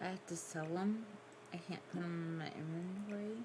I have to sell them. I can't put them in my inventory.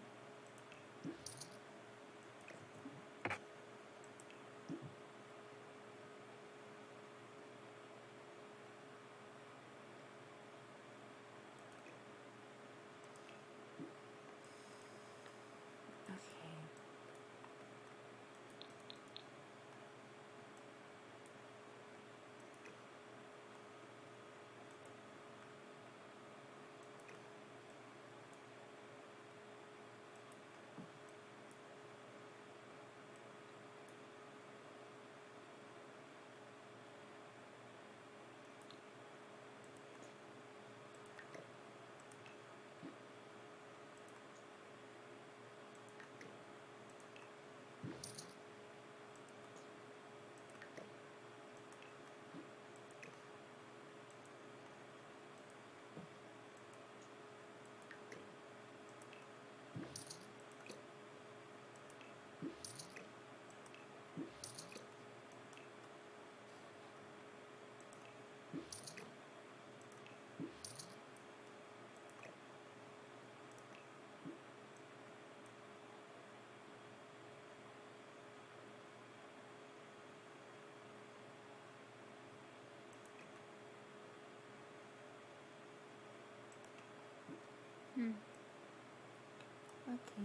Okay.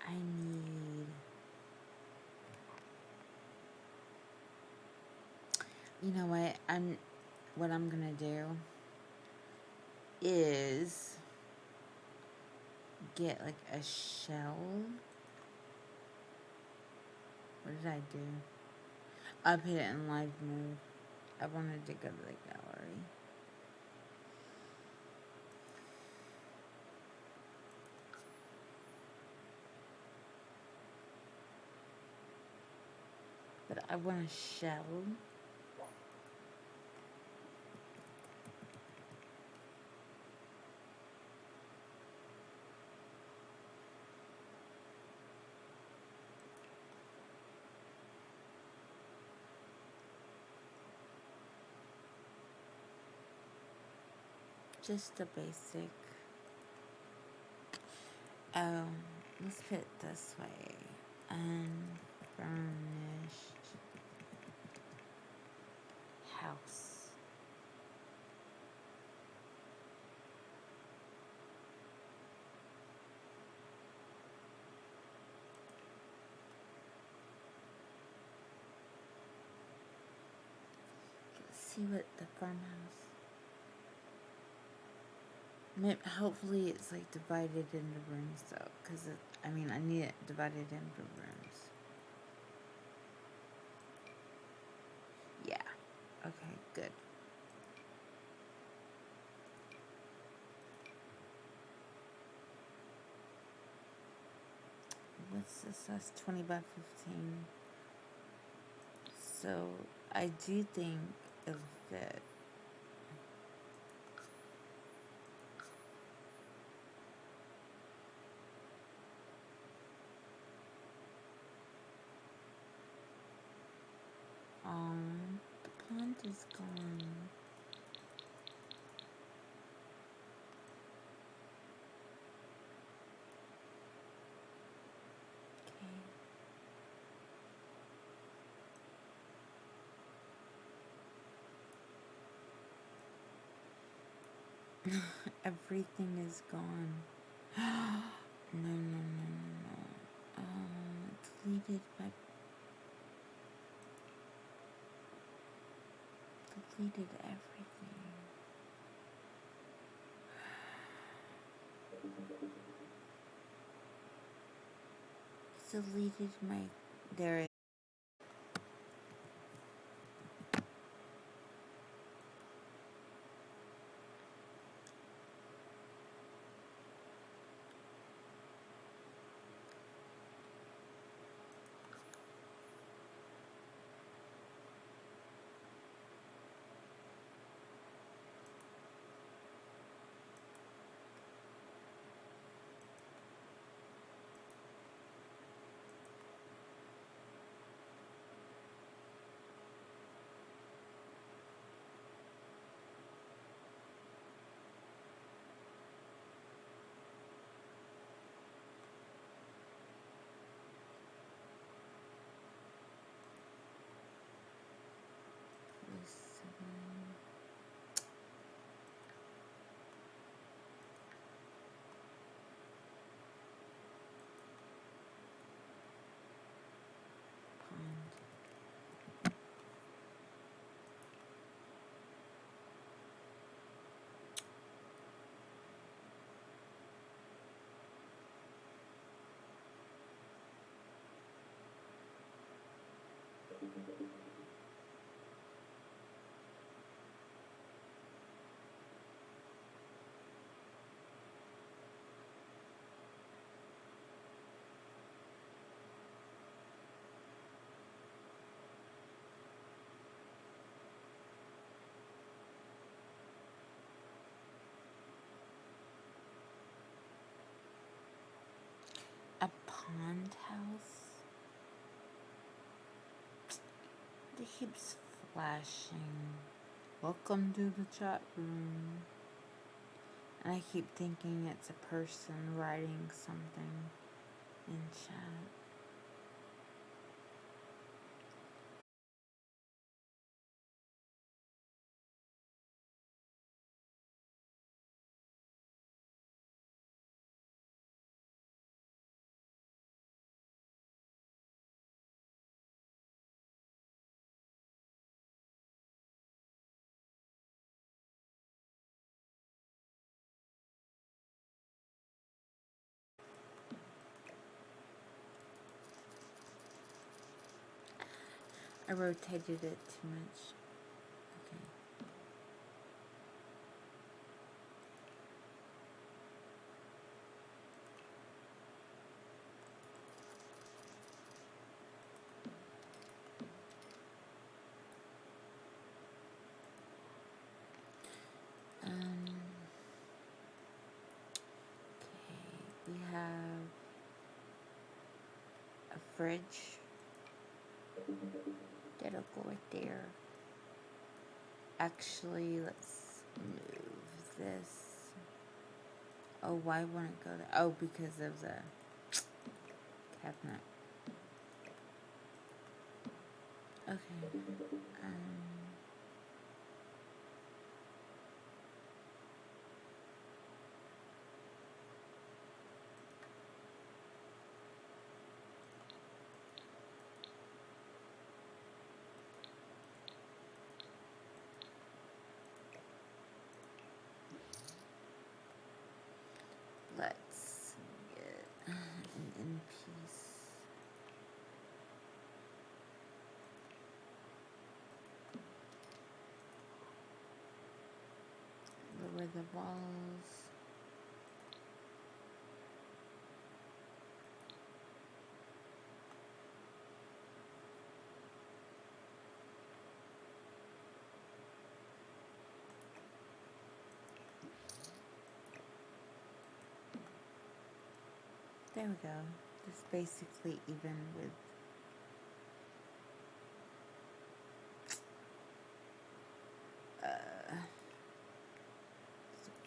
I need... You know what? What I'm gonna do is get like a shell. What did I do? I put it in live mode. I wanted to go to the gallery. But I want a shell. Just a basic. Oh, let's put it this way. Unfurnished house. Let's see what the farmhouse. Hopefully it's like divided into rooms though, because I mean I need it divided into rooms. Yeah. Okay, good. What's this? That's 20 by 15. So I do think it'll fit. The plant is gone. Okay. Everything is gone. No. Deleted my... Deleted everything. Deleted my... There it... A pond house? It keeps flashing. Welcome to the chat room. And I keep thinking it's a person writing something in chat. I rotated it too much. Okay. Okay, we have a fridge. That'll go right there. Actually, let's move this. Oh, why won't it go there? Oh, because of the cabinet. Okay. Let's get an in piece. Lower the walls. There we go. Just basically even with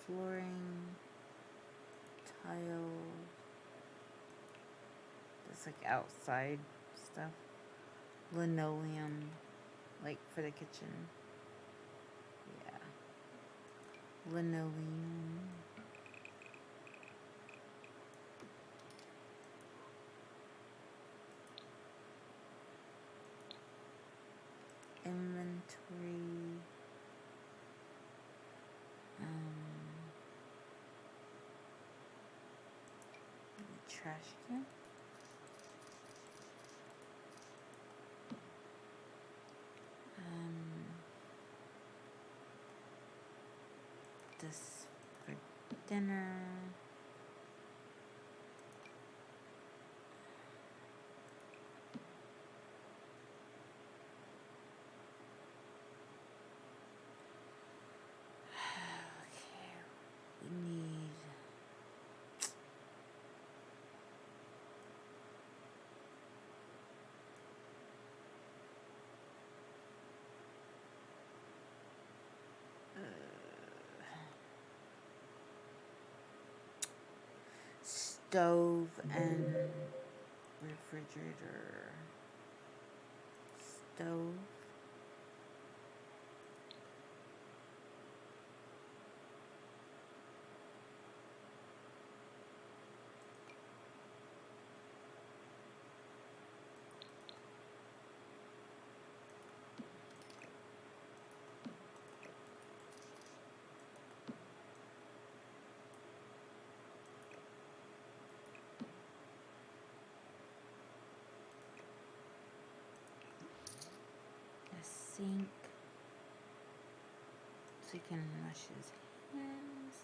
flooring, tile, just like outside stuff, linoleum, like for the kitchen. Yeah, linoleum. Inventory. Trash can. This for dinner. Okay, we need stove and refrigerator. Stove. sink so he can wash his hands.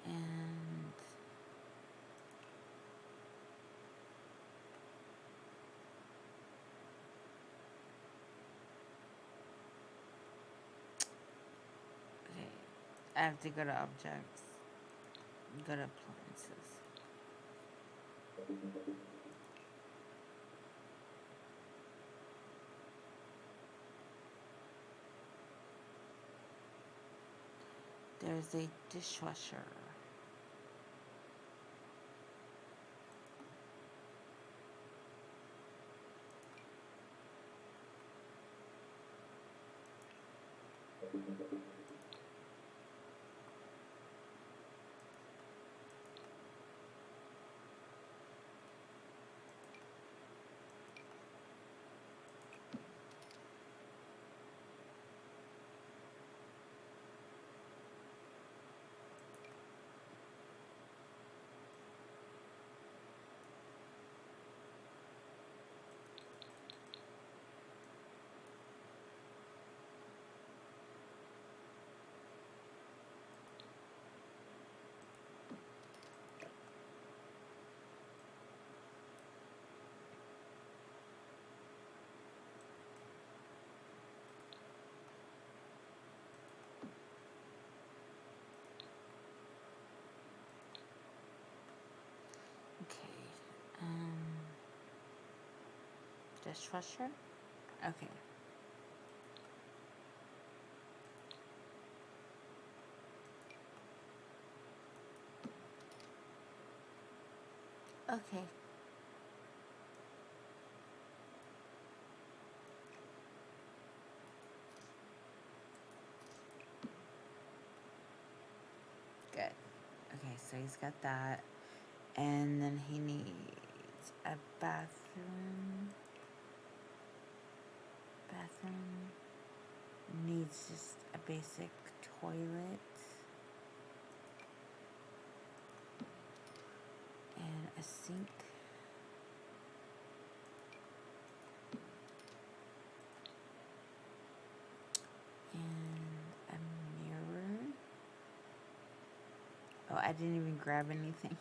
And okay, I have to go to objects, go to appliances. There's a dishwasher. Okay, dishwasher? Okay. Okay. Good. Okay, so he's got that. And then he needs a bathroom. Needs just a basic toilet. And a sink. And a mirror. Oh, I didn't even grab anything.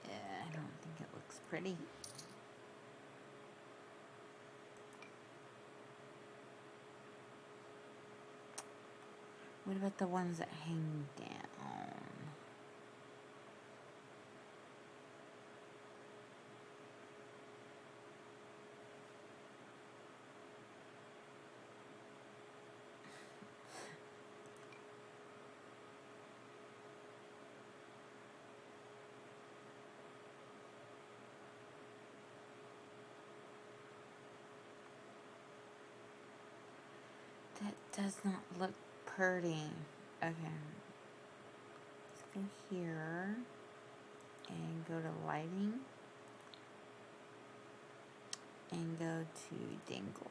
Yeah, I don't think it looks pretty. What about the ones that hang down? That does not look pretty. Okay. Let's go here and go to lighting and go to dangle.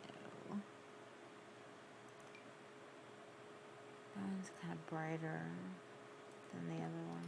No. That one's kind of brighter than the other one.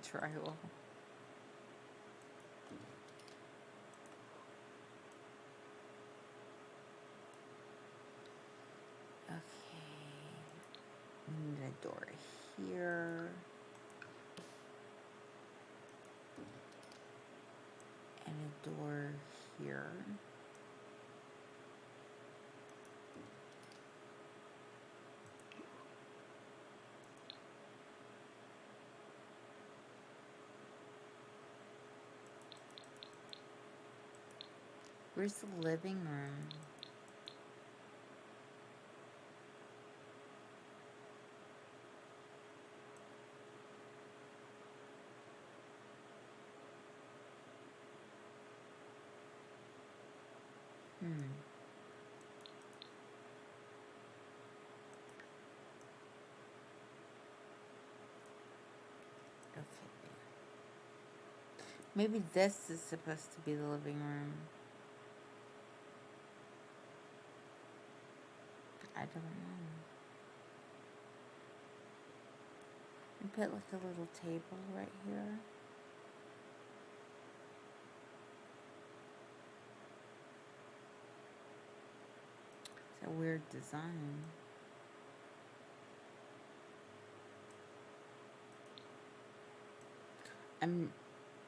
Drywall. Okay. We need a door here. door here. Where's the living room? Okay. Maybe this is supposed to be the living room. I don't know. We put like a little table right here. It's a weird design. I'm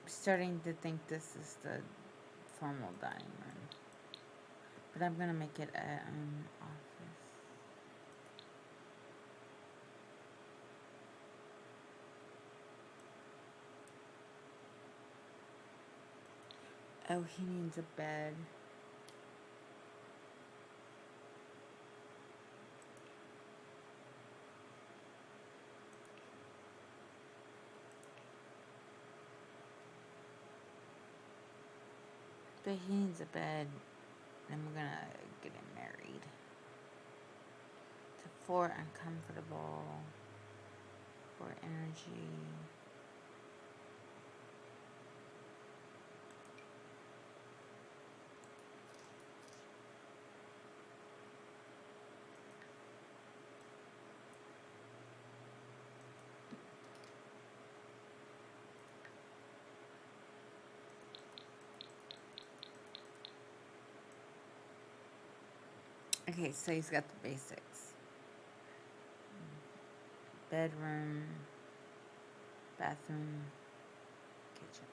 starting to think this is the formal dining room. But I'm gonna make it an office. Oh, he needs a bed. But he needs a bed. And we're gonna get him married. To 4 uncomfortable. 4 energy. Okay, so he's got the basics. Bedroom, bathroom, kitchen.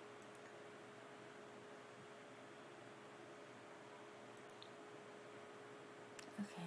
Okay.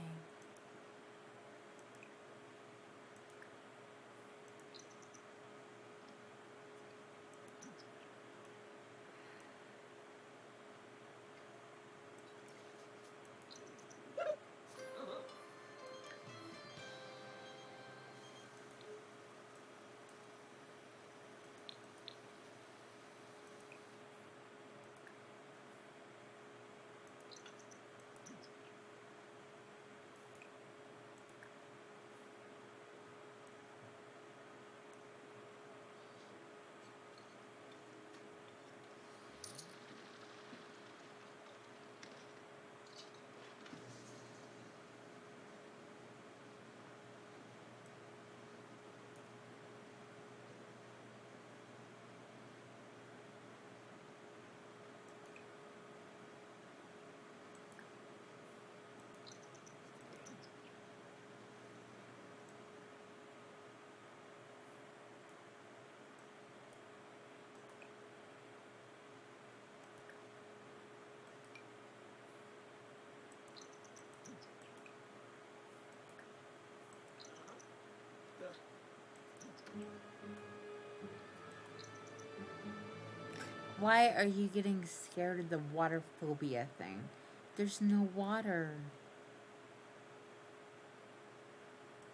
Why are you getting scared of the water phobia thing? There's no water.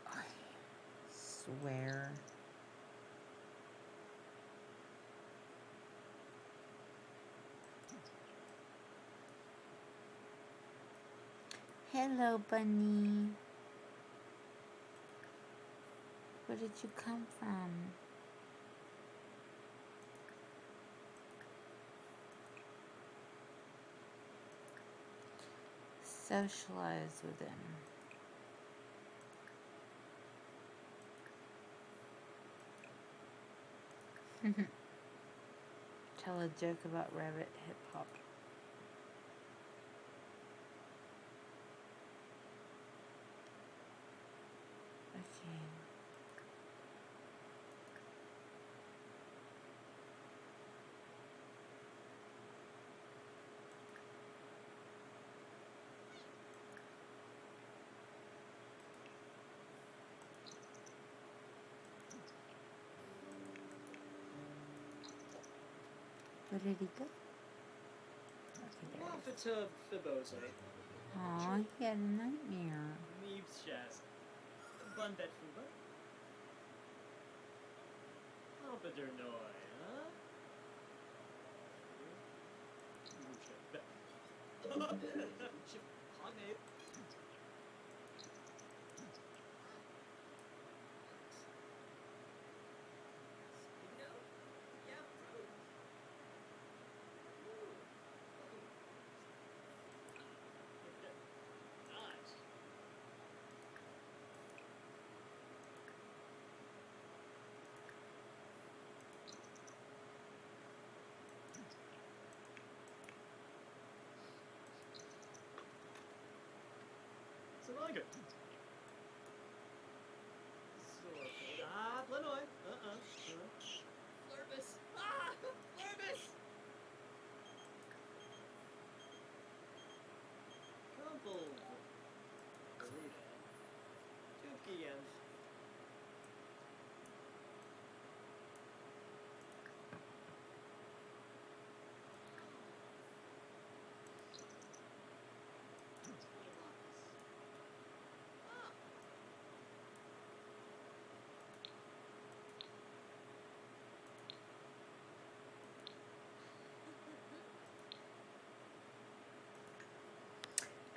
I swear. Hello, bunny. Where did you come from? Socialize with him. Tell a joke about rabbit hip hop. Okay. Where did he go? Okay, there he is. Aw, he had a nightmare.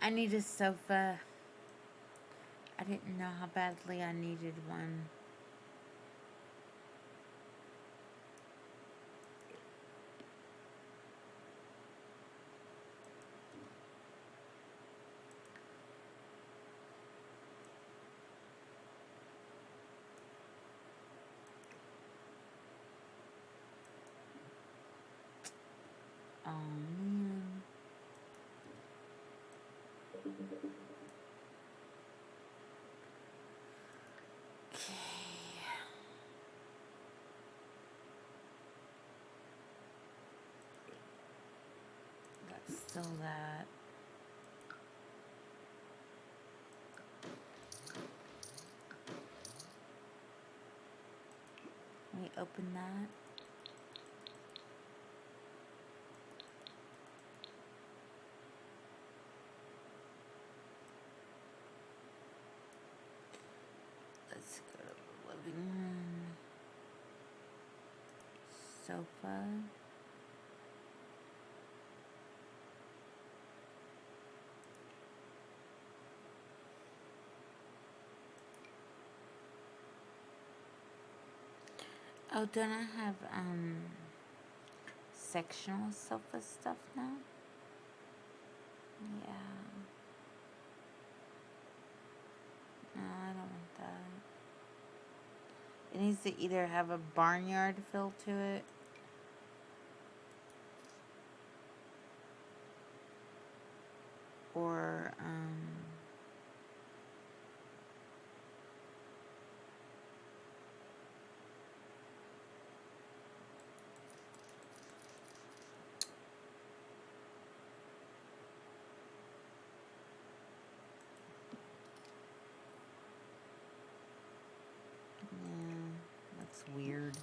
I need a sofa. I didn't know how badly I needed one. Oh man. Okay. That's still that. Let me open that. Let's go to the living room. Sofa. Oh, don't I have sectional sofa stuff now? Yeah. No, I don't want that. It needs to either have a barnyard feel to it or yeah, that's weird.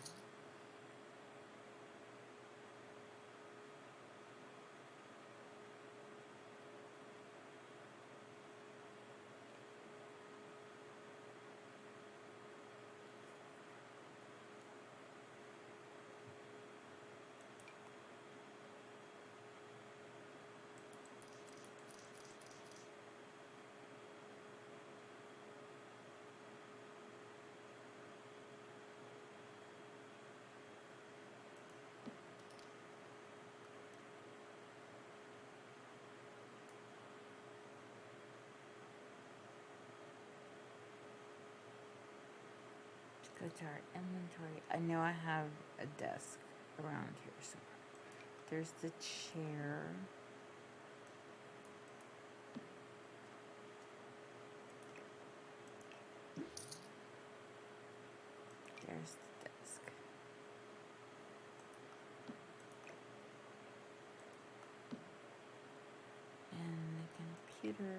Go to our inventory. I know I have a desk around here somewhere. There's the chair. There's the desk. And the computer.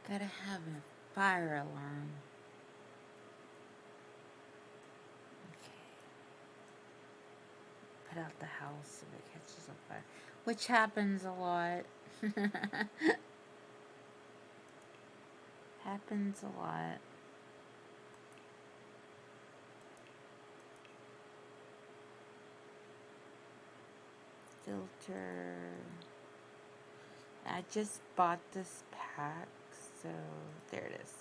Gotta have a fire alarm. Okay. Put out the house if it catches on fire. Which happens a lot. Happens a lot. Filter. I just bought this pack, so there it is.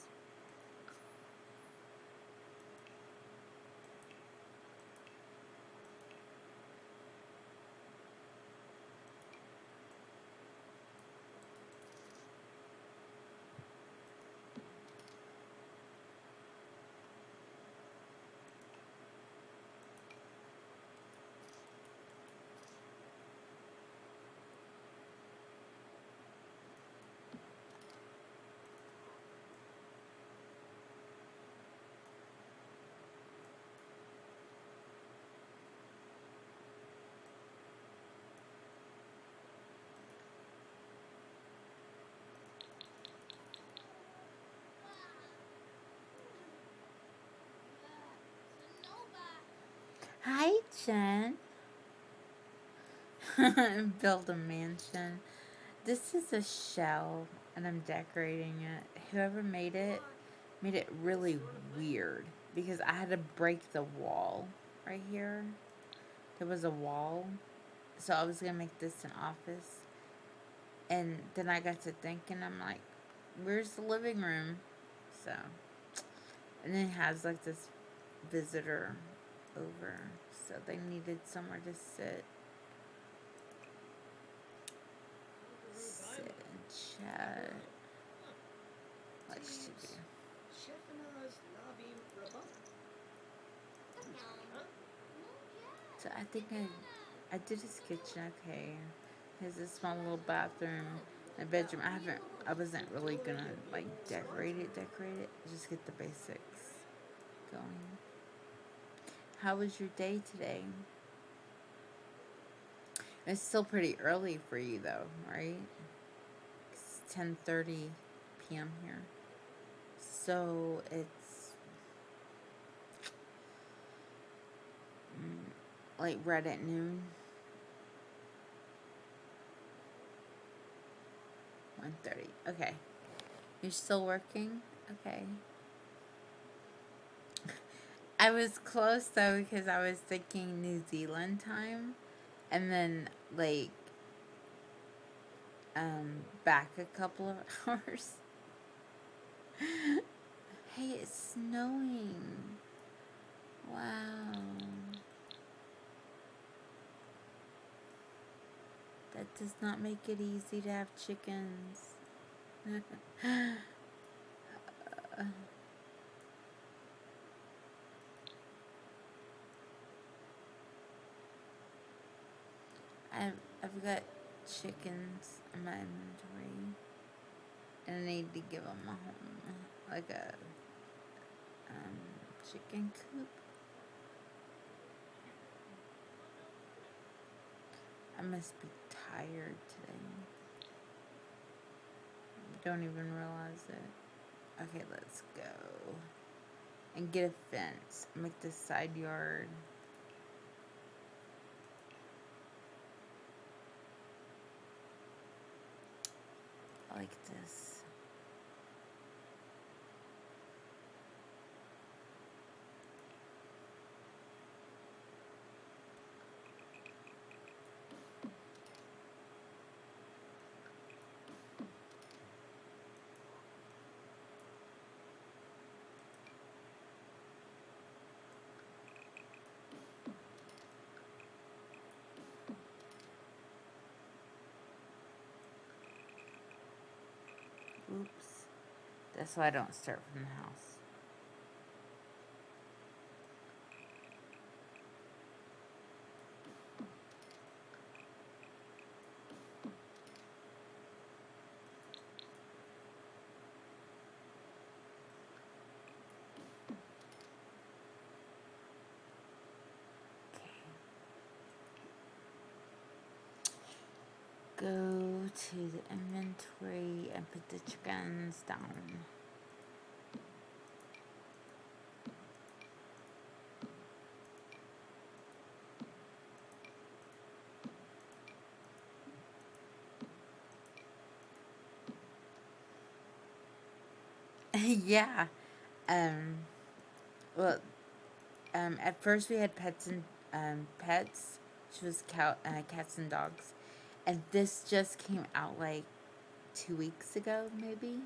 Hi, Jen. Build a mansion. This is a shell, and I'm decorating it. Whoever made it really weird because I had to break the wall right here. There was a wall, so I was gonna make this an office, and then I got to thinking, I'm like, where's the living room? So, and then it has like this visitor over, so they needed somewhere to sit and chat. What's to do? So I think I did his kitchen okay. Has a small little bathroom, a bedroom. I wasn't really gonna like decorate it. Just get the basics going. How was your day today? It's still pretty early for you though, right? It's 10:30 p.m. here. So it's like right at noon. 1:30. Okay. You're still working? Okay. I was close though because I was thinking New Zealand time and then like back a couple of hours. Hey, it's snowing. Wow. That does not make it easy to have chickens. I've got chickens in my inventory, and I need to give them a home, like a chicken coop. I must be tired today. Don't even realize it. Okay, let's go and get a fence. Make this side yard. Like this. Oops. That's why I don't start from the house. go to the inventory and put the chickens down. Yeah. Um. Well. At first we had pets. Which was cats and dogs, and this just came out like 2 weeks ago, maybe.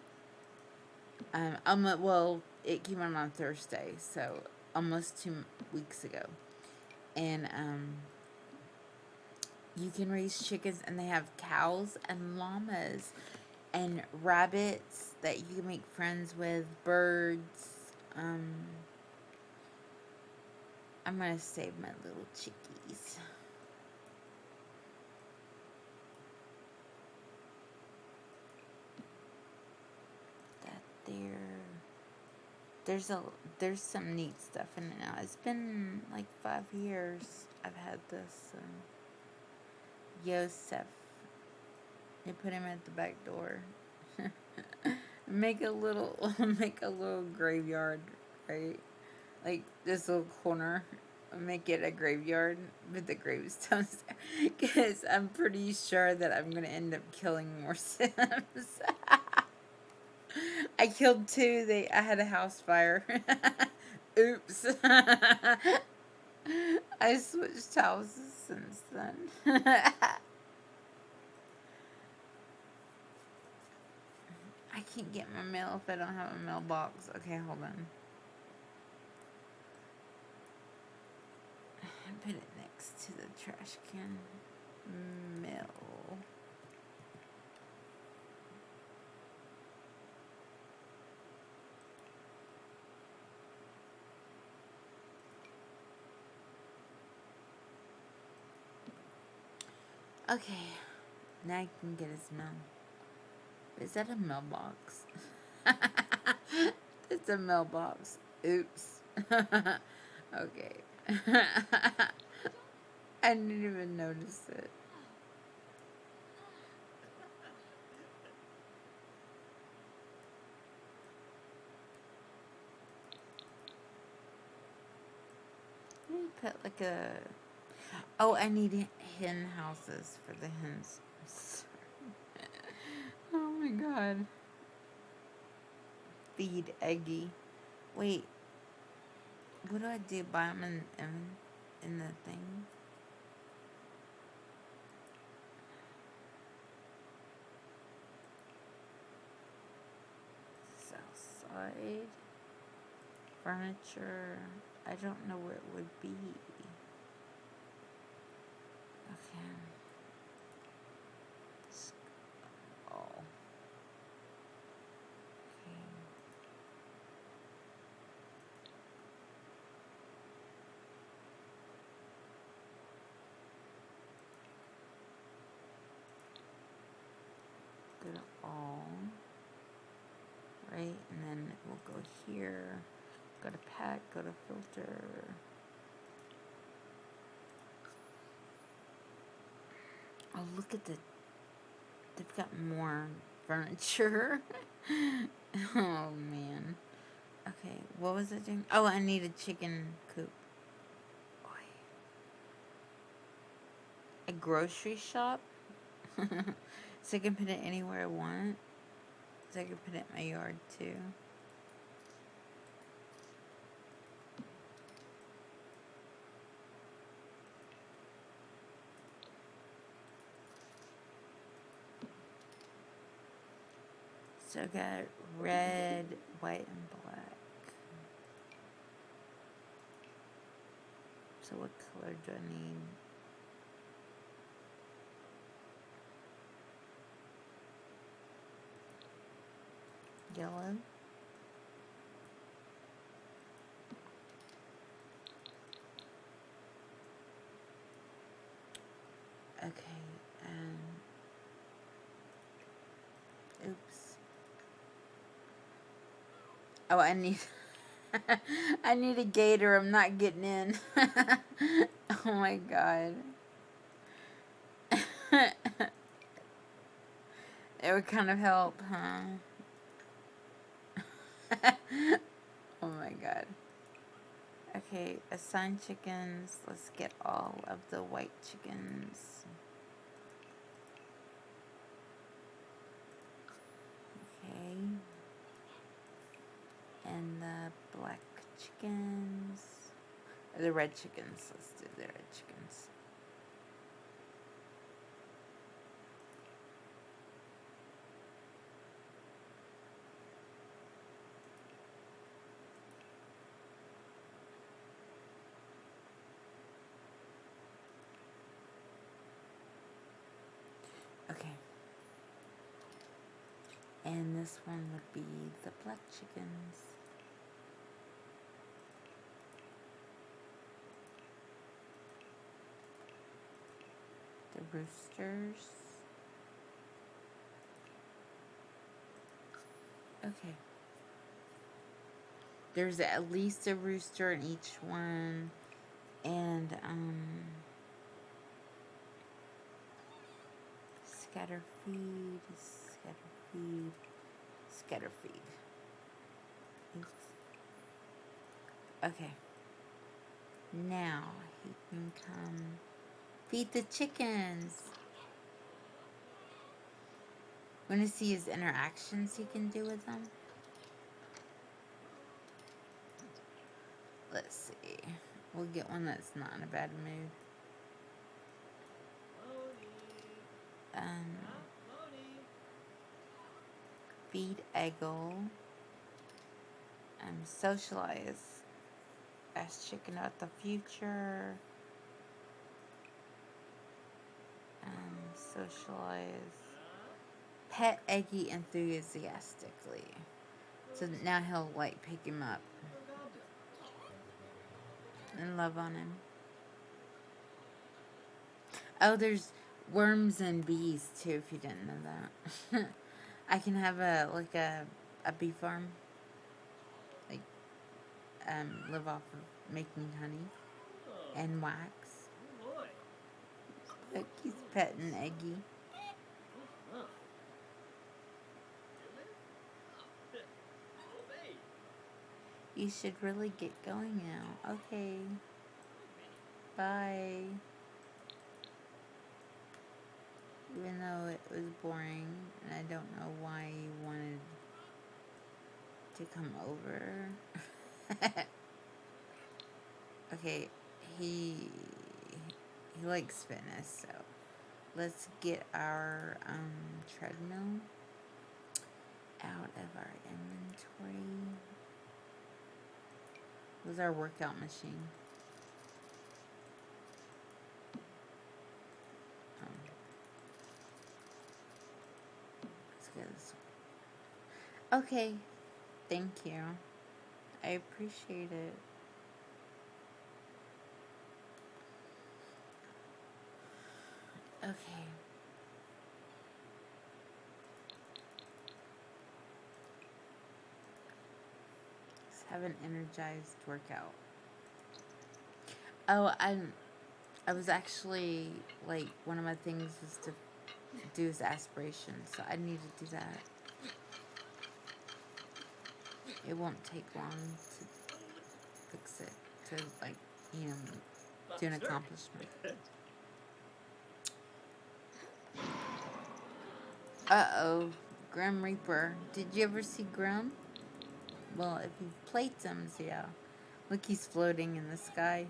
Well, it came out on Thursday, so almost 2 weeks ago, and you can raise chickens, and they have cows and llamas and rabbits that you can make friends with, birds. Um, I'm gonna save my little chickies. That there. There's a there's some neat stuff in it now. It's been like 5 years I've had this. Yosef. You put him at the back door. make a little make a little graveyard, right? Like this little corner. Make it a graveyard with the gravestones, because I'm pretty sure that I'm gonna end up killing more Sims. I killed two. I had a house fire. Oops. I switched houses since then. I can't get my mail if I don't have a mailbox. Okay, hold on. Put it next to the trash can. Mail. Okay, now I can get his mail. Is that a mailbox? It's a mailbox. Oops. Okay. I didn't even notice it. Let me put like a... Oh, I need hen houses for the hens. Oh my god. Feed Eggy. Wait. What do I do? Buy them in the thing? South side. Furniture. I don't know where it would be. Okay. Oh. Okay. Go to all. Right? And then we'll go here. Go to pack. Go to filter. Oh, look at they've got more furniture. Oh, man. Okay, what was I doing? Oh, I need a chicken coop. A grocery shop? So I can put it anywhere I want? So I can put it in my yard, too? So I got red, white, and black. So what color do I need? Yellow. Okay, oops. Oh, I need I need a gator. I'm not getting in. Oh my god. It would kind of help, huh? Oh my god. Okay, assign chickens. Let's get all of the white chickens. Okay. And the black chickens. Or the red chickens. Let's do the red chickens. Okay. And this one would be the black chickens. The roosters. Okay. There's at least a rooster in each one. And, scatter feed, scatter feed, scatter feed. Oops. Okay. Now he can come feed the chickens. Want to see his interactions he can do with them? Let's see. We'll get one that's not in a bad mood. Feed Eggle. Socialize. Ask chicken about the future. Socialize. Pet Eggy enthusiastically. So now he'll like pick him up and love on him. Oh, there's worms and bees too, if you didn't know that. I can have a bee farm. Like live off of making honey and wax. Look, he's petting Eggy. You should really get going now. Okay. Bye. Even though it was boring, and I don't know why you wanted to come over. Okay, he likes fitness, so let's get our treadmill out of our inventory. This is our workout machine. Let's get this one. Okay, thank you. I appreciate it. Okay. Let's have an energized workout. Oh, I was actually, like, one of my things is to do his aspiration, so I need to do that. It won't take long to fix it, to, like, you know, do an accomplishment. Uh-oh, Grim Reaper. Did you ever see Grim? Well, if you've played Sims, yeah. Look, he's floating in the sky.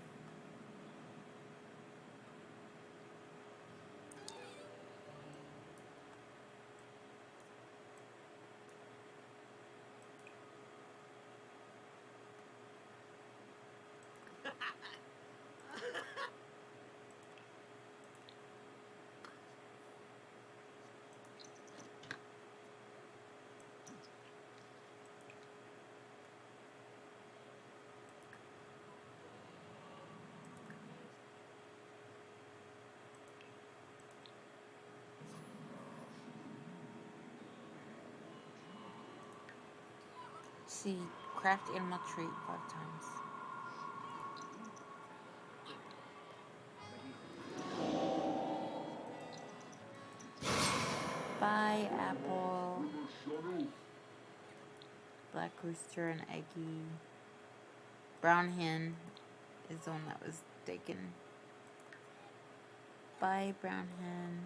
See, craft animal trait 5 times. Bye, apple, black rooster, and eggy. Brown hen is the one that was taken. Bye, brown hen.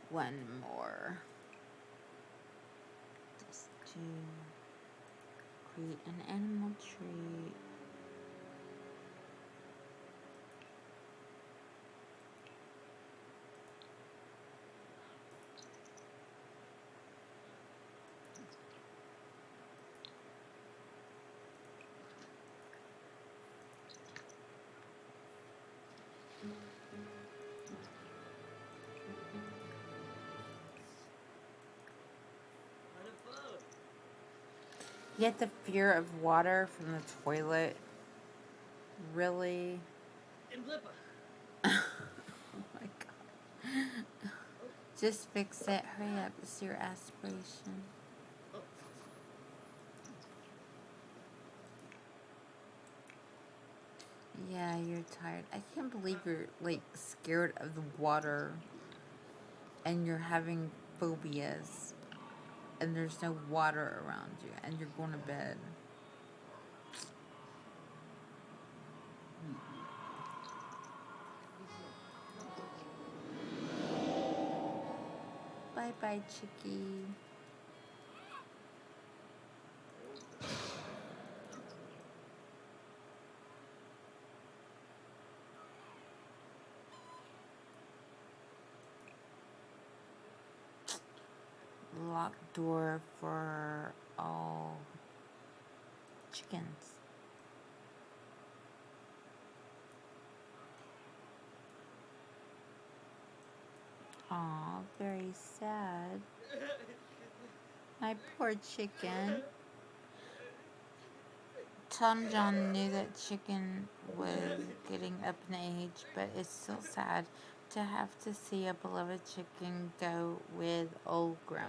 One more. Just to create an animal tree. You get the fear of water from the toilet. Really? Oh my god. Just fix it. Hurry up. It's your aspiration. Yeah, you're tired. I can't believe you're, like, scared of the water and you're having phobias and there's no water around you and you're going to bed. Bye-bye, chickie. Locked door for all chickens. Aw, very sad. My poor chicken. Tom John knew that chicken was getting up in age, but it's still sad to have to see a beloved chicken go with old Grim.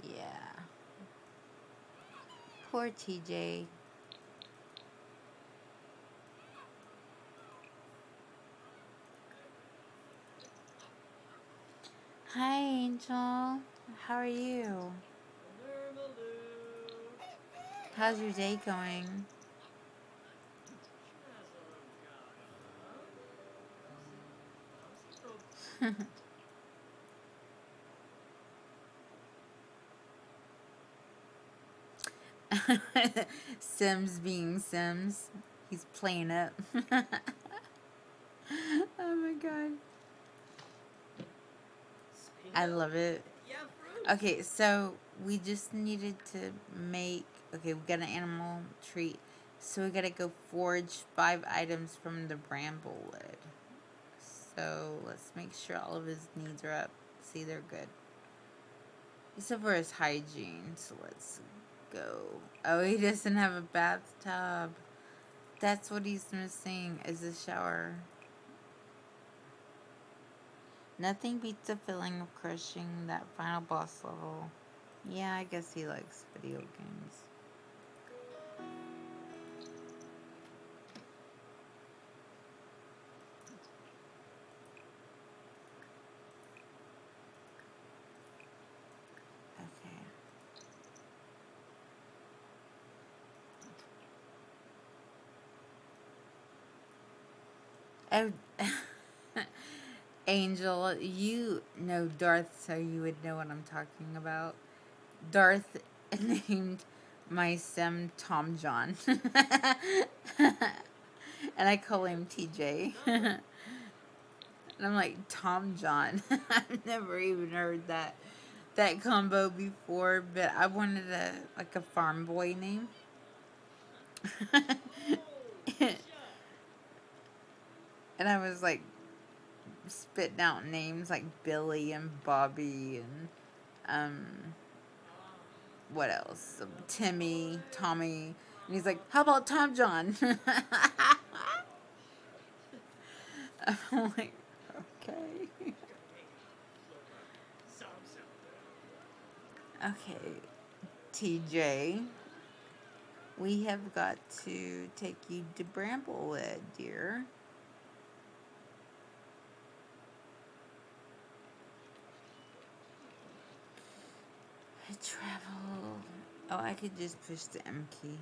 Yeah. Poor TJ. Hi, Angel. How are you? How's your day going? Sims being Sims. He's playing it. Oh my god. I love it. Okay, so we just needed to make... Okay, we got an animal treat. So we gotta go forge 5 items from the bramble wood. So let's make sure all of his needs are up. See, they're good. Except for his hygiene. So let's go. Oh, he doesn't have a bathtub. That's what he's missing, is a shower. Nothing beats the feeling of crushing that final boss level. Yeah, I guess he likes video games. Okay. Oh, Angel, you know Darth, so you would know what I'm talking about. Darth named my sim Tom John. And I call him TJ. And I'm like, Tom John. I've never even heard that combo before, but I wanted a farm boy name. And I was like spitting out names like Billy and Bobby and um what else? Timmy, Tommy. And he's like, how about Tom John? I'm like, okay. Okay, TJ, we have got to take you to Bramblewood, dear. I travel. Oh, I could just push the M key.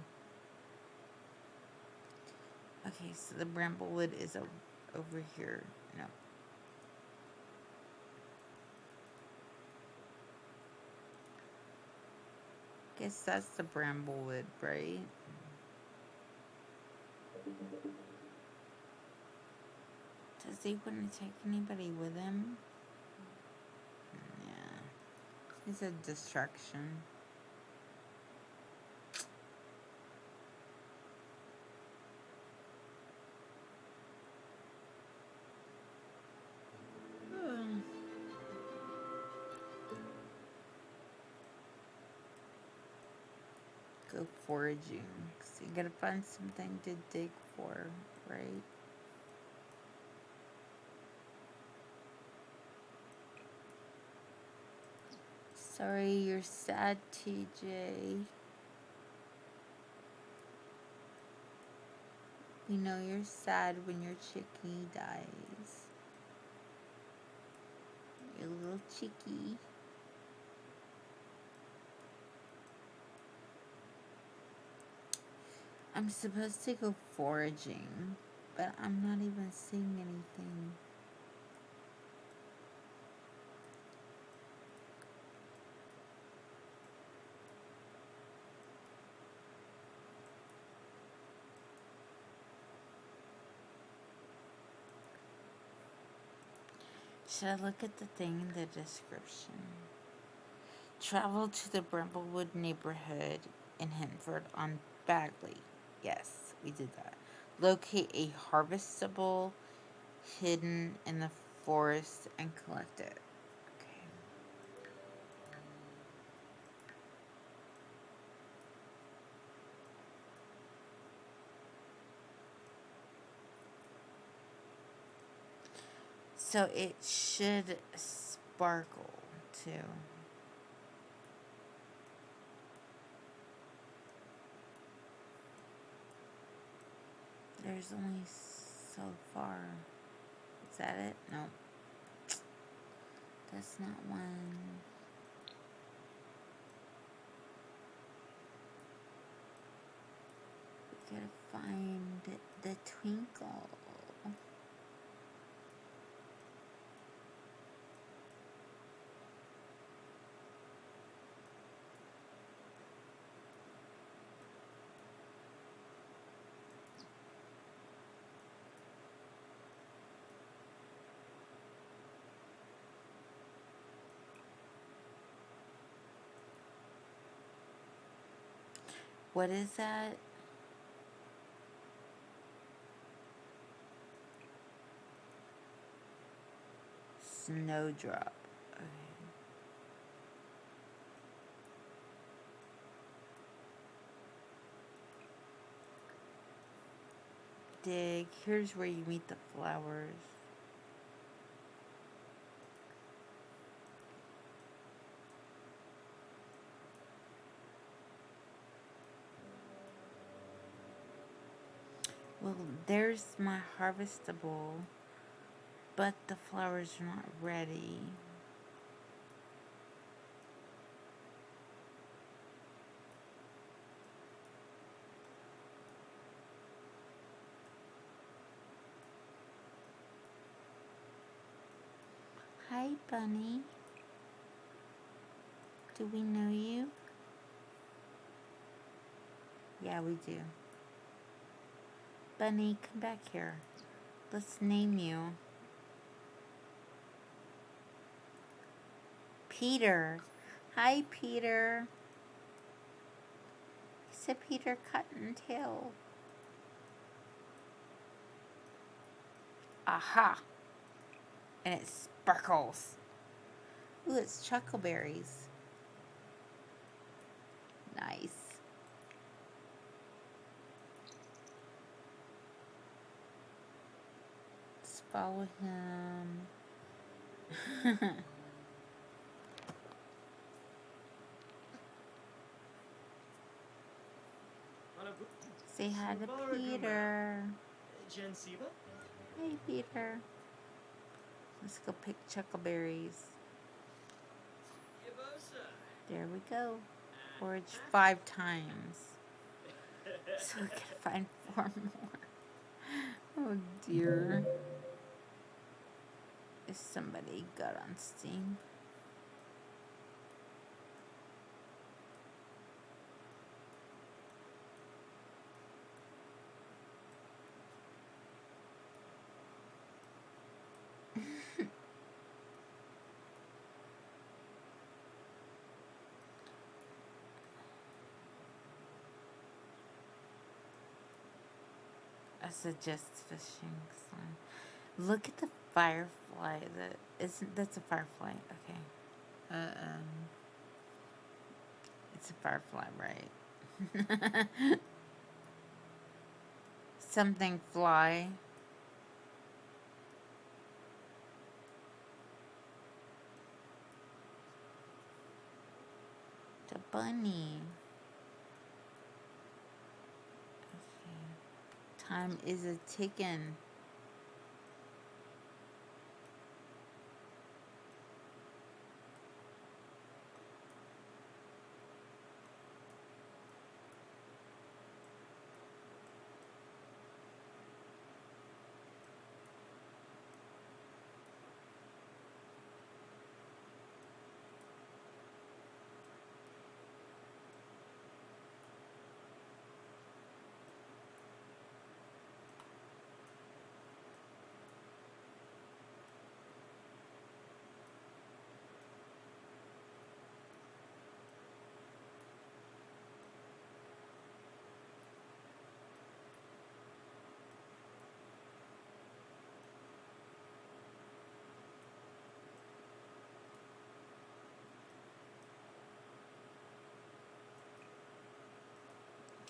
Okay, so the Bramblewood is over here. No. Guess that's the Bramblewood, right? Does he want to take anybody with him? Yeah. He's a distraction. Go foraging. So you gotta find something to dig for, right? Sorry, you're sad, TJ. We know you're sad when your chickie dies. Your little chickie. I'm supposed to go foraging, but I'm not even seeing anything. Should I look at the thing in the description? Travel to the Bramblewood neighborhood in Hinford on Bagley. Yes, we did that. Locate a harvestable hidden in the forest and collect it. Okay. So it should sparkle too. There's only so far. Is that it? No. That's not one. We gotta find the twinkle. What is that? Snowdrop. Okay. Dig. Here's where you meet the flowers. Well, there's my harvestable, but the flowers are not ready. Hi, Bunny. Do we know you? Yeah, we do. Bunny, come back here. Let's name you. Peter. Hi, Peter. It's a Peter Cottontail. Aha. And it sparkles. Ooh, it's chuckleberries. Nice. Let's follow him. Say hi to Peter. Hey, Peter. Let's go pick chuckleberries. There we go. Forage 5 times. So we can find 4 more. Oh dear. If somebody got on Steam. I suggest fishing sign. Look at the firefly. That's a firefly. Okay. It's a firefly, right? Something fly. The bunny. Okay. Time is a ticking.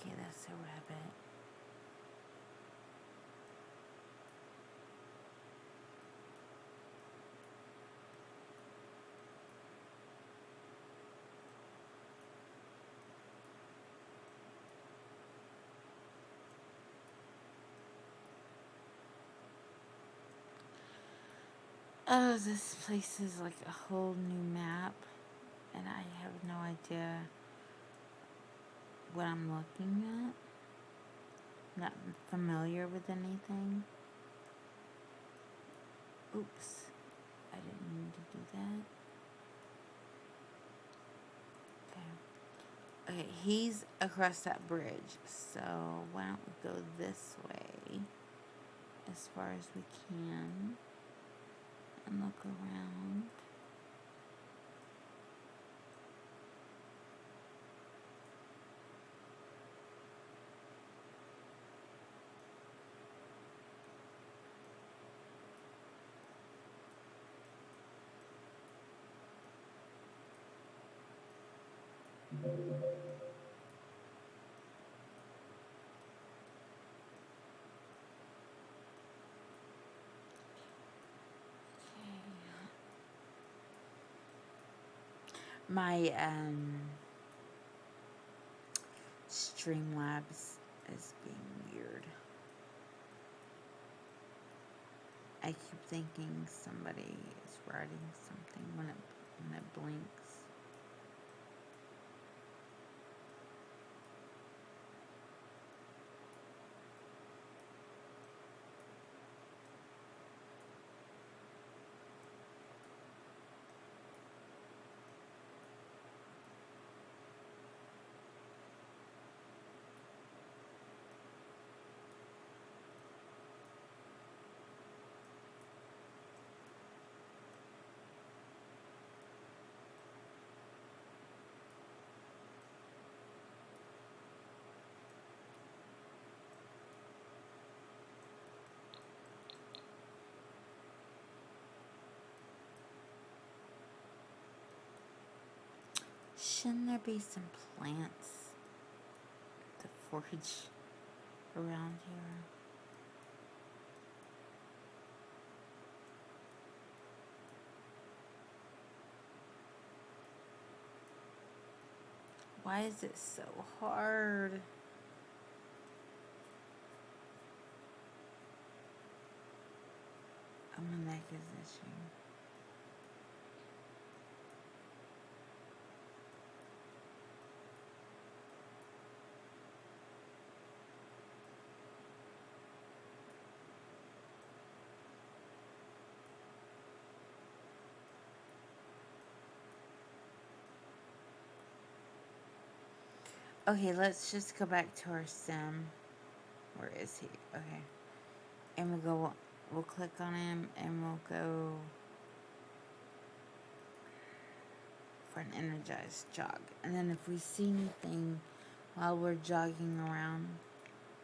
Okay, that's a rabbit. Oh, this place is like a whole new map, and I have no idea what I'm looking at. Not familiar with anything. Oops. I didn't mean to do that. Okay. Okay, he's across that bridge, so why don't we go this way as far as we can and look around. My Streamlabs is being weird. I keep thinking somebody is writing something when it blinks. Shouldn't there be some plants to forage around here? Why is it so hard? Oh, my neck is itching. Okay, let's just go back to our sim. Where is he? Okay. And we'll click on him and we'll go for an energized jog. And then if we see anything while we're jogging around,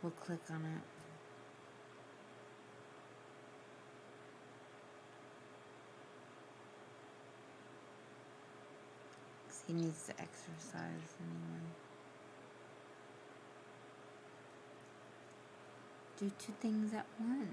we'll click on it. He needs to exercise anyway. Do two things at once.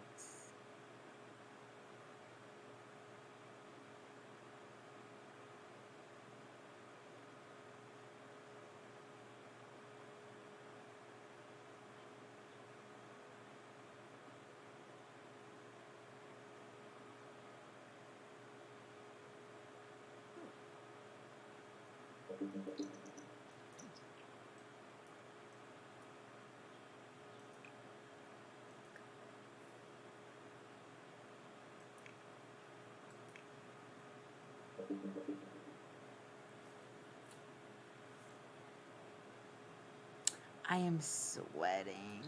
I am sweating.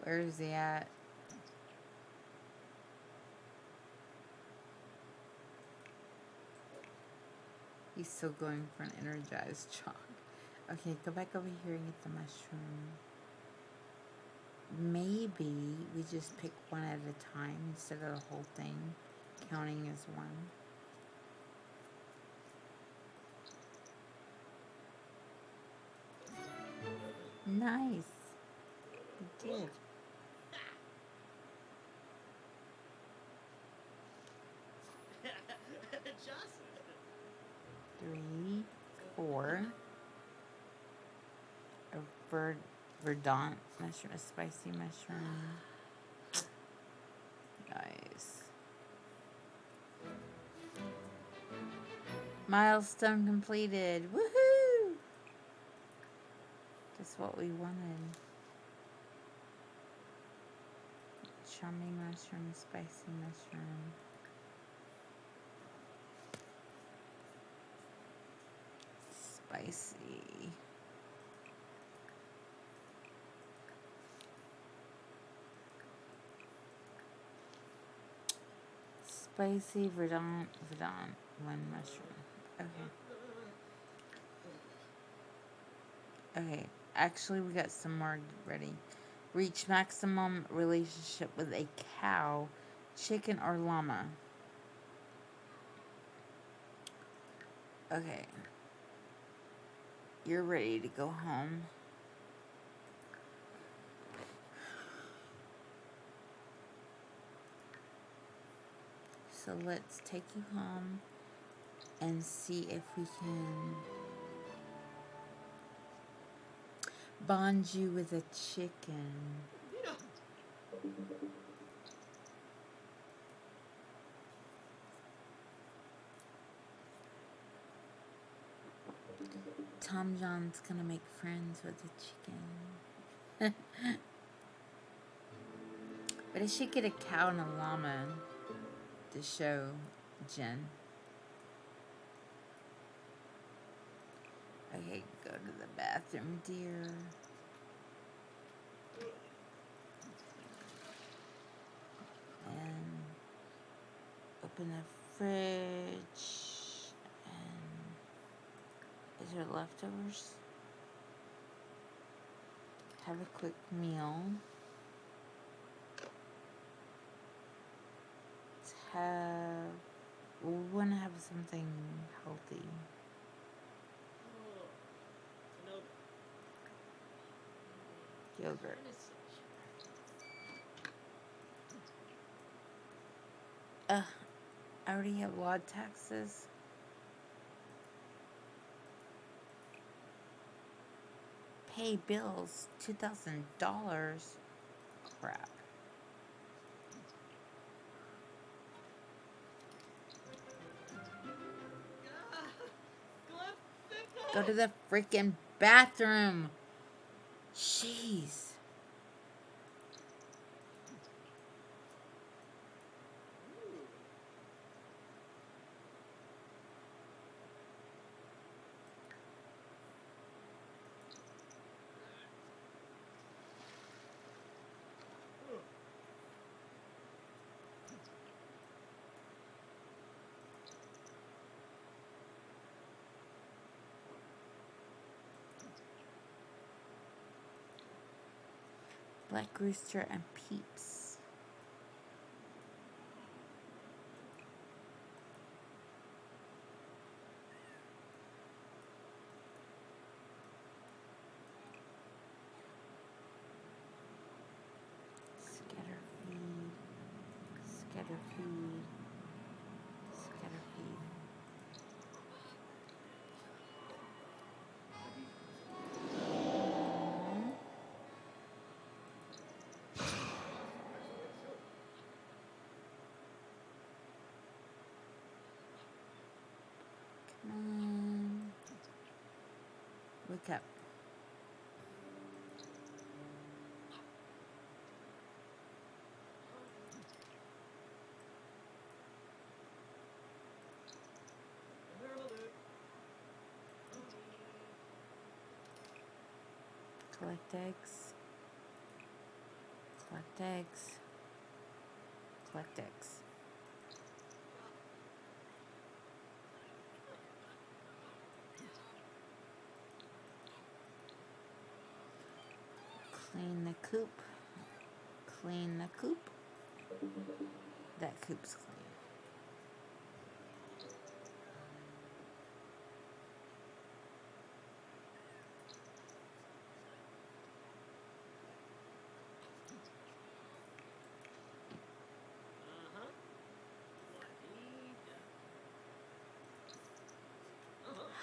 Where is he at? He's still going for an energized jog. Okay, go back over here and get the mushroom. Maybe we just pick one at a time instead of the whole thing counting as one. Nice. We did. 3, 4. A verdant mushroom, a spicy mushroom. Nice. Milestone completed. Woohoo! That's what we wanted. Charming mushroom, spicy mushroom. Spicy. Spicy, verdant, one mushroom. Okay, actually we got some more ready. Reach maximum relationship with a cow, chicken, or llama. Okay. You're ready to go home. So let's take you home and see if we can bond you with a chicken. Tom John's gonna make friends with the chicken. But I should get a cow and a llama to show Jen. Okay, go to the bathroom, dear. And open the fridge. And is there leftovers? Have a quick meal. We want to have something healthy. Yogurt. I already have wad taxes. Pay bills, $2,000. Crap. Go to the freaking bathroom. Jeez. Black Rooster and Peeps. Scatter feed. Scatter feed. Scatter feed. Wake up. Collect eggs. Collect eggs. Collect eggs. Clean the coop. Clean the coop. That coop's clean.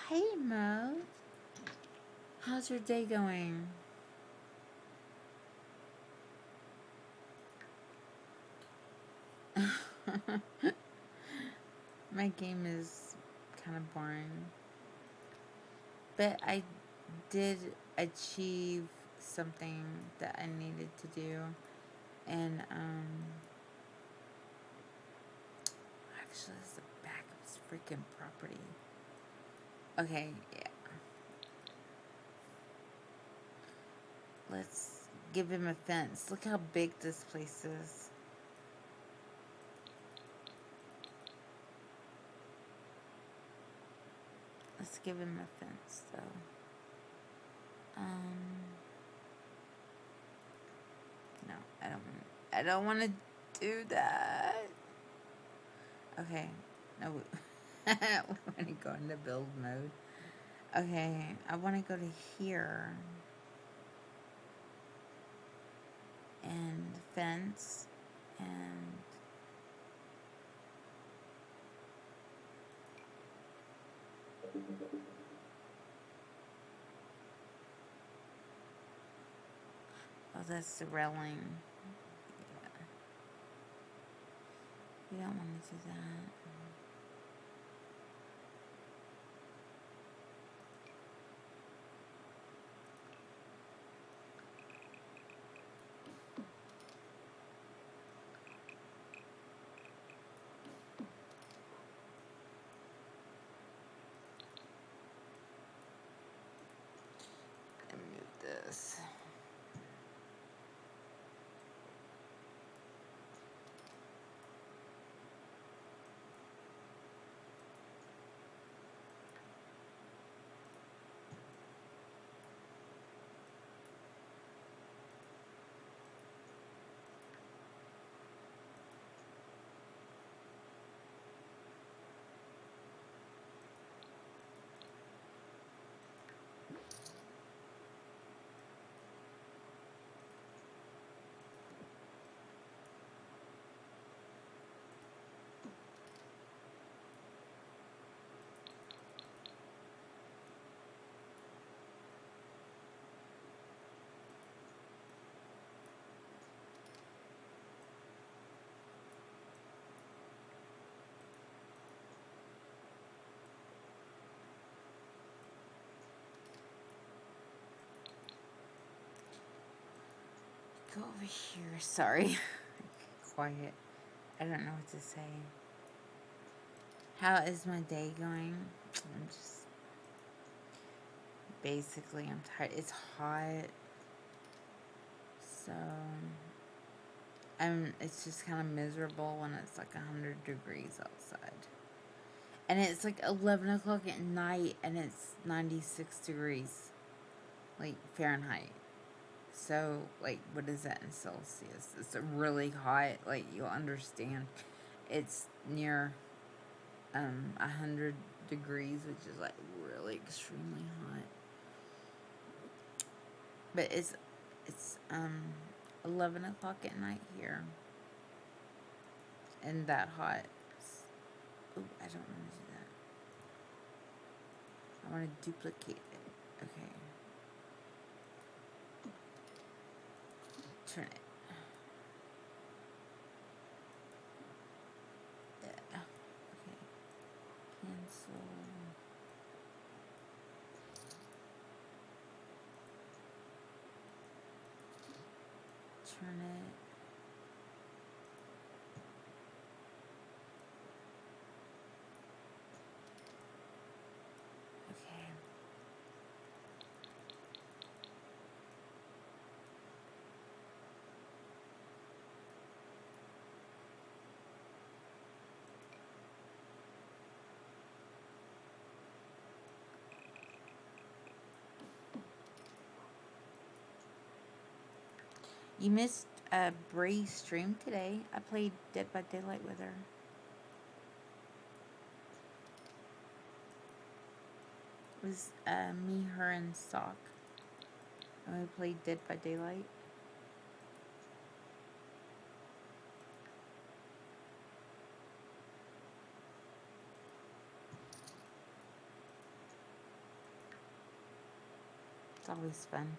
Hey, Mo. How's your day going? My game is kind of boring. But I did achieve something that I needed to do. And, actually, it's the back of his freaking property. Okay, yeah. Let's give him a fence. Look how big this place is. Let's give him a fence, though. No, I don't want to do that. Okay, no, we want to go into build mode. Okay, I want to go to here. And fence. And oh, that's the railing. Yeah. We don't want to do that. And move this. go over here. Sorry. Quiet. I don't know what to say. How is my day going? I'm just... Basically, I'm tired. It's hot. So... it's just kind of miserable when it's like 100 degrees outside. And it's like 11 o'clock at night and it's 96 degrees. Like, Fahrenheit. So, like, what is that in Celsius? It's really hot. Like, you'll understand. It's near 100 degrees, which is like really extremely hot. But it's 11 o'clock at night here. And that hot. Oh, I don't want to do that. I want to duplicate it. Okay. Turn it. Yeah. Okay. Cancel. Turn it. Okay. You missed Bree's stream today. I played Dead by Daylight with her. It was me, her, and Sock. And we played Dead by Daylight. It's always fun.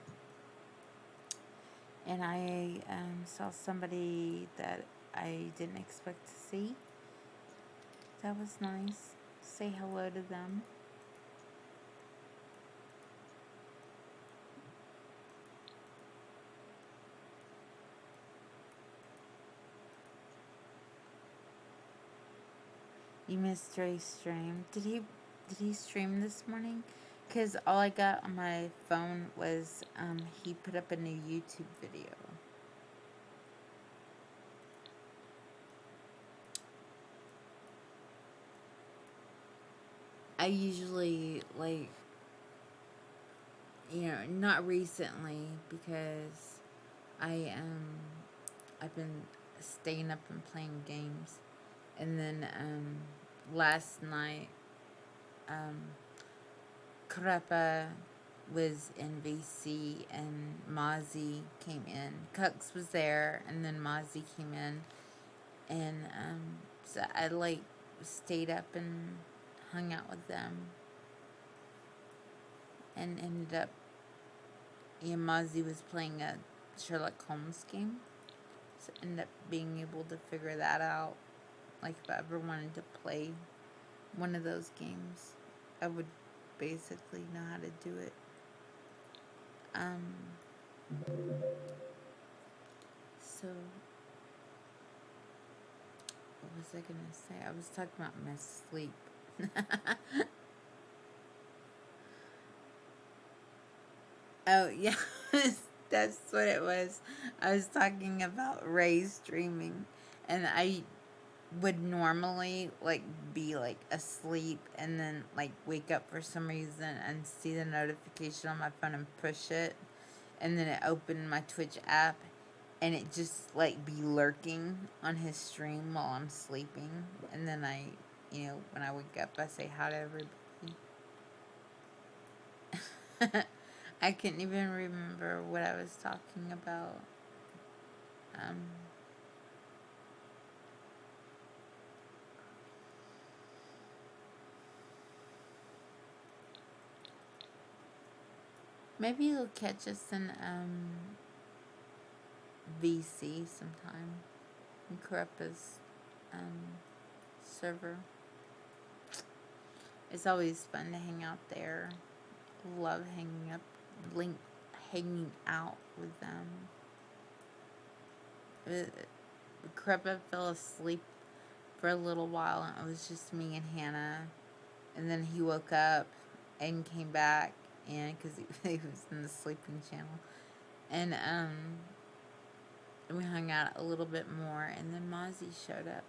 And I saw somebody that I didn't expect to see. That was nice. Say hello to them. You missed Dre's stream. Did he stream this morning? Because all I got on my phone was he put up a new YouTube video. I usually, like, you know, not recently because I've been staying up and playing games. And then last night Krepa was in VC and Mozzie came in. Cux was there and then Mozzie came in. And so I like stayed up and hung out with them. And ended up, Mozzie was playing a Sherlock Holmes game. So I ended up being able to figure that out. Like, if I ever wanted to play one of those games, I would basically know how to do it. So, what was I gonna say? I was talking about my sleep. Oh, yeah. That's what it was. I was talking about Ray streaming, and I would normally like be like asleep and then like wake up for some reason and see the notification on my phone and push it, and then it opened my Twitch app and it just like be lurking on his stream while I'm sleeping, and then I, when I wake up I say hi to everybody. I couldn't even remember what I was talking about. Maybe you'll catch us in VC sometime, in Krepa's server. It's always fun to hang out there. Love hanging out with them. Creppa fell asleep for a little while, and it was just me and Hannah. And then he woke up and came back, and because he was in the sleeping channel, and we hung out a little bit more, and then Mozzie showed up,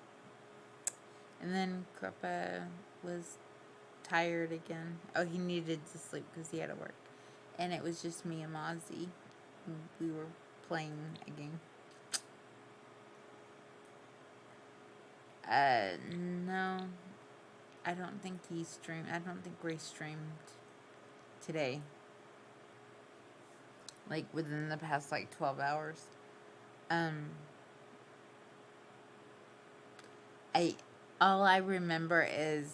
and then Creppa was tired again. Oh, he needed to sleep because he had to work, and it was just me and Mozzie. We were playing a game. No, I don't think he streamed. I don't think Ray streamed today. Like within the past 12 hours. Um, I all I remember is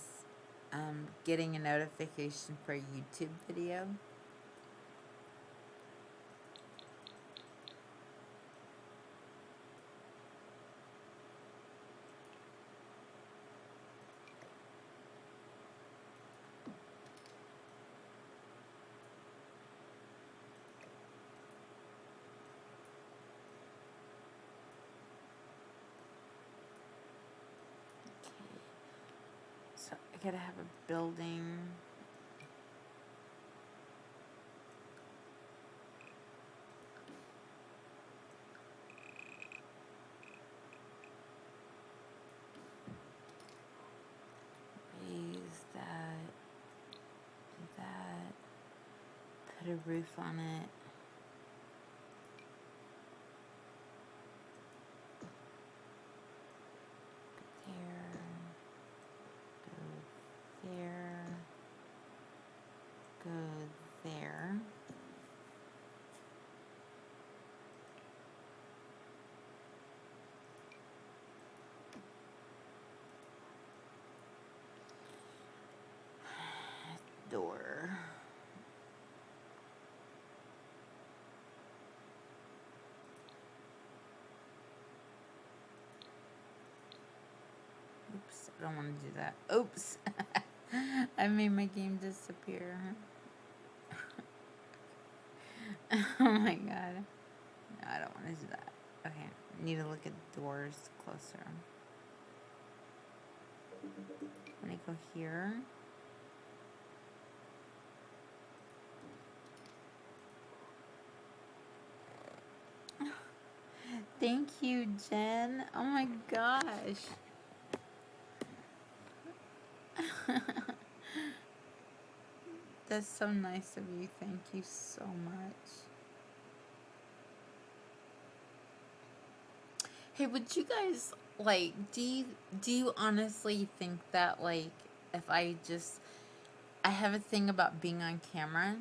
getting a notification for a YouTube video. So I gotta have a building. Raise that. Do that. Put a roof on it. Go there. Door. Oops, I don't want to do that. Oops. I made my game disappear. Oh my god. No, I don't want to do that. Okay, need to look at doors closer. I'm gonna go here. Thank you, Jen. Oh my gosh. That's so nice of you. Thank you so much. Hey, would you guys do you honestly think that if I have a thing about being on camera,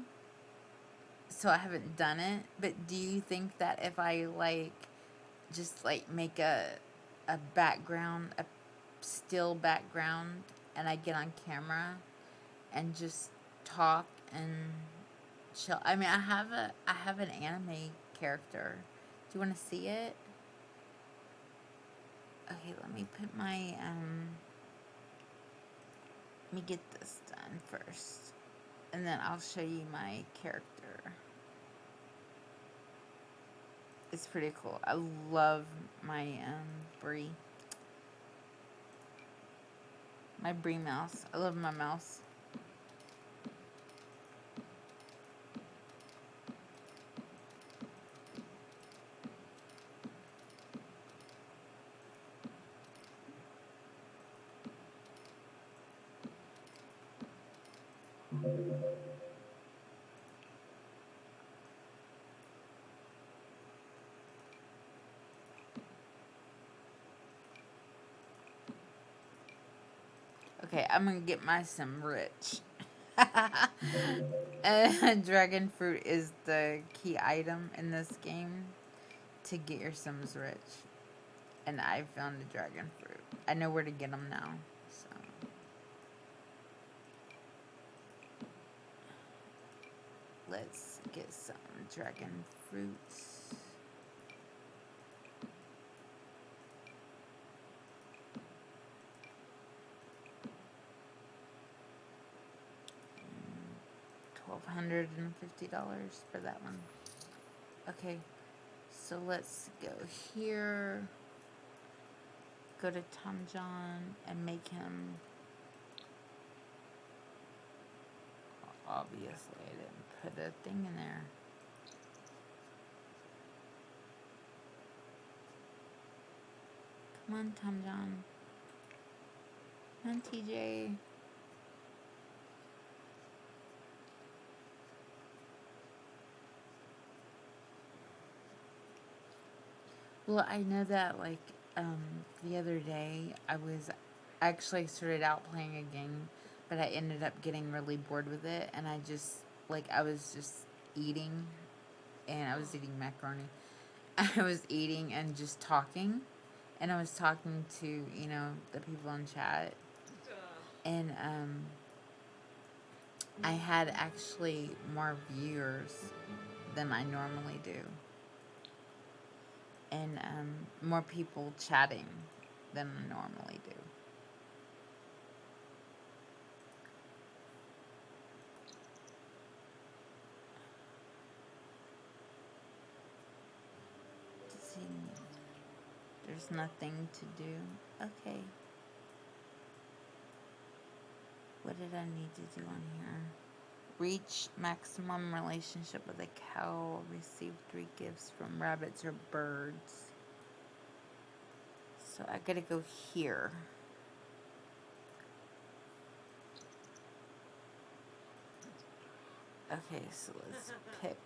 so I haven't done it, but do you think that if I just make a background, a still background, and I get on camera and just talk and chill? I mean, I have an anime character. Do you want to see it? Okay, let me put my let me get this done first, and then I'll show you my character. It's pretty cool. I love my Brie. My Brie mouse. I love my mouse. Okay, I'm gonna get my Sim rich. Dragon fruit is the key item in this game to get your Sims rich. And I found a dragon fruit. I know where to get them now. So let's get some dragon fruits. $1,250 for that one. Okay, So let's go here. Go to Tom John and make him. Obviously, I didn't put a thing in there. Come on, Tom John. Come on, TJ. Well, I know that, like, the other day, I actually started out playing a game, but I ended up getting really bored with it, and I just, like, I was just eating, and I was eating macaroni. I was eating and just talking, and I was talking to, the people in chat, and, I had actually more viewers than I normally do. And more people chatting than I normally do. See, there's nothing to do. Okay. What did I need to do on here? Reach maximum relationship with a cow. Receive 3 gifts from rabbits or birds. So I gotta go here. Okay, so let's pick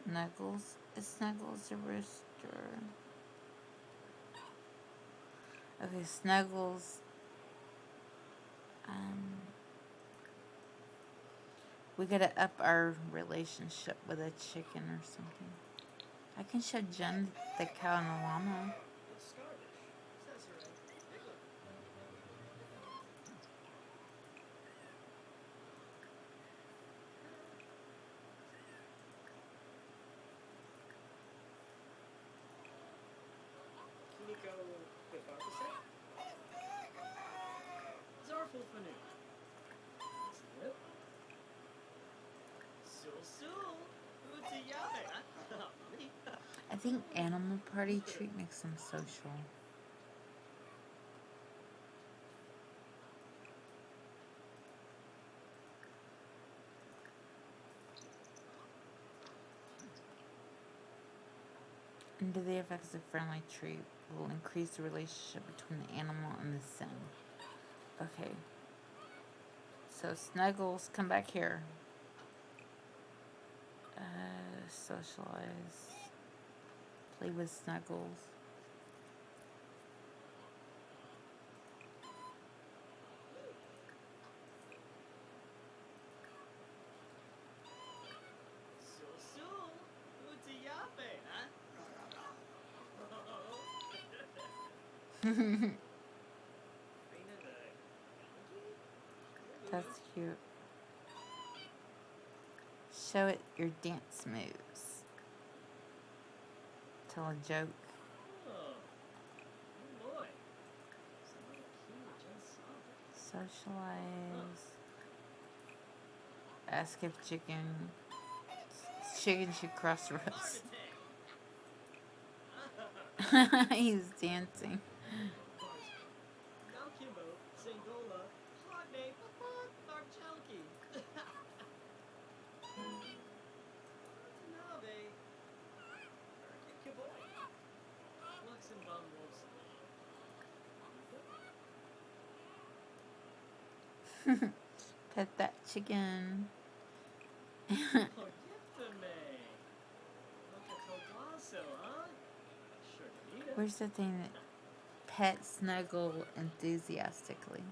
Snuggles. Is Snuggles a rooster? Okay, Snuggles. We gotta up our relationship with a chicken or something. I can show Jen the cow and the llama. I think Animal Party treat makes them social. Under the effects of friendly treat will increase the relationship between the animal and the sim. Okay. So Snuggles, come back here. Socialize. Play with Snuggles. That's cute. Show it your dance moves. Tell a joke. Socialize. Ask if chicken should cross the roads. He's dancing. Pet that chicken. Where's the thing that pet snuggle enthusiastically?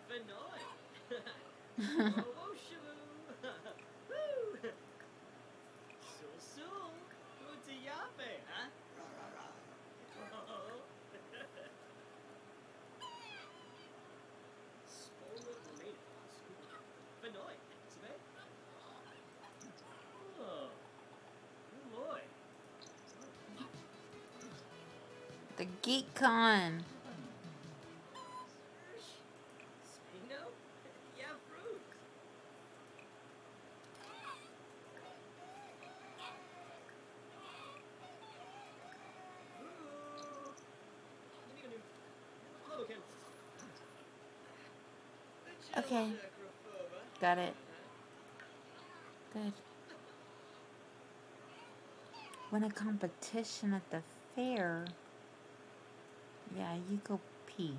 The GeekCon. Okay. Got it. Good. Win a competition at the fair. Yeah, you go pee.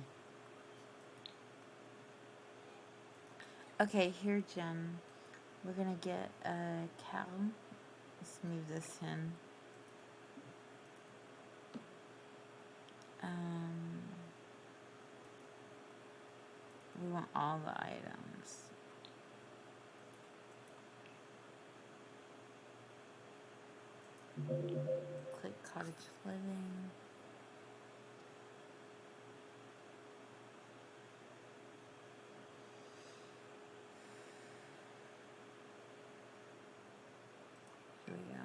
Okay, here, Jen. We're gonna get a cow. Let's move this in. We want all the items. Click cottage living. Here we go.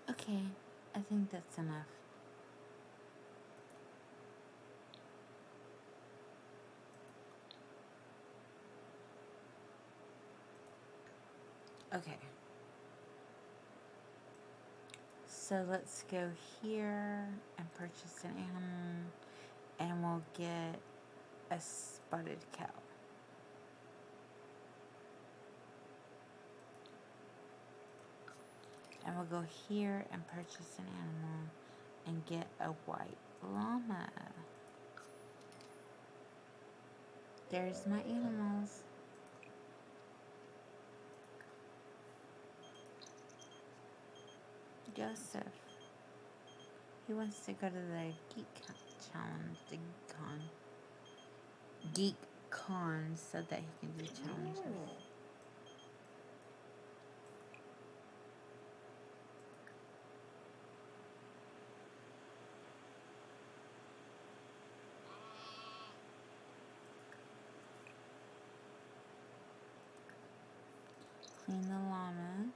Okay, I think that's enough. Okay. So let's go here and purchase an animal, and we'll get a spotted cow. And we'll go here and purchase an animal and get a white llama. There's my animals. Joseph. He wants to go to the Geek Challenge, the Geek Con, so that he can do challenges. Clean the llama.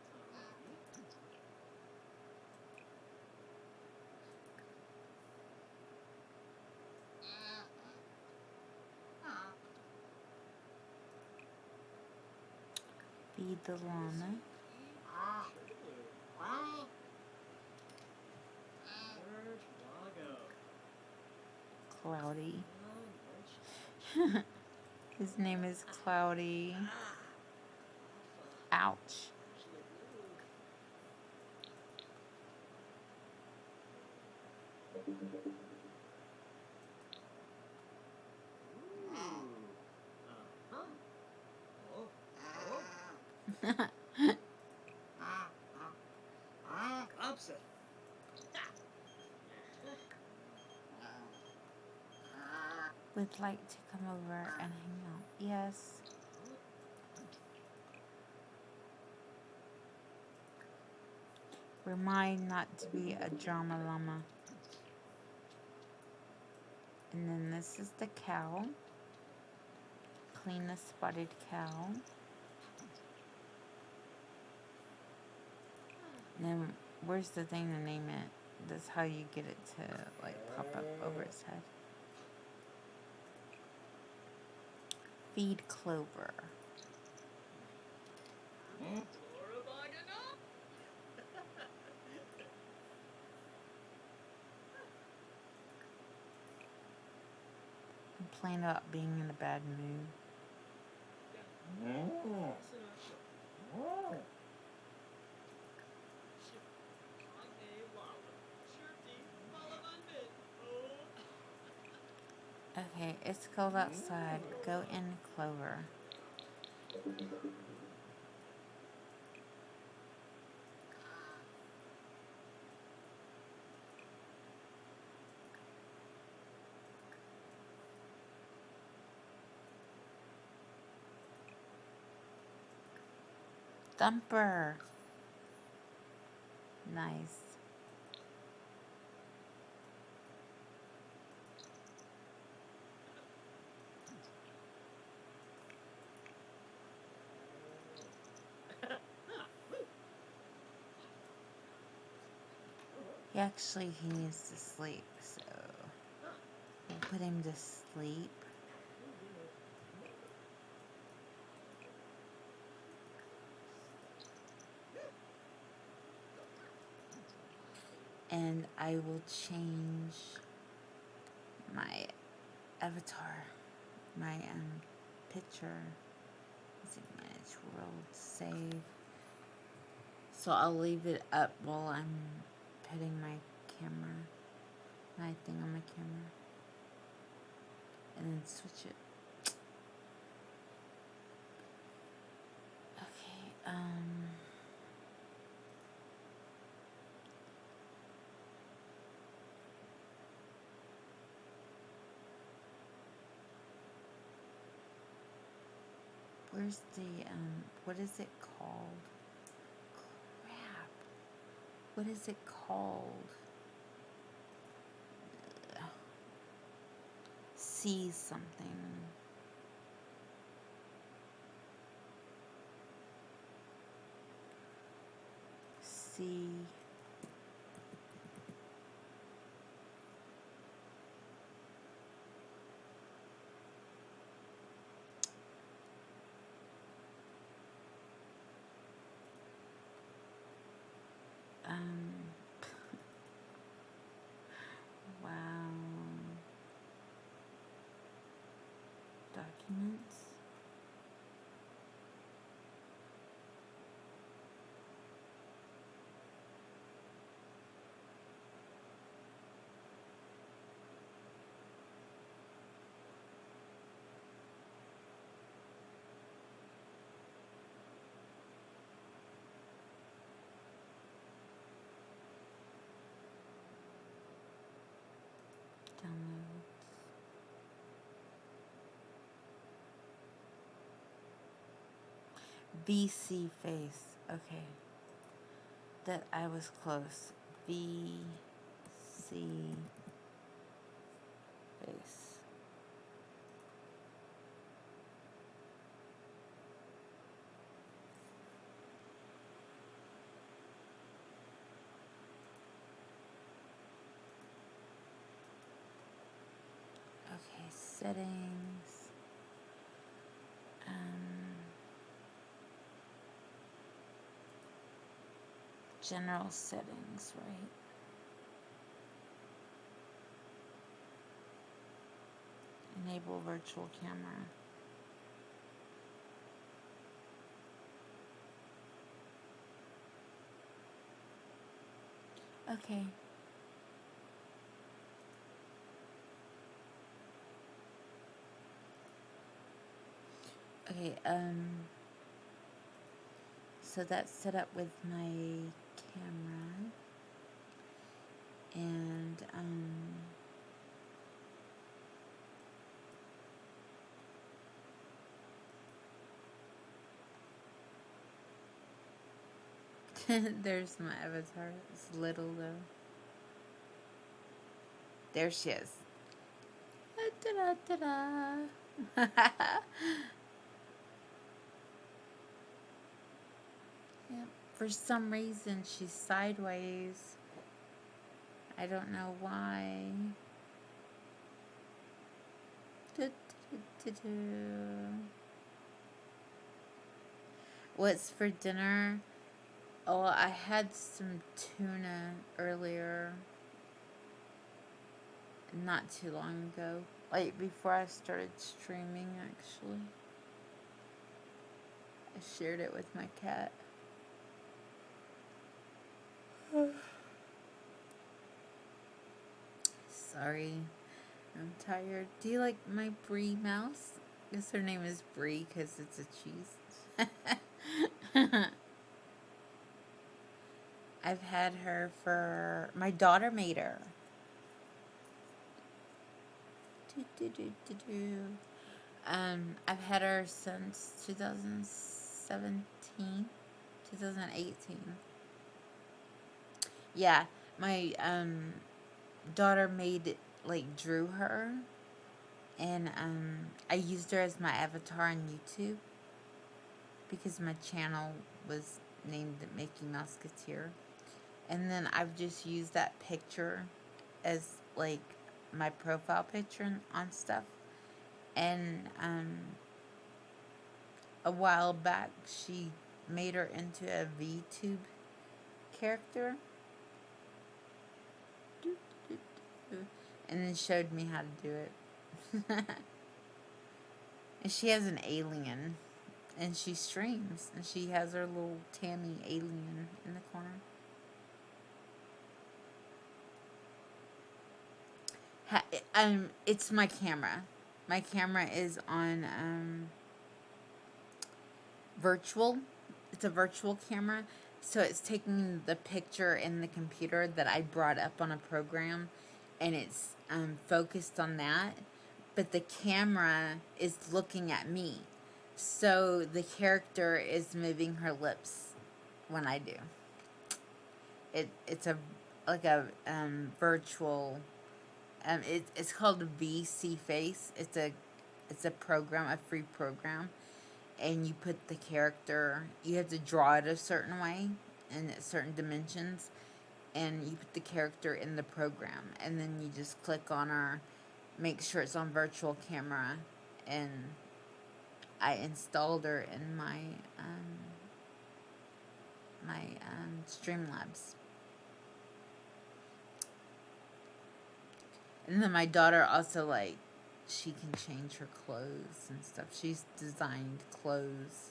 Feed the llama. Cloudy. His name is Cloudy. Ouch. Would like to come over and hang out. Yes. Remind not to be a drama llama. And then this is the cow. Clean the spotted cow. And then where's the thing to name it? That's how you get it to like pop up over its head. Feed Clover. Complain about being in a bad mood. Okay, it's cold outside. Go in, Clover. Thumper. Nice. He needs to sleep, so we'll put him to sleep. And I will change my avatar, my picture. Let's see, manage world, save. So I'll leave it up while I'm petting my camera, my thing on my camera, and then switch it. Okay, where's the, what is it called? Crap. What is it called? See something. See. Wow. Documents. Downloads. VC face. Okay. That I was close. VC face. Okay, settings. General settings, right? Enable virtual camera. Okay. Okay, so that's set up with my camera. And, there's my avatar. It's little though. There she is. Ta-da-ta-da. Yep. For some reason, she's sideways. I don't know why. What's for dinner? Oh, I had some tuna earlier. Not too long ago. Like before I started streaming, actually. I shared it with my cat. Sorry. I'm tired. Do you like my Brie mouse? I guess her name is Brie because it's a cheese. I've had her for... My daughter made her. I've had her since 2017. 2018. Yeah, my daughter made like drew her, and I used her as my avatar on YouTube because my channel was named MikkiMouseketeer. And then I've just used that picture as like my profile picture on stuff. And a while back, she made her into a VTube character, and then showed me how to do it. And she has an alien, and she streams, and she has her little Tammy alien in the corner. It's my camera. My camera is on virtual. It's a virtual camera, so it's taking the picture in the computer that I brought up on a program, and it's focused on that. But the camera is looking at me, so the character is moving her lips when I do. It's a like a virtual. It's called VC Face. It's a program, a free program, and you put the character. You have to draw it a certain way and at certain dimensions, and you put the character in the program, and then you just click on her, make sure it's on virtual camera, and I installed her in my Streamlabs. And then my daughter also, like, she can change her clothes and stuff. She's designed clothes.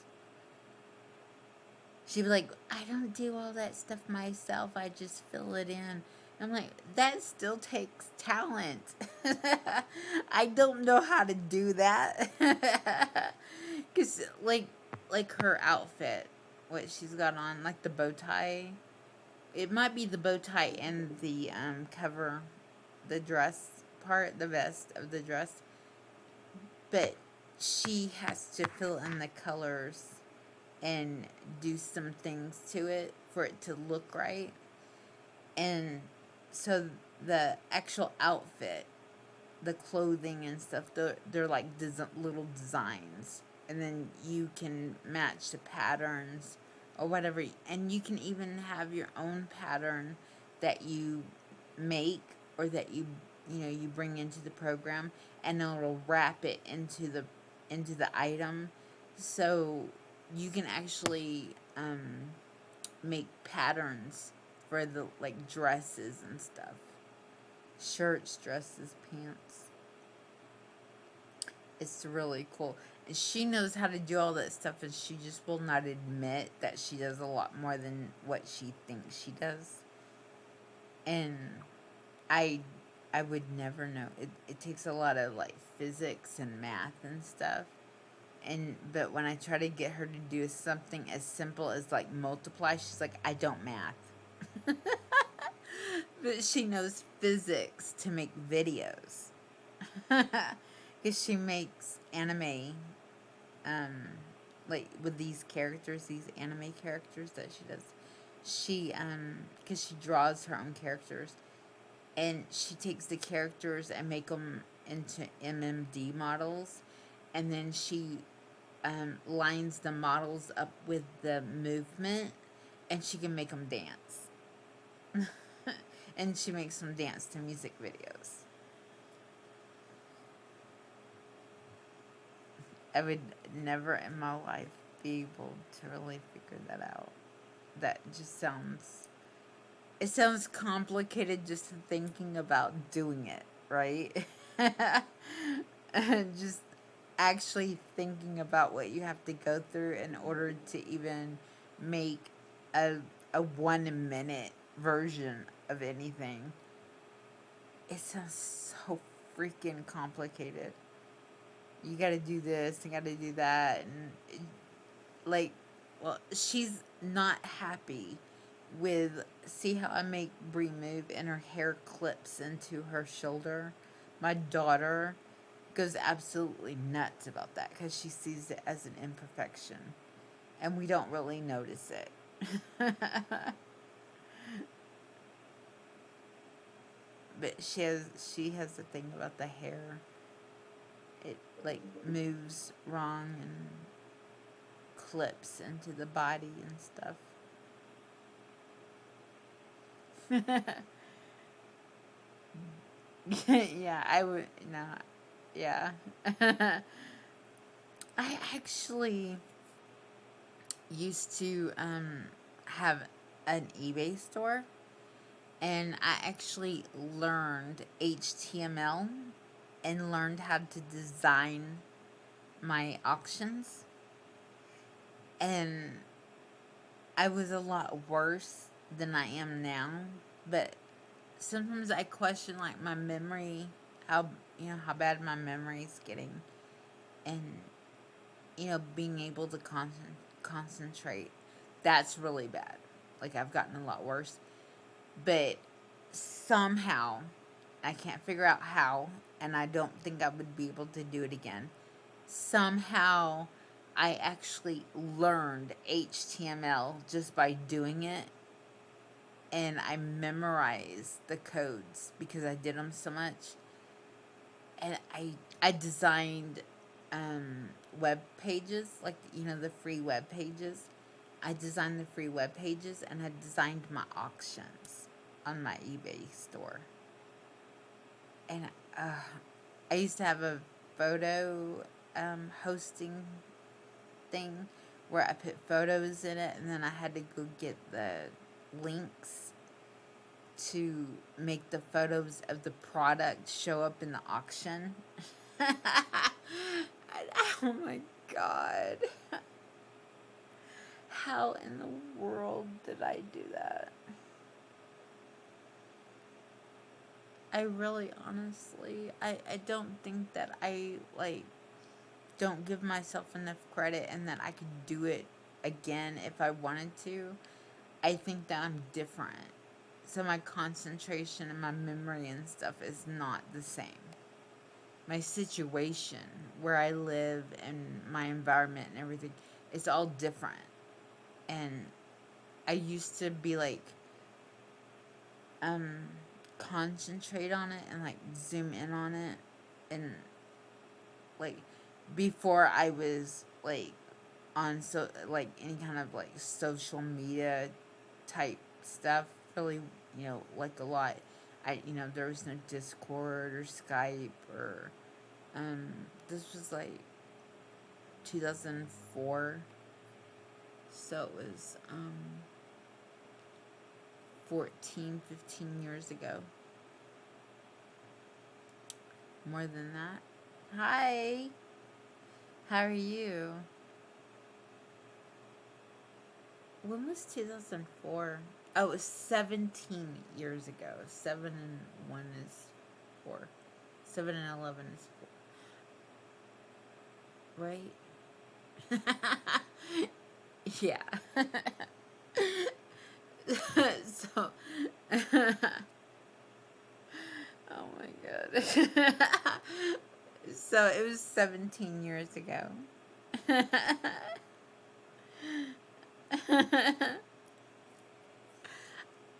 She'd be like, I don't do all that stuff myself. I just fill it in. I'm like, that still takes talent. I don't know how to do that. Because, like her outfit, what she's got on, like the bow tie. It might be the bow tie and the cover, the dress part, the vest of the dress. But she has to fill in the colors and do some things to it for it to look right. And so the actual outfit, the clothing and stuff, they're like little designs. And then you can match the patterns or whatever. And you can even have your own pattern that you make or that you bring into the program, and it'll wrap it into the item. So you can actually make patterns for the like dresses and stuff. Shirts, dresses, pants. It's really cool. And she knows how to do all that stuff, and she just will not admit that she does a lot more than what she thinks she does. And I would never know. It takes a lot of like physics and math and stuff. But when I try to get her to do something as simple as like multiply, she's like, I don't math. But she knows physics to make videos. Because she makes anime, like with these characters, these anime characters that she does. Because she draws her own characters. And she takes the characters and make them into MMD models. And then she lines the models up with the movement. And she can make them dance. And she makes them dance to music videos. I would never in my life be able to really figure that out. That just sounds... It sounds complicated just thinking about doing it, right? And just actually thinking about what you have to go through in order to even make a 1 minute version of anything. It sounds so freaking complicated. You gotta do this, you gotta do that, and she's not happy with, see how I make Brie move and her hair clips into her shoulder? My daughter goes absolutely nuts about that because she sees it as an imperfection, and we don't really notice it. But she has the thing about the hair. It like moves wrong and clips into the body and stuff. Yeah, I would not. Yeah. I actually used to have an eBay store, and I actually learned HTML and learned how to design my auctions. And I was a lot worse than I am now, but sometimes I question like my memory, how how bad my memory is getting, and being able to concentrate. That's really bad. Like I've gotten a lot worse, but somehow I can't figure out how, and I don't think I would be able to do it again. Somehow I actually learned HTML just by doing it, and I memorized the codes because I did them so much. And I designed web pages, like the free web pages. I designed the free web pages, and I designed my auctions on my eBay store. And I used to have a photo hosting thing where I put photos in it, and then I had to go get the links to make the photos of the product show up in the auction. Oh my god. How in the world did I do that? I really honestly, I don't think that I don't give myself enough credit and that I could do it again if I wanted to. I think that I'm different. So my concentration and my memory and stuff is not the same. My situation, where I live, and my environment and everything, it's all different. And I used to be like, um, concentrate on it and like zoom in on it, and like before I was like on like any kind of like social media type stuff, really, like a lot. There was no Discord or Skype or this was like 2004, so it was 14, 15 years ago. More than that. Hi, how are you? When was 2004? Oh, it was 17 years ago. 7 and 1 is 4. 7 and 11 is 4. Right? Yeah. So, oh my god. So it was 17 years ago.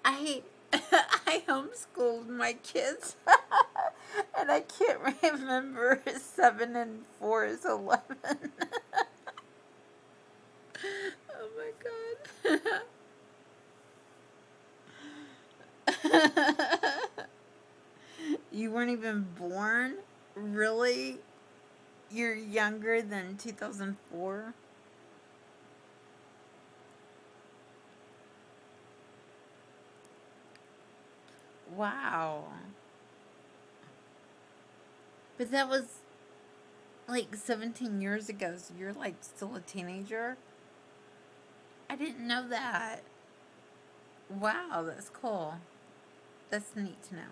I I homeschooled my kids, and I can't remember 7 and 4 is 11. Oh my god. You weren't even born? Really? You're younger than 2004? Wow. But that was like 17 years ago, so you're like still a teenager? I didn't know that. Wow, that's cool. That's neat to know.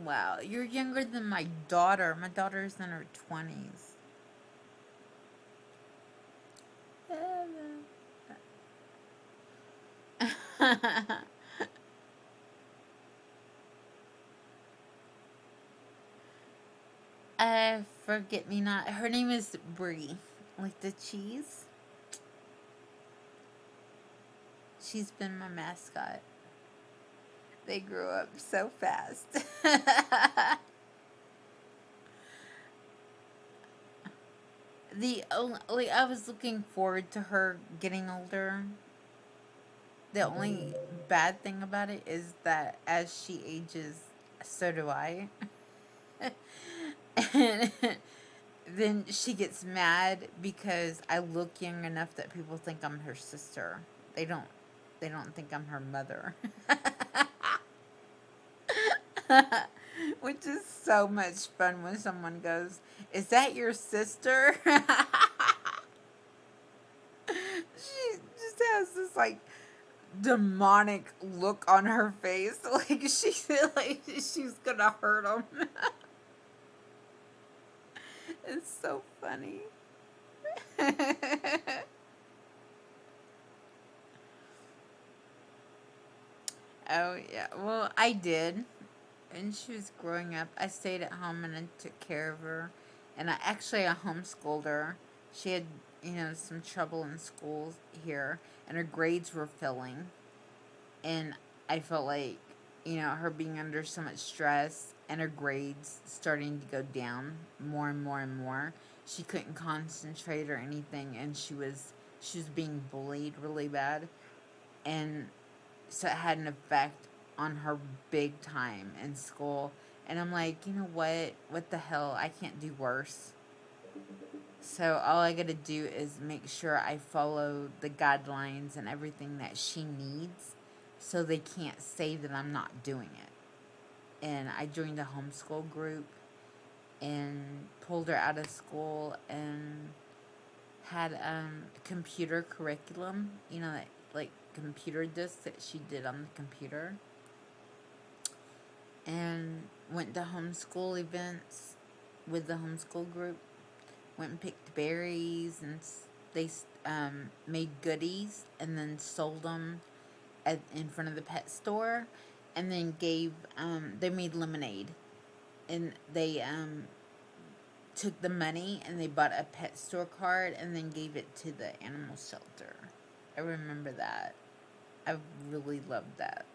Wow, you're younger than my daughter. My daughter's in her 20s. Forget me not. Her name is Brie, like the cheese. She's been my mascot. They grew up so fast. The only I was looking forward to her getting older. The only bad thing about it is that as she ages, so do I. And then she gets mad because I look young enough that people think I'm her sister. They don't they don't think I'm her mother. Which is so much fun when someone goes, "Is that your sister?" She just has this like demonic look on her face, like she's gonna hurt him. It's so funny. Oh yeah, well I did. When she was growing up, I stayed at home and I took care of her, and I homeschooled her. She had some trouble in school here, and her grades were failing, and I felt like her being under so much stress and her grades starting to go down more and more and more. She couldn't concentrate or anything, and she was being bullied really bad, and so it had an effect on her big time in school. And I'm like, you know what? What the hell? I can't do worse. So all I gotta do is make sure I follow the guidelines and everything that she needs so they can't say that I'm not doing it. And I joined a homeschool group and pulled her out of school and had computer curriculum, like computer discs that she did on the computer, and went to homeschool events with the homeschool group. Went and picked berries, and they made goodies and then sold them in front of the pet store, and then they made lemonade, and they took the money and they bought a pet store card and then gave it to the animal shelter. I remember that. I really loved that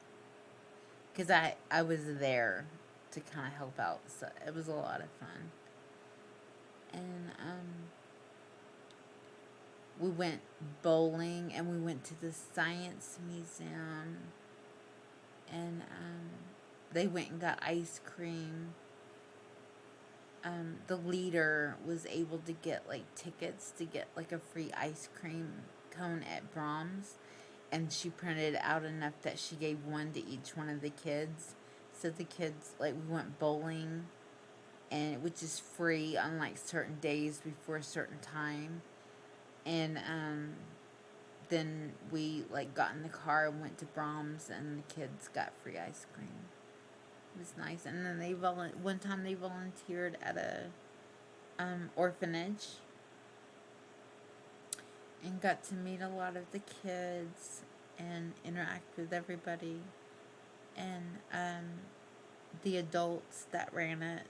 because I was there to kind of help out, so it was a lot of fun. And we went bowling and we went to the science museum, and they went and got ice cream. The leader was able to get like tickets to get like a free ice cream cone at Brahms, and she printed out enough that she gave one to each one of the kids. So the kids, like, we went bowling, and which is free on like certain days before a certain time, and then we like got in the car and went to Brahms, and the kids got free ice cream. It was nice. And then one time they volunteered at a orphanage and got to meet a lot of the kids and interact with everybody. And the adults that ran it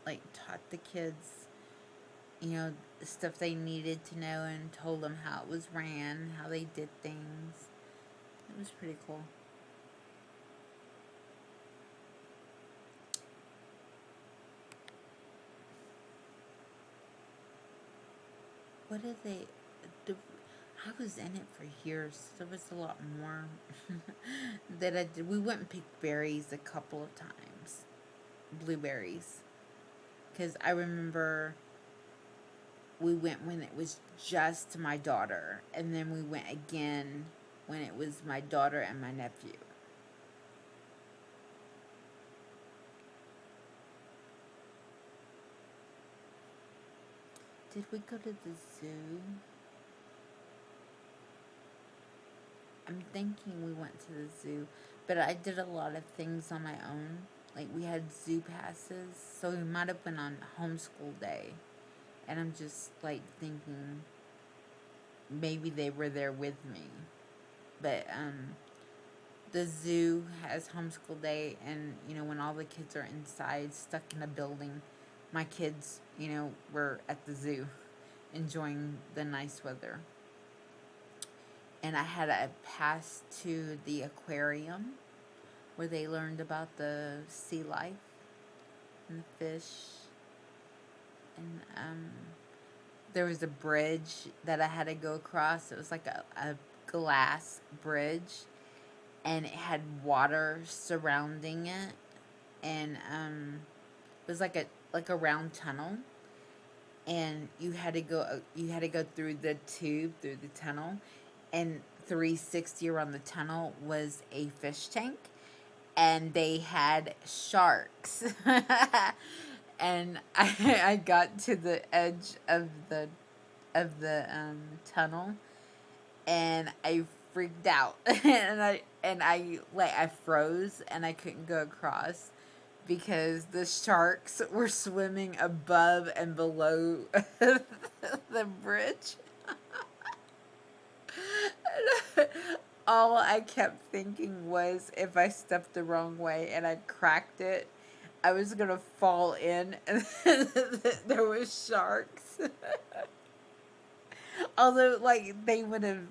like taught the kids, the stuff they needed to know, and told them how it was ran, how they did things. It was pretty cool. What did they do? I was in it for years. There was a lot more that I did. We went and picked berries a couple of times, blueberries, because I remember we went when it was just my daughter, and then we went again when it was my daughter and my nephew. Did we go to the zoo? I'm thinking we went to the zoo, but I did a lot of things on my own. Like, we had zoo passes, so we might have been on homeschool day. And I'm just like thinking maybe they were there with me. But the zoo has homeschool day, and when all the kids are inside stuck in a building, my kids, were at the zoo enjoying the nice weather. And I had a pass to the aquarium where they learned about the sea life and the fish. And there was a bridge that I had to go across. It was like a glass bridge, and it had water surrounding it. And it was like a round tunnel, and you had to go through the tube, through the tunnel, and 360 around the tunnel was a fish tank, and they had sharks. And I got to the edge of the tunnel, and I freaked out. And I froze, and I couldn't go across because the sharks were swimming above and below the bridge. All I kept thinking was if I stepped the wrong way and I cracked it, I was gonna fall in, and there was sharks. Although, like, they would have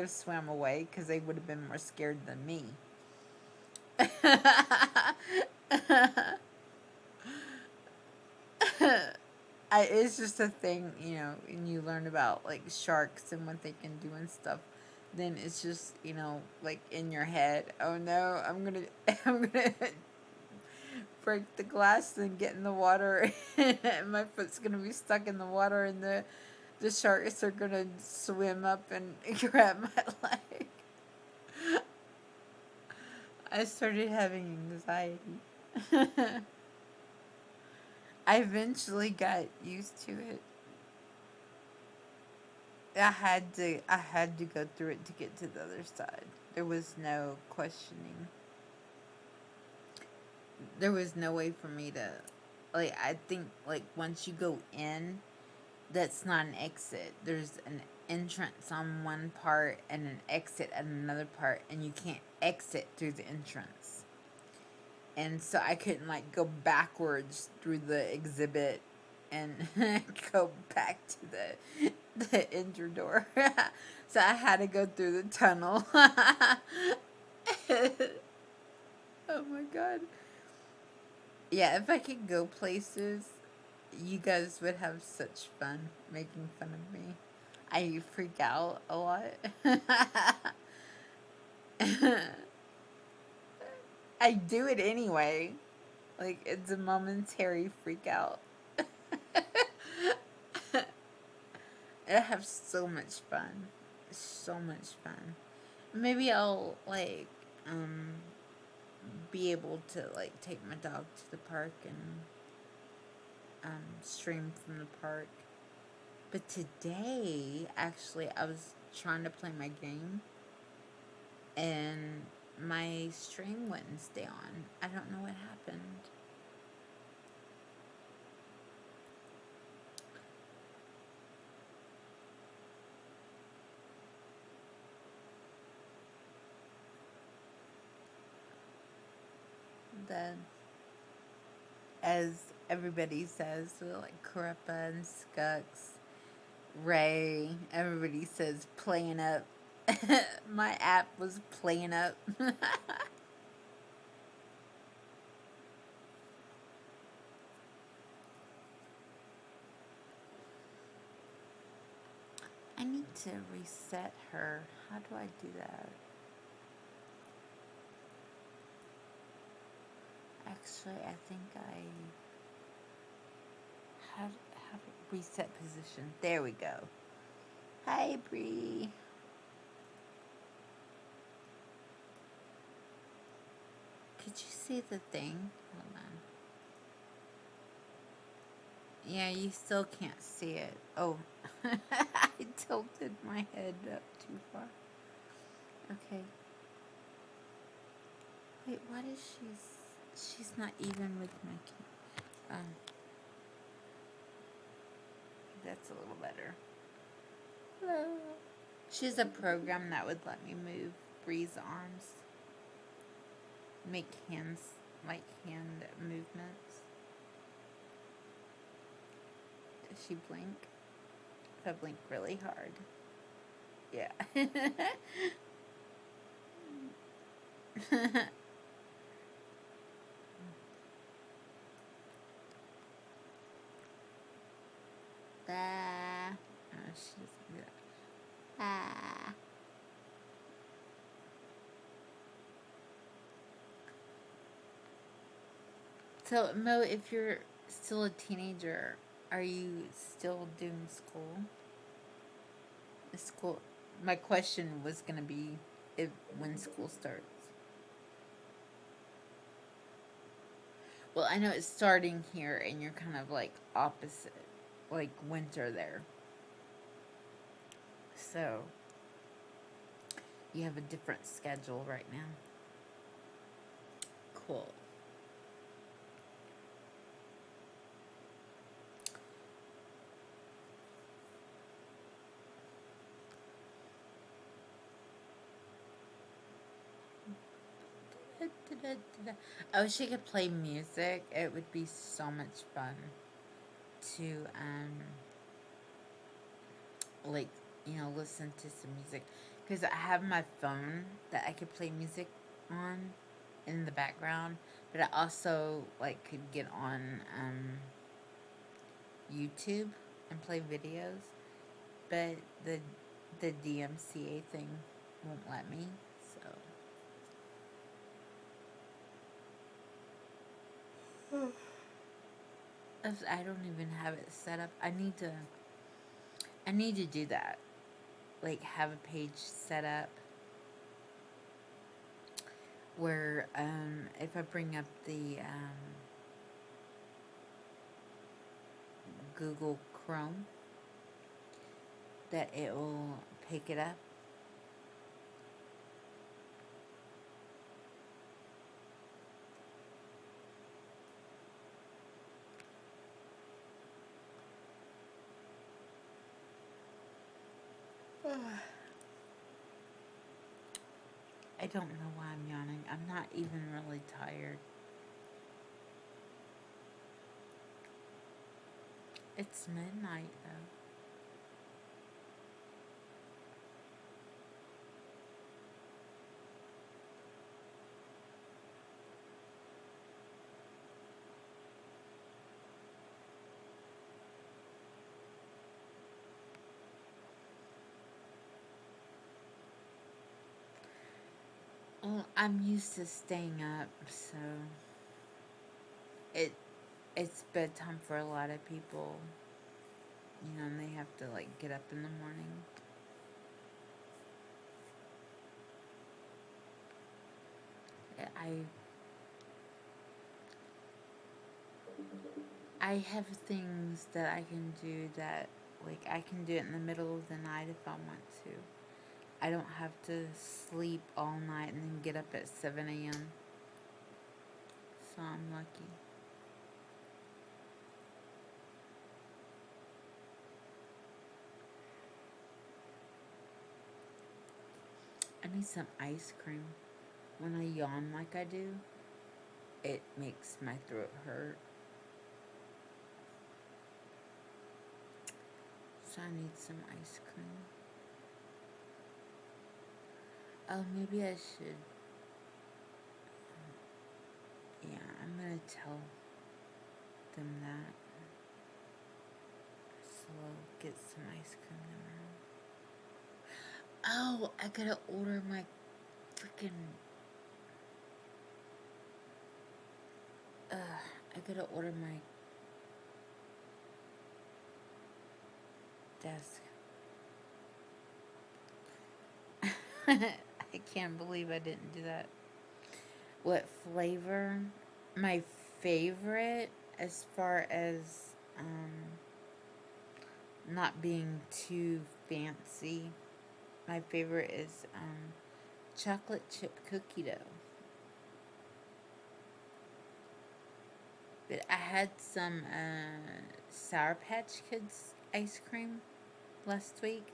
swam away because they would have been more scared than me. It's just a thing, and you learn about like sharks and what they can do and stuff. Then it's just, like in your head. Oh no, I'm gonna break the glass and get in the water, and my foot's gonna be stuck in the water, and the sharks are gonna swim up and grab my leg. I started having anxiety. I eventually got used to it. I had to go through it to get to the other side. There was no questioning. There was no way for me to, like, I think, like, once you go in, that's not an exit. There's an entrance on one part and an exit at another part, and you can't exit through the entrance. And so I couldn't, like, go backwards through the exhibit and go back to the entry door. So I had to go through the tunnel. Oh my god. Yeah, if I could go places, you guys would have such fun making fun of me. I freak out a lot. I do it anyway. Like, it's a momentary freak out. I have so much fun. So much fun. Maybe I'll, like, be able to, like, take my dog to the park and stream from the park. But today, actually, I was trying to play my game, and my stream wouldn't stay on. I don't know what happened. Then, as everybody says, like Karappa and Skux, Ray, everybody says playing up. My app was playing up. I need to reset her. How do I do that? Actually, I think how to reset position. There we go. Hi, Bree. Could you see the thing? Hold on. Yeah, you still can't see it. Oh, I tilted my head up too far. Okay. Wait, what is she's not even with my camera. That's a little better. Hello. She's a program that would let me move Bree's arms. Make hand movements. Does she blink? If I blink really hard. Yeah. Ah. Oh, she doesn't do that. Ah. So, Mo, if you're still a teenager, are you still doing school? School. My question was gonna be, if when school starts. Well, I know it's starting here, and you're kind of like opposite, like winter there. So you have a different schedule right now. Cool. I wish I could play music. It would be so much fun to like, listen to some music, because I have my phone that I could play music on in the background, but I also like could get on YouTube and play videos, but the DMCA thing won't let me. So I don't even have it set up. I need to do that. Like, have a page set up where if I bring up the Google Chrome, that it will pick it up. I don't know why I'm yawning. I'm not even really tired. It's midnight, though. Well, I'm used to staying up, so it it's bedtime for a lot of people, and they have to like get up in the morning. I I have things that I can do that, like, I can do it in the middle of the night if I want to. I don't have to sleep all night and then get up at 7 a.m. So I'm lucky. I need some ice cream. When I yawn like I do, it makes my throat hurt. So I need some ice cream. Oh, maybe I should. Yeah, I'm gonna tell them that. So I'll get some ice cream tomorrow. Oh, I gotta order my freaking. I gotta order my desk. I can't believe I didn't do that. What flavor? My favorite, as far as not being too fancy, my favorite is chocolate chip cookie dough. But I had some Sour Patch Kids ice cream last week.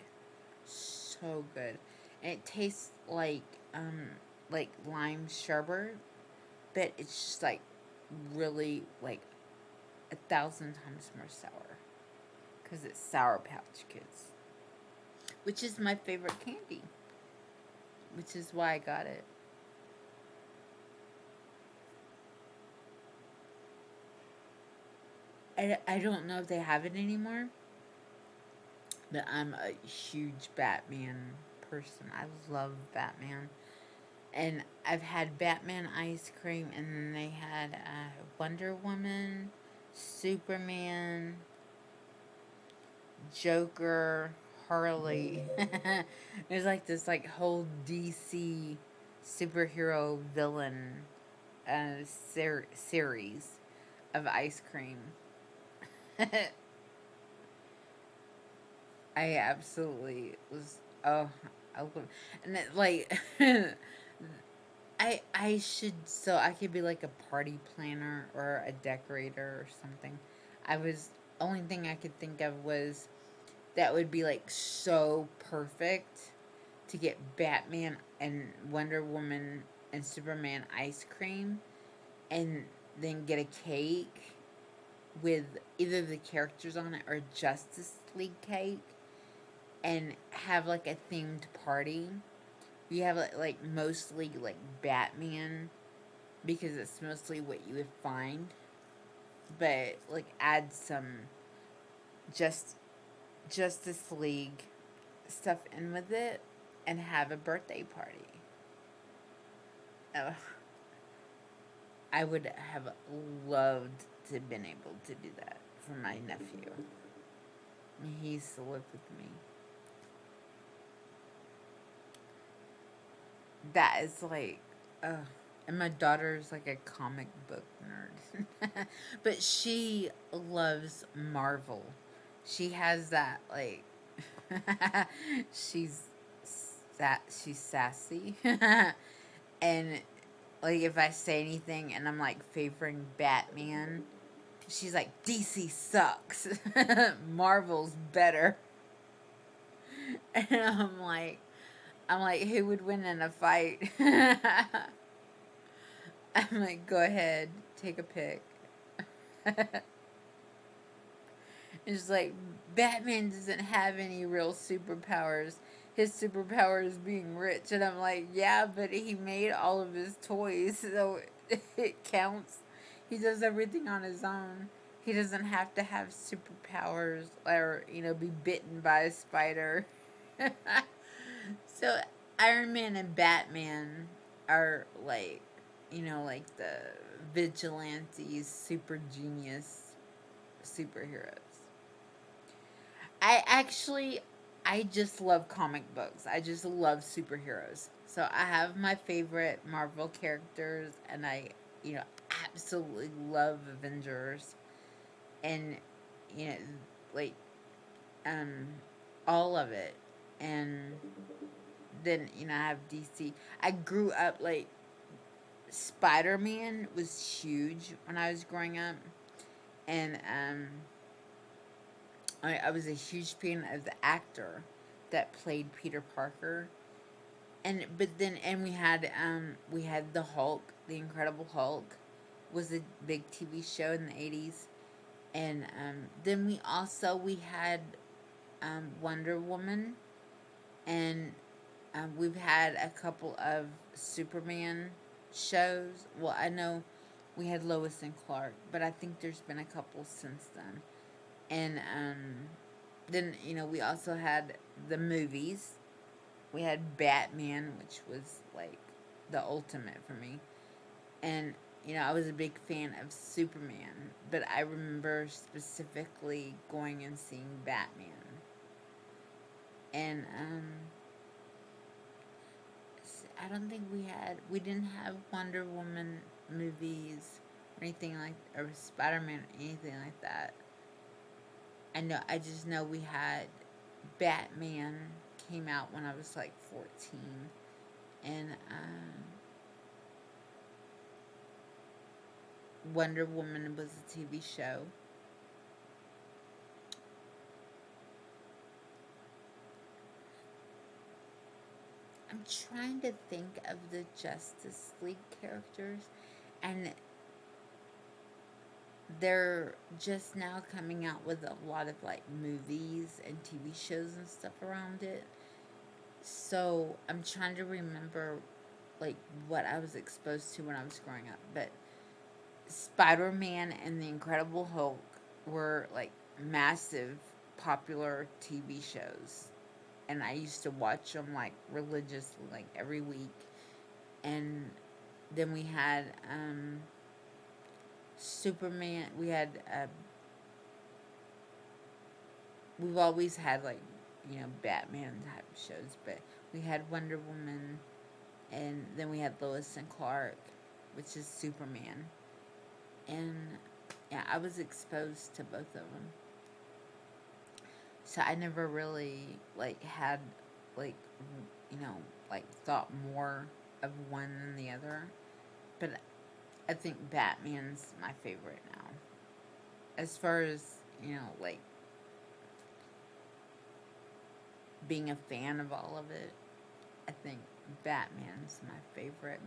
So good. And it tastes like lime sherbet, but it's just like really like 1,000 times more sour. because it's Sour Patch Kids, which is my favorite candy, which is why I got it. I don't know if they have it anymore, but I'm a huge Batman person. I love Batman. And I've had Batman ice cream, and then they had Wonder Woman, Superman, Joker, Harley. There's like this like whole DC superhero villain series of ice cream. I absolutely was. Oh, I love, and it, like, I should, so I could be like a party planner or a decorator or something. I was only thing I could think of was that would be like so perfect to get Batman and Wonder Woman and Superman ice cream, and then get a cake with either the characters on it or Justice League cake, and have like a themed party. You have like mostly like Batman because it's mostly what you would find, but like add some just Justice League stuff in with it and have a birthday party. Oh, I would have loved to have been able to do that for my nephew. He used to live with me. That is like, and my daughter's like a comic book nerd, but she loves Marvel. She has that like, she's she's sassy, and like if I say anything and I'm like favoring Batman, she's like DC sucks, Marvel's better, and I'm like, who would win in a fight? I'm like, go ahead, take a pick. It's like, Batman doesn't have any real superpowers. His superpower is being rich. And I'm like, yeah, but he made all of his toys, so it counts. He does everything on his own. He doesn't have to have superpowers or, be bitten by a spider. So, Iron Man and Batman are like, like the vigilantes, super genius superheroes. I actually, I just love comic books. I just love superheroes. So I have my favorite Marvel characters, and I, you know, absolutely love Avengers, and you know, like, um, all of it, and then I have DC. I grew up like Spider Man was huge when I was growing up, and I was a huge fan of the actor that played Peter Parker, and but then and we had the Hulk, the Incredible Hulk, was a big TV show in the 80s, and then we had Wonder Woman, and we've had a couple of Superman shows. Well, I know we had Lois and Clark, but I think there's been a couple since then. And then we also had the movies. We had Batman, which was like the ultimate for me. And I was a big fan of Superman, but I remember specifically going and seeing Batman. And I don't think we didn't have Wonder Woman movies or anything like, or Spider-Man, anything like that. I just know we had Batman came out when I was like 14, and Wonder Woman was a TV show. I'm trying to think of the Justice League characters, and they're just now coming out with a lot of like movies and TV shows and stuff around it. So I'm trying to remember like what I was exposed to when I was growing up. But Spider Man and the Incredible Hulk were like massive popular TV shows. And I used to watch them like religiously, like every week. And then we had Superman. We've always had like, Batman type shows, but we had Wonder Woman, and then we had Lois and Clark, which is Superman. And yeah, I was exposed to both of them. So I never really like had like you know like thought more of one than the other. But I think Batman's my favorite now. As far as, like being a fan of all of it, I think Batman's my favorite.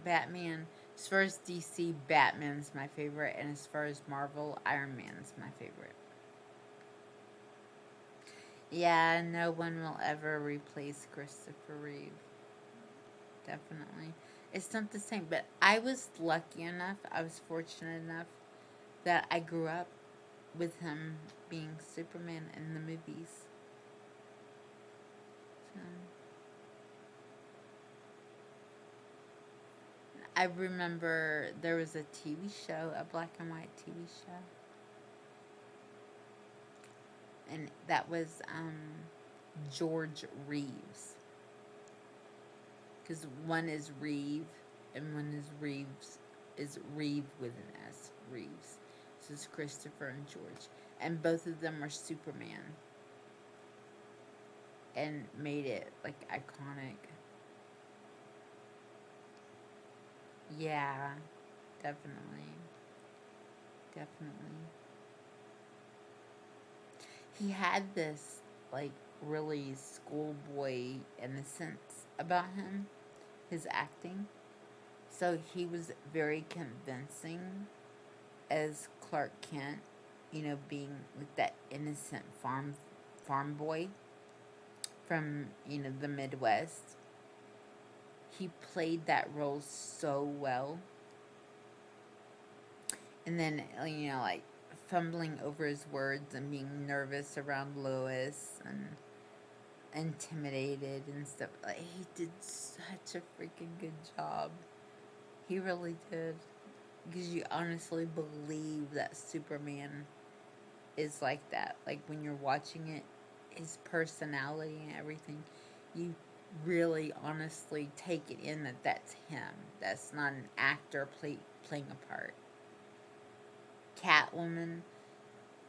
As far as DC, Batman's my favorite. And as far as Marvel, Iron Man's my favorite. Yeah, no one will ever replace Christopher Reeve. Definitely. It's not the same, but I was lucky enough, I was fortunate enough that I grew up with him being Superman in the movies. So, I remember there was a TV show, a black and white TV show, and that was George Reeves. Because one is Reeve, and one is Reeves, is Reeve with an S, Reeves. This is Christopher and George. And both of them are Superman. And made it, like, iconic. Yeah, definitely. Definitely. He had this, like, really schoolboy innocence about him, his acting. So he was very convincing as Clark Kent, being like that innocent farm boy from, the Midwest. He played that role so well. And then, like fumbling over his words and being nervous around Lois and intimidated and stuff. Like, he did such a freaking good job. He really did. Because you honestly believe that Superman is like that. Like, when you're watching it, his personality and everything, you really honestly take it in that that's him. That's not an actor playing a part. Catwoman.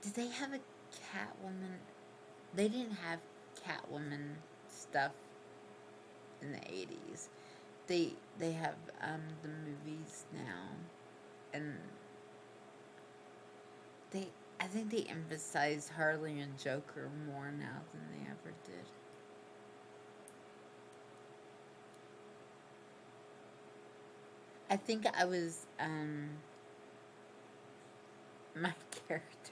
Did they have a Catwoman? They didn't have Catwoman stuff in the 80s. They have the movies now, and I think they emphasize Harley and Joker more now than they ever did. I think I was my character.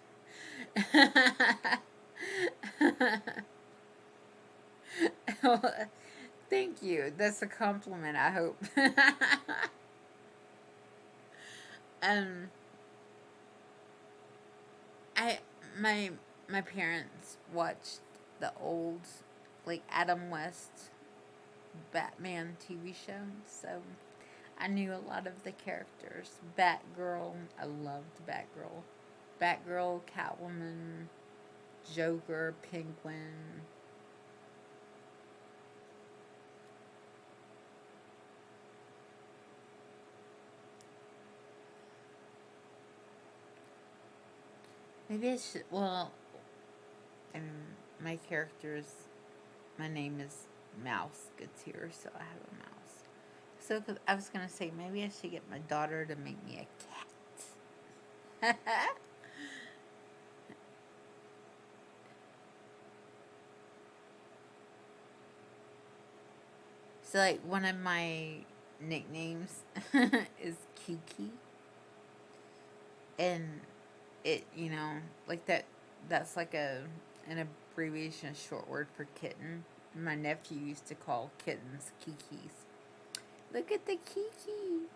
Well, thank you. That's a compliment, I hope. um I my my parents watched the old, like, Adam West Batman TV show, so I knew a lot of the characters. Batgirl, I loved Batgirl. Batgirl, Catwoman, Joker, Penguin. Maybe I should. Well, and my character's. My name is Mouseketeer, so I have a mouse. So I was gonna say maybe I should get my daughter to make me a cat. So, like, one of my nicknames is Kiki, and it, like that's like an abbreviation, a short word for kitten. My nephew used to call kittens kikis. Look at the kiki.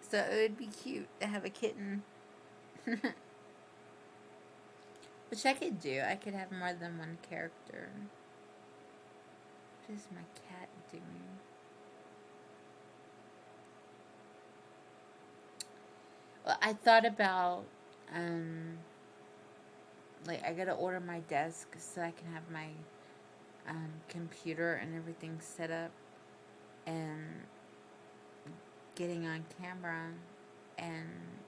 So it would be cute to have a kitten. Which I could do. I could have more than one character. What is my cat doing? Well, I thought about, like, I gotta order my desk so I can have my computer and everything set up, and getting on camera and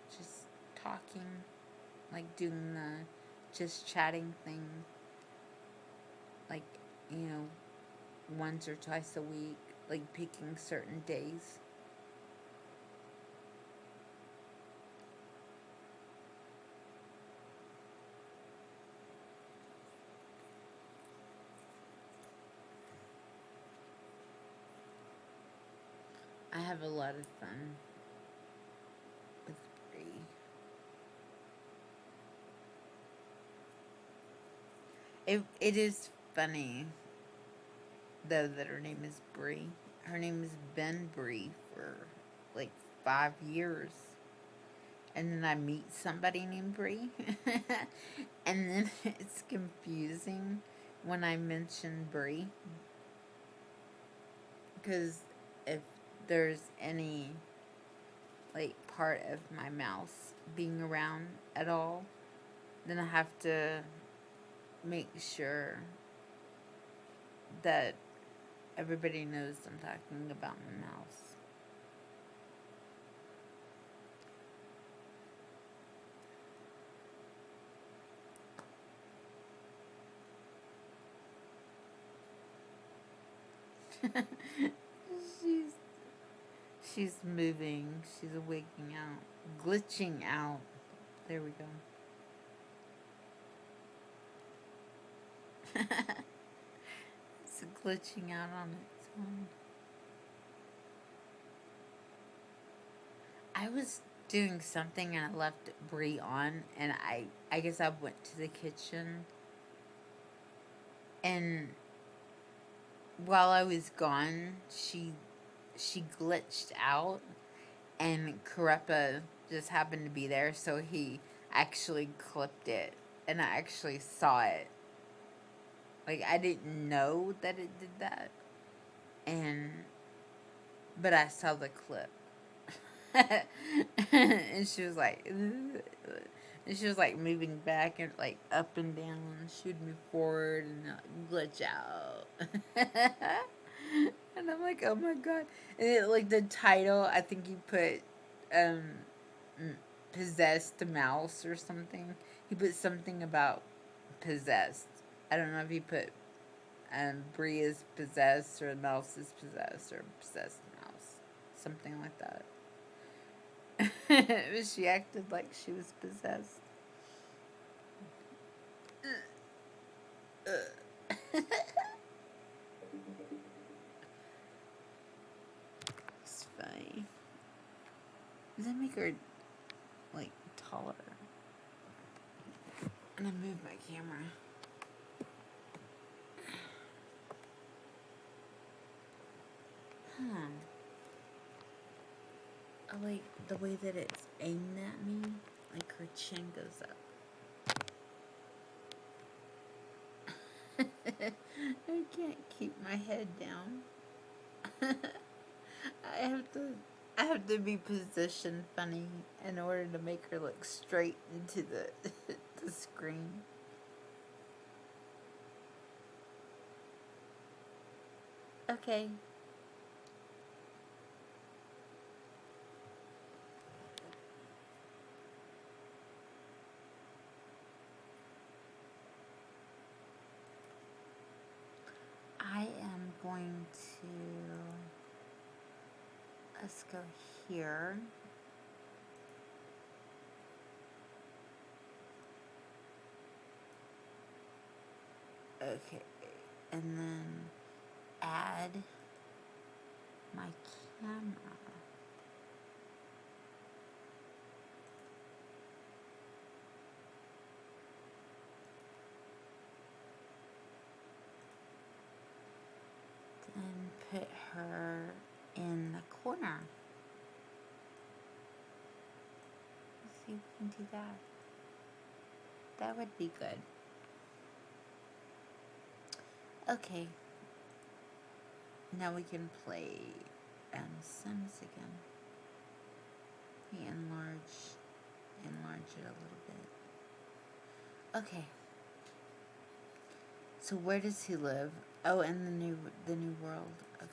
just talking, like doing the just chatting thing, like, you know, once or twice a week, like picking certain days. I have a lot of fun with Bree. It is funny though that her name is Bree. Her name has been Bree for like 5 years. And then I meet somebody named Bree. And then it's confusing when I mention Bree. Because if there's any like part of my mouse being around at all, then I have to make sure that everybody knows I'm talking about my mouse. she's she's moving. She's waking out, glitching out. There we go. It's glitching out on its own. I was doing something and I left Brie on, and I guess I went to the kitchen, and while I was gone, she glitched out, and Karepa just happened to be there, so he actually clipped it, and I actually saw it. Like, I didn't know that it did that, and but I saw the clip. And she was like, "Ugh." And she was like moving back and like up and down. She would move forward and glitch out. And I'm like, oh my god. And it, like the title, I think you put um, possessed mouse or something. He put something about possessed. I don't know if he put Bree is possessed or mouse is possessed or possessed mouse. Something like that. She acted like she was possessed. It's funny. Does that make her like taller? And I move my camera. Huh. I like the way that it's aimed at me. Like her chin goes up. I can't keep my head down. I have to be positioned funny in order to make her look straight into the the screen. Okay. I am going to, let's go here. Okay, and then add my camera. See if we can do that. That would be good. Okay. Now we can play Sims again. We enlarge it a little bit. Okay. So where does he live? Oh, in the new world. Okay.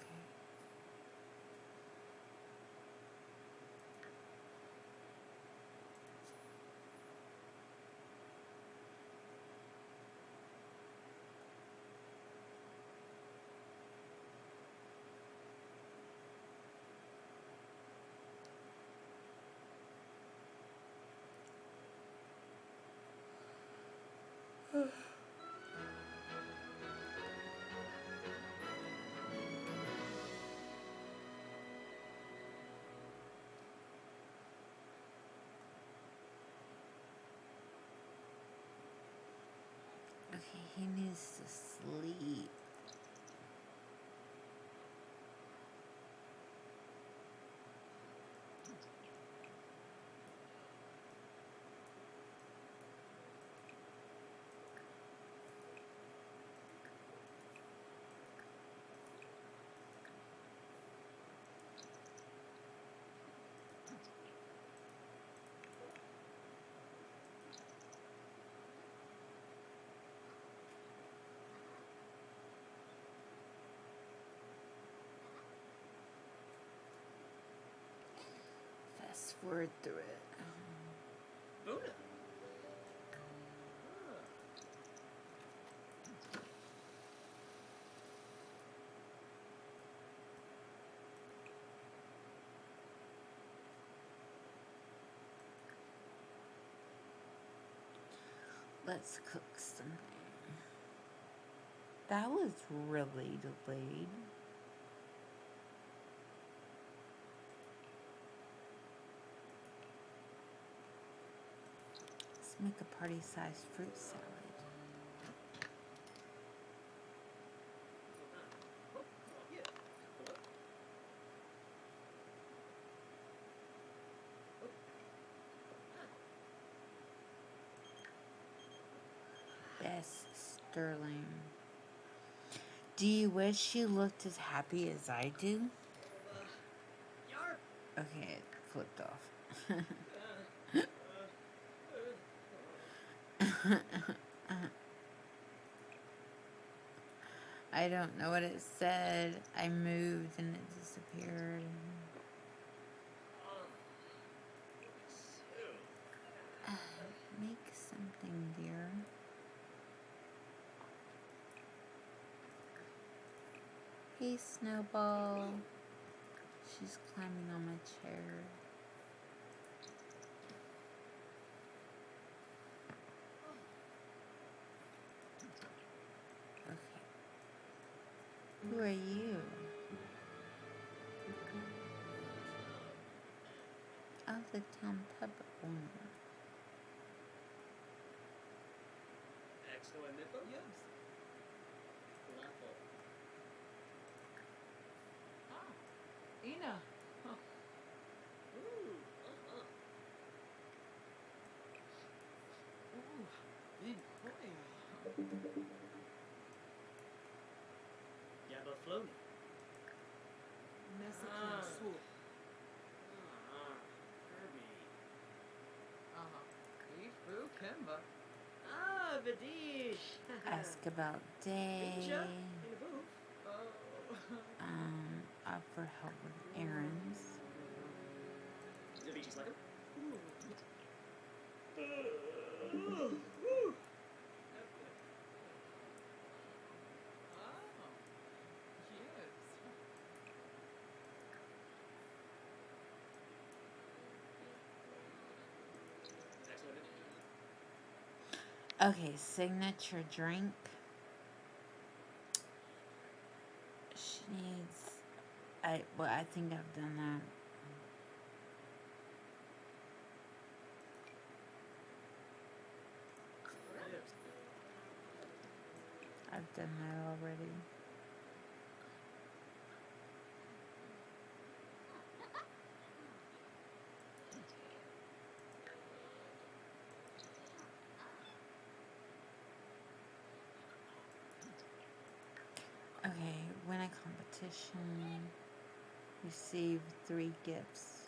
Okay, he needs to sleep. Fast forward through it. Let's cook something. That was really delayed. Let's make a party-sized fruit salad. Bess Sterling. Do you wish you looked as happy as I do? Okay, it flipped off. I don't know what it said. I moved and it disappeared. Make something, dear. Hey, Snowball. She's climbing on my chair. Okay. Who are you? Oh, the town pub owner. Ina. Ask about day. Offer help with errands. Okay, signature drink. She needs. I think I've done that. I've done that already. Okay, win a competition. Receive 3 gifts.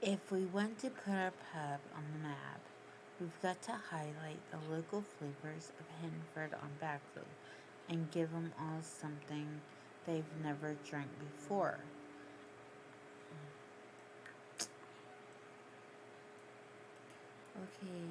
If we want to put our pub on the map, we've got to highlight the local flavors of Henford on Backley and give them all something they've never drank before. Okay.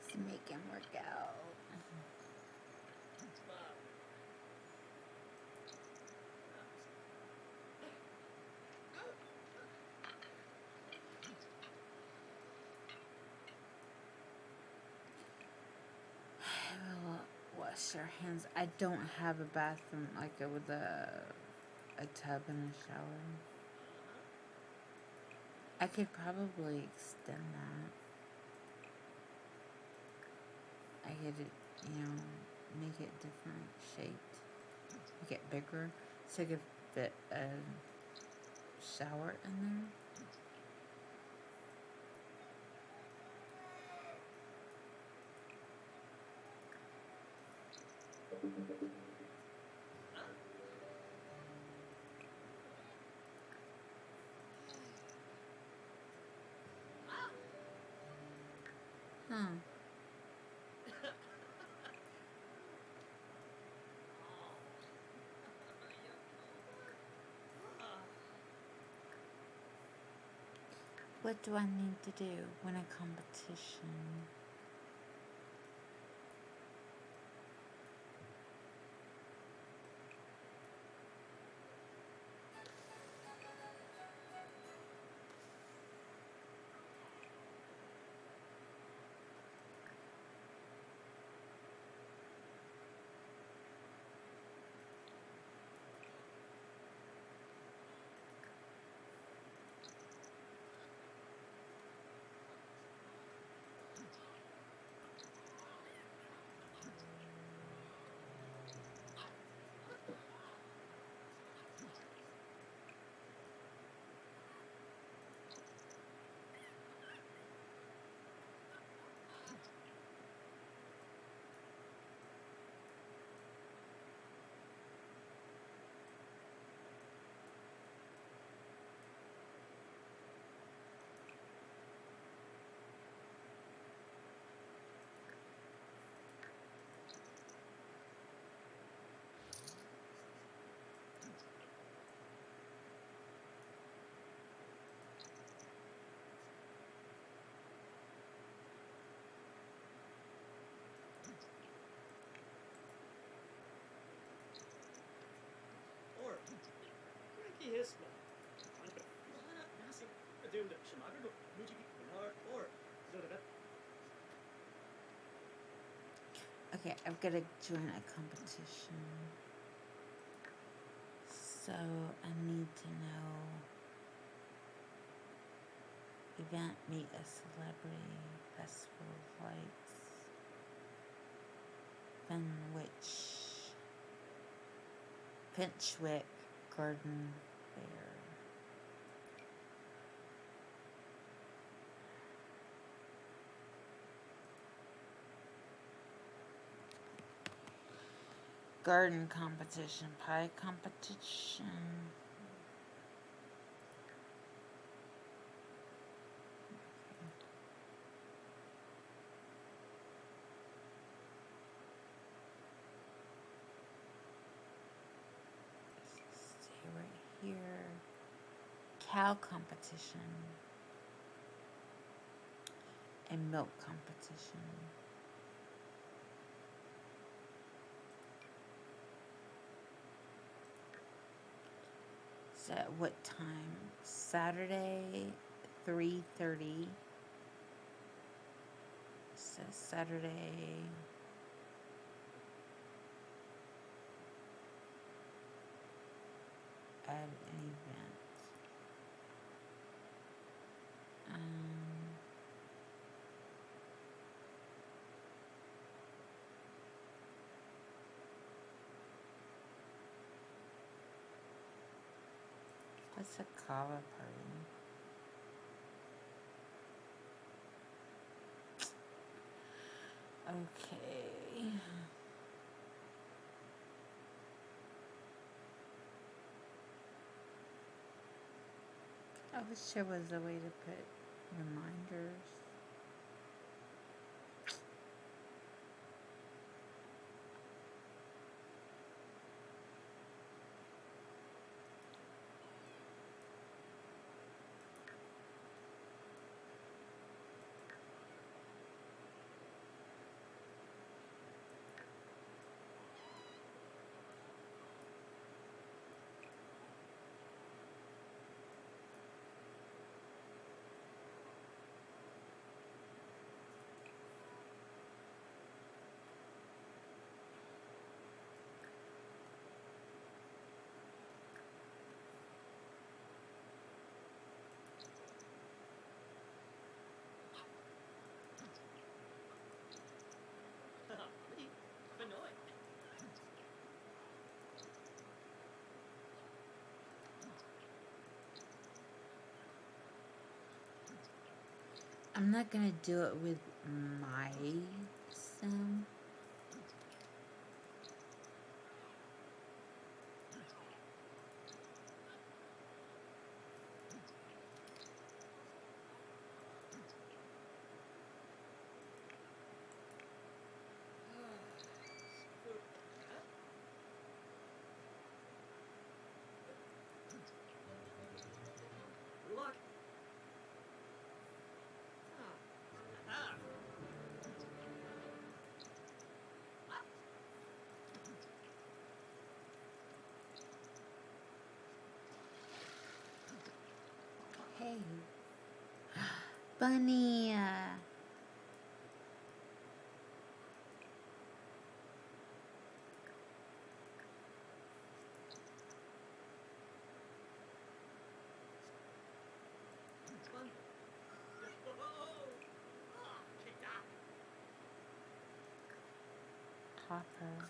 Let's make him work out. We'll wash our hands. I don't have a bathroom like with a tub and a shower. I could probably extend that. I could, make it different shaped. Make it bigger so I could fit a shower in there. Huh. What do I need to do? Win a competition. Okay, I've got to join a competition. So I need to know event, meet a celebrity, festival of lights, Finchwick Garden Fair. Garden competition, pie competition. Stay right here. Cow competition and milk competition. So at what time? Saturday, 3:30. So Saturday. At an event. What's a kava party? Okay. I wish there was a way to put reminders. I'm not gonna do it with my sim. Hey, Bunny. Hopper.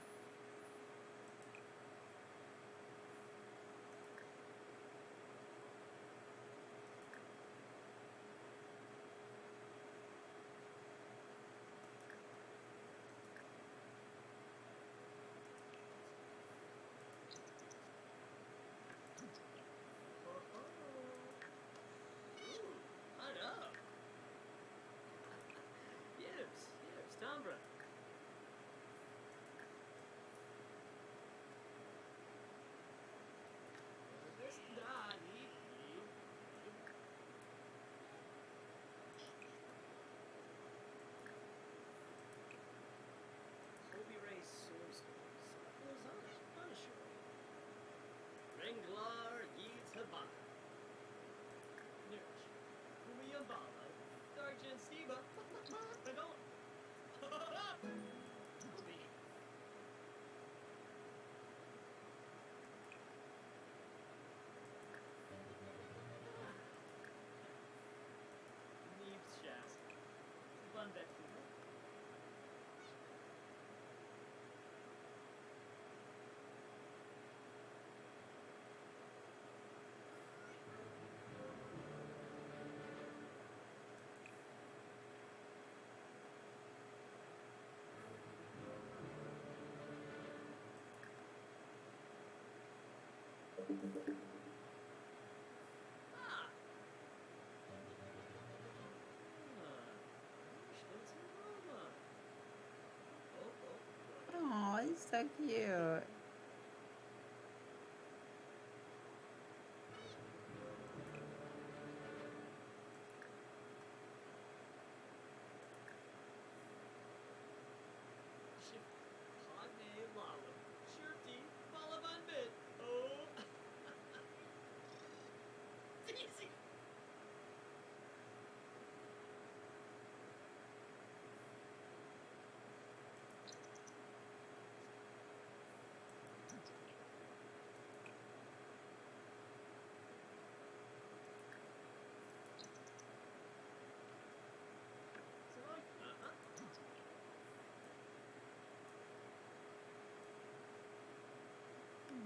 Oh, he's so cute.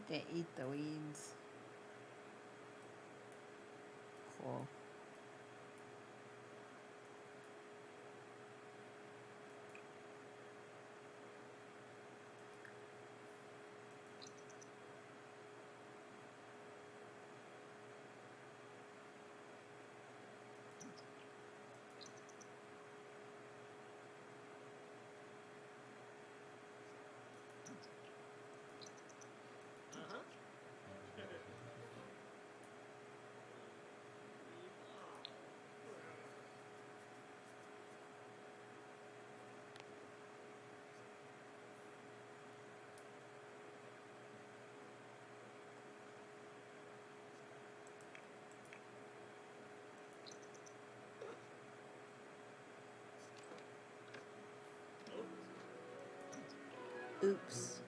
They eat the weeds. Cool. Oops.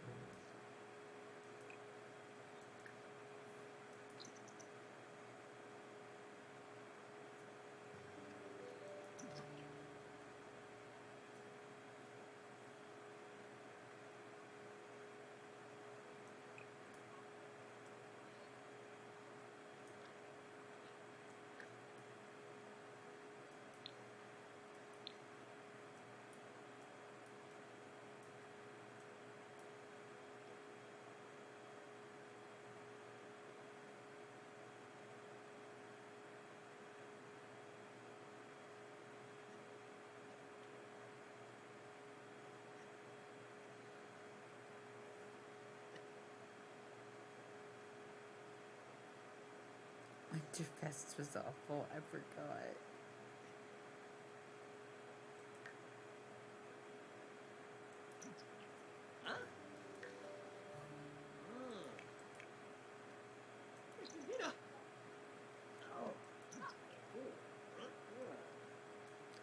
Winterfest was awful. I forgot.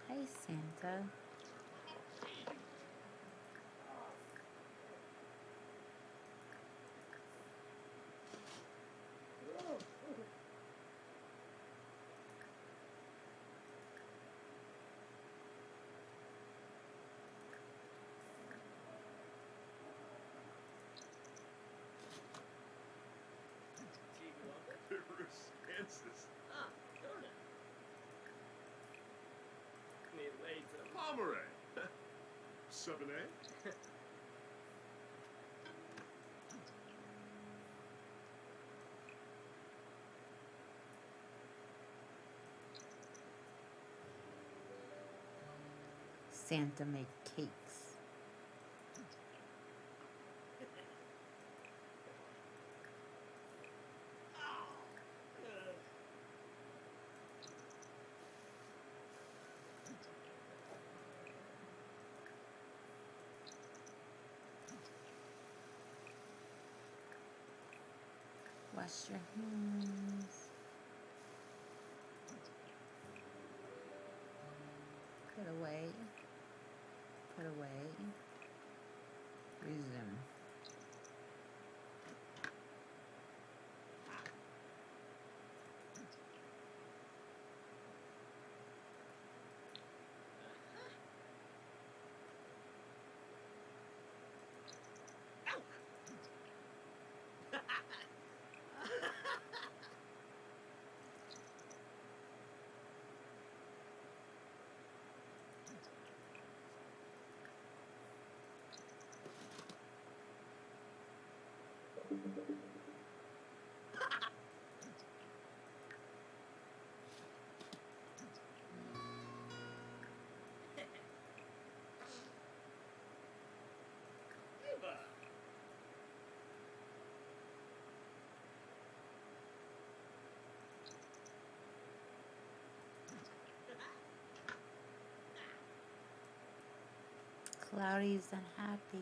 Hi, Santa. Pomeray. Sabonet. Santa made cakes. Wash your hands. Put away. Put away. Resume. Cloudy's unhappy.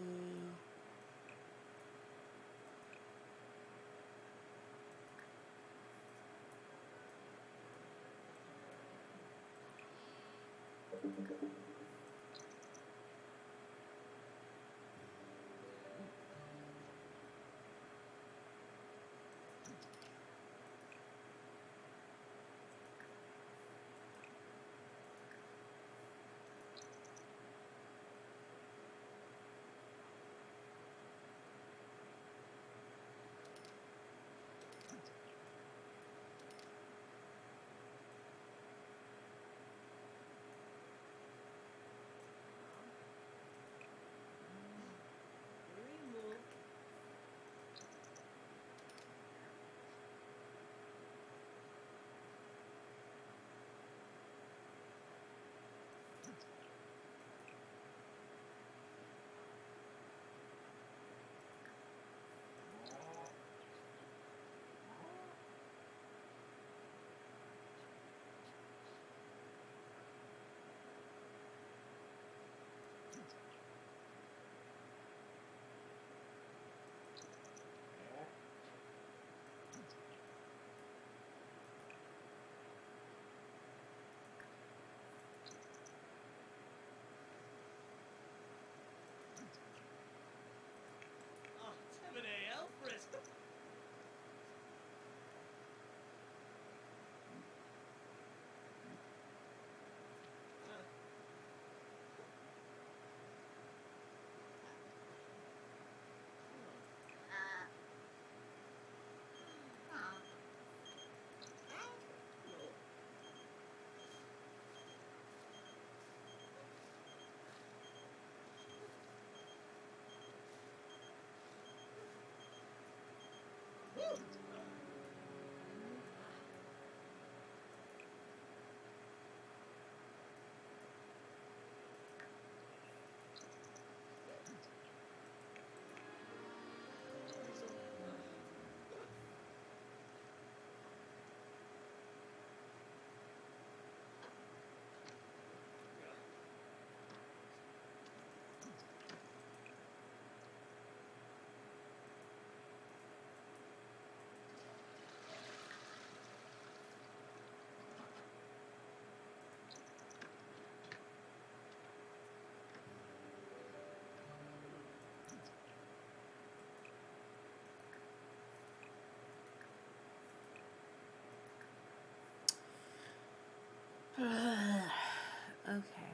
Okay.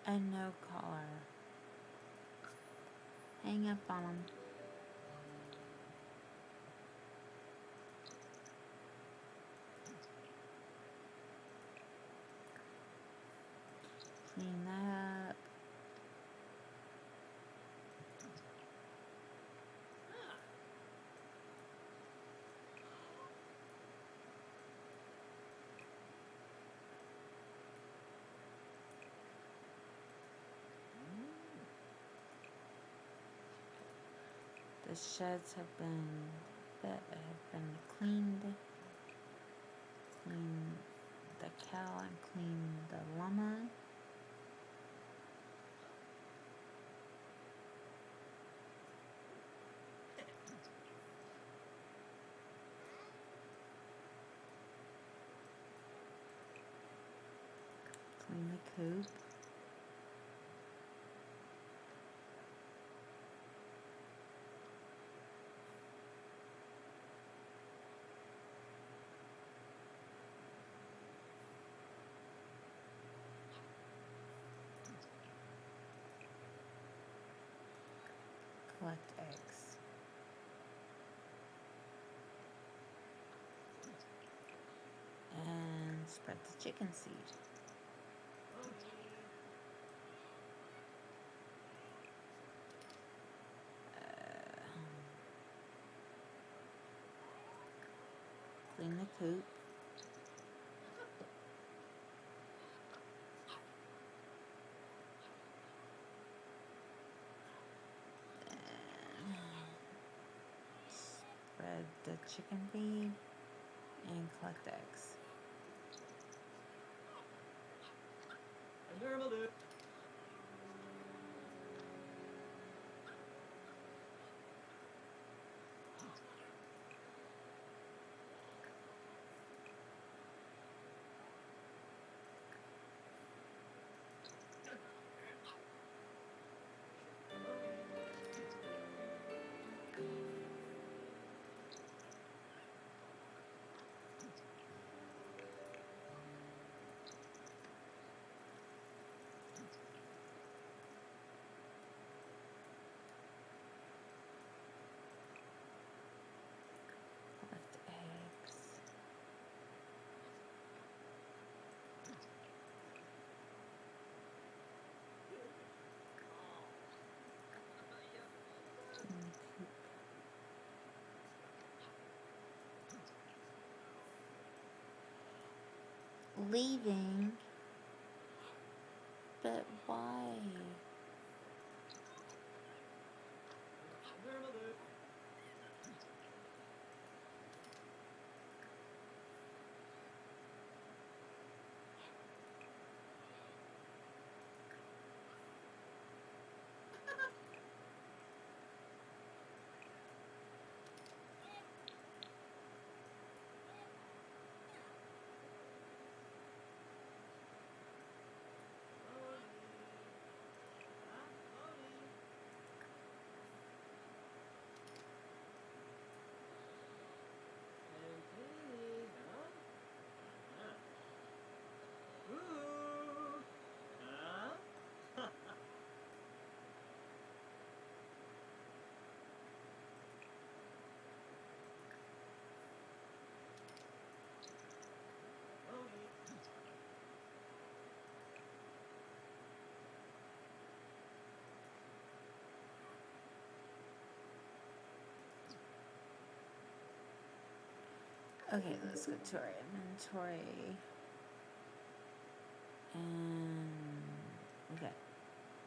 And no collar. Hang up on them. Clean that up. The sheds have been cleaned. Clean the cow and clean the llama. Clean the coop. Collect eggs. And spread the chicken seed. Clean the coop. the chicken feed and collect the eggs. Collect the eggs. In the coop. Leaving? But why? Okay, let's go to our inventory. And we got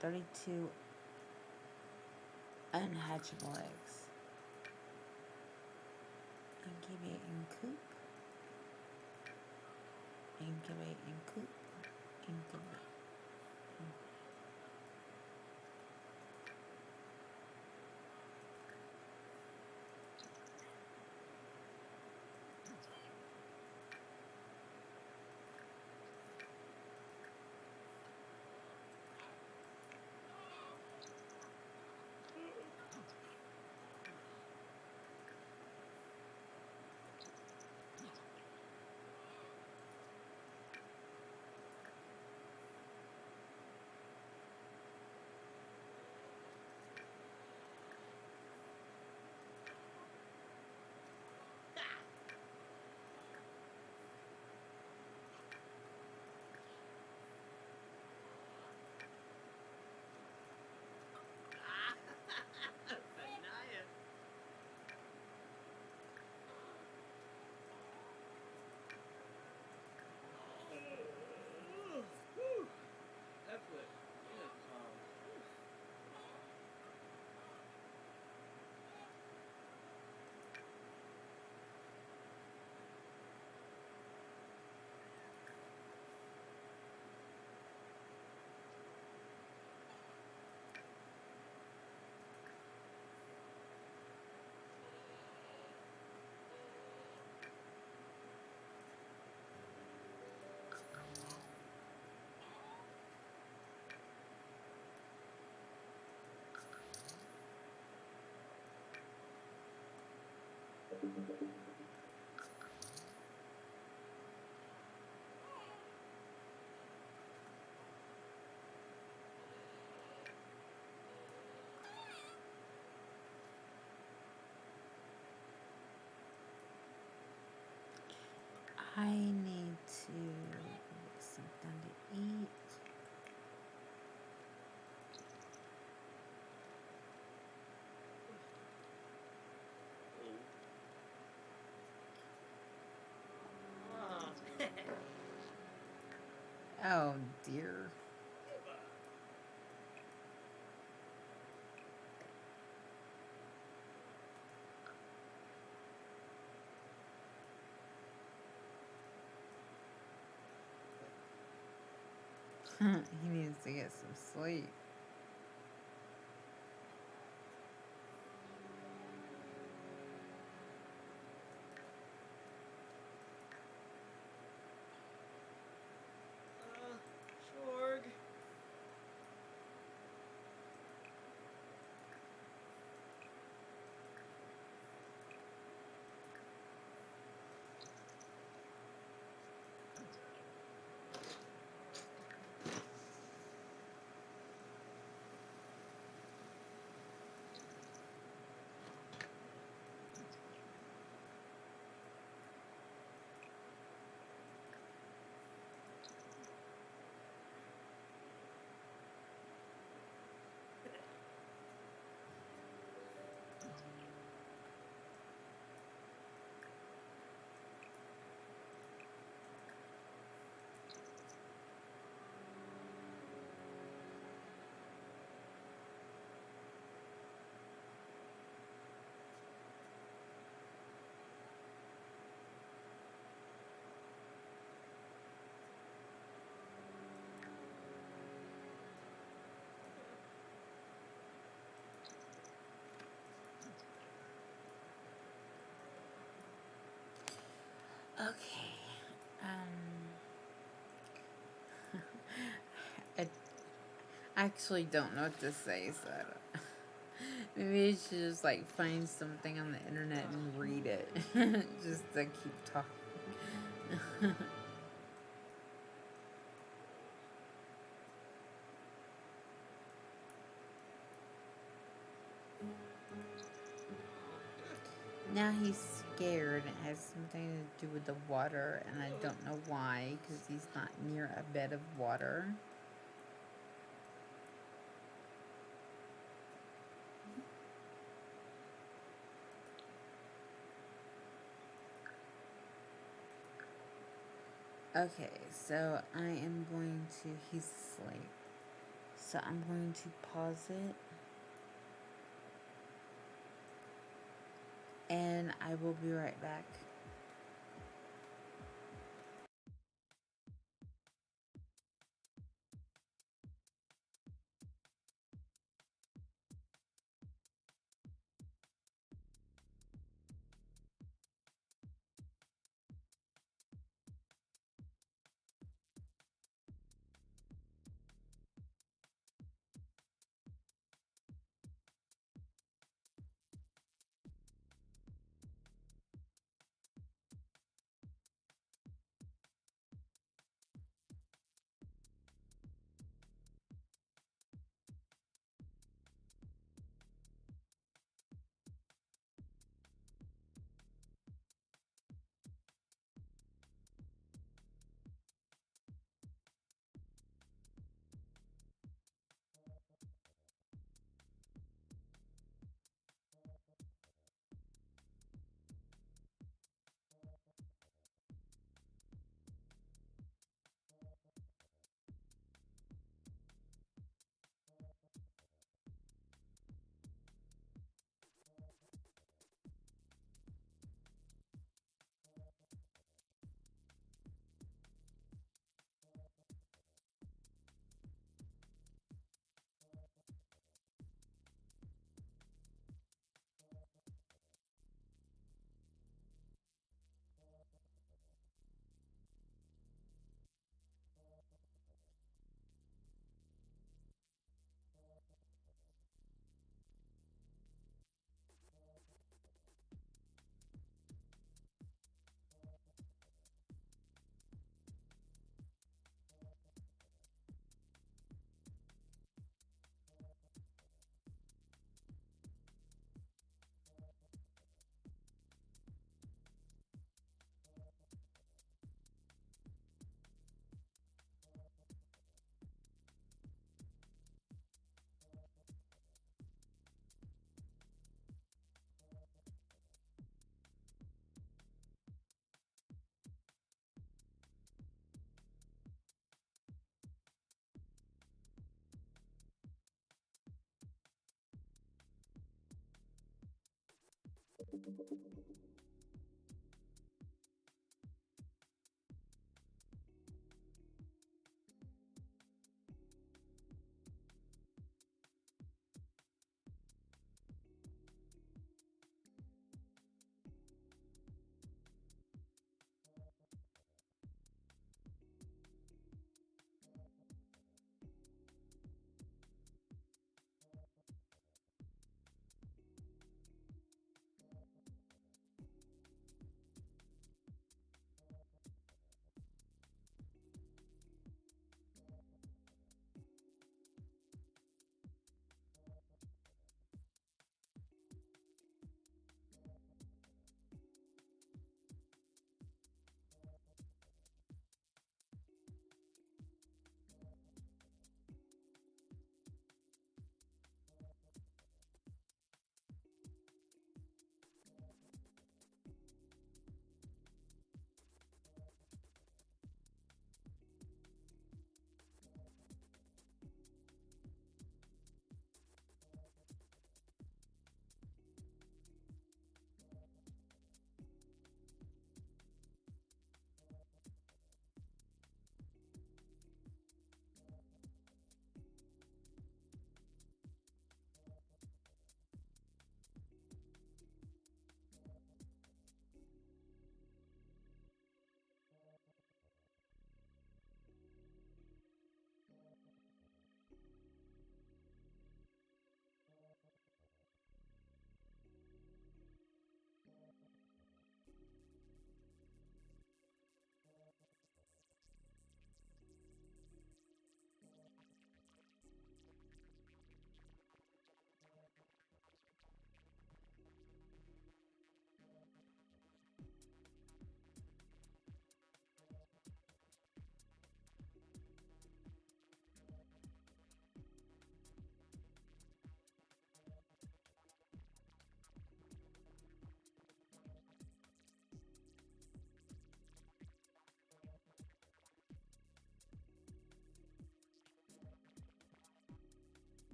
32 unhatchable eggs. Incubate and coop. Incubate and coop. Incubate. I need to get something to eat. Oh dear. He needs to get some sleep. Sorg. Okay. I actually don't know what to say, so maybe I should just like find something on the internet and read it just to keep talking. Now he's scared. It has something to do with the water, and I don't know why, because he's not near a bed of water. Okay, so I am going to. He's asleep. So I'm going to pause it. And I will be right back.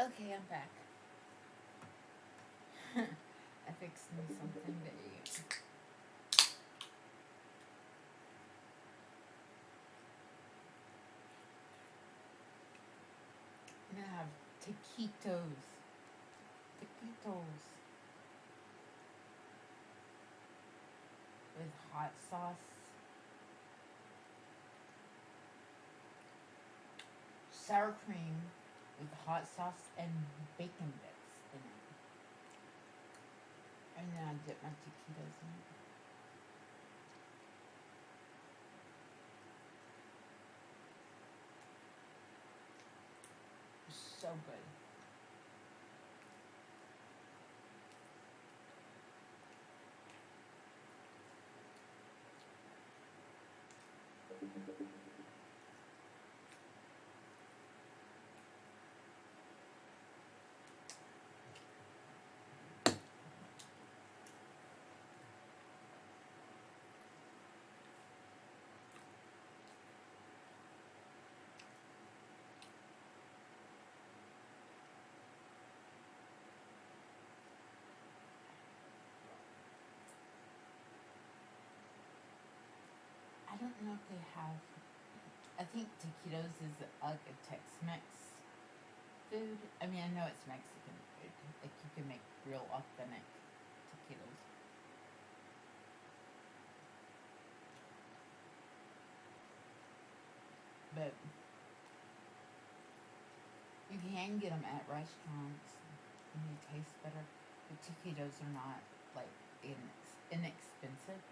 Okay, I'm back. I fixed me something to eat. I'm gonna have taquitos. Taquitos. With hot sauce. Sour cream with hot sauce and bacon bits in it. And then I dip my taquitos in it. So good. I don't know if they have. I think taquitos is like a Tex-Mex food. I mean, I know it's Mexican food. Like you can make real authentic taquitos. But you can get them at restaurants and they taste better. The taquitos are not like inexpensive.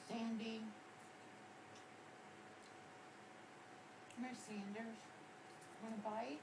Sandy. Come here, Sanders. Want a bite?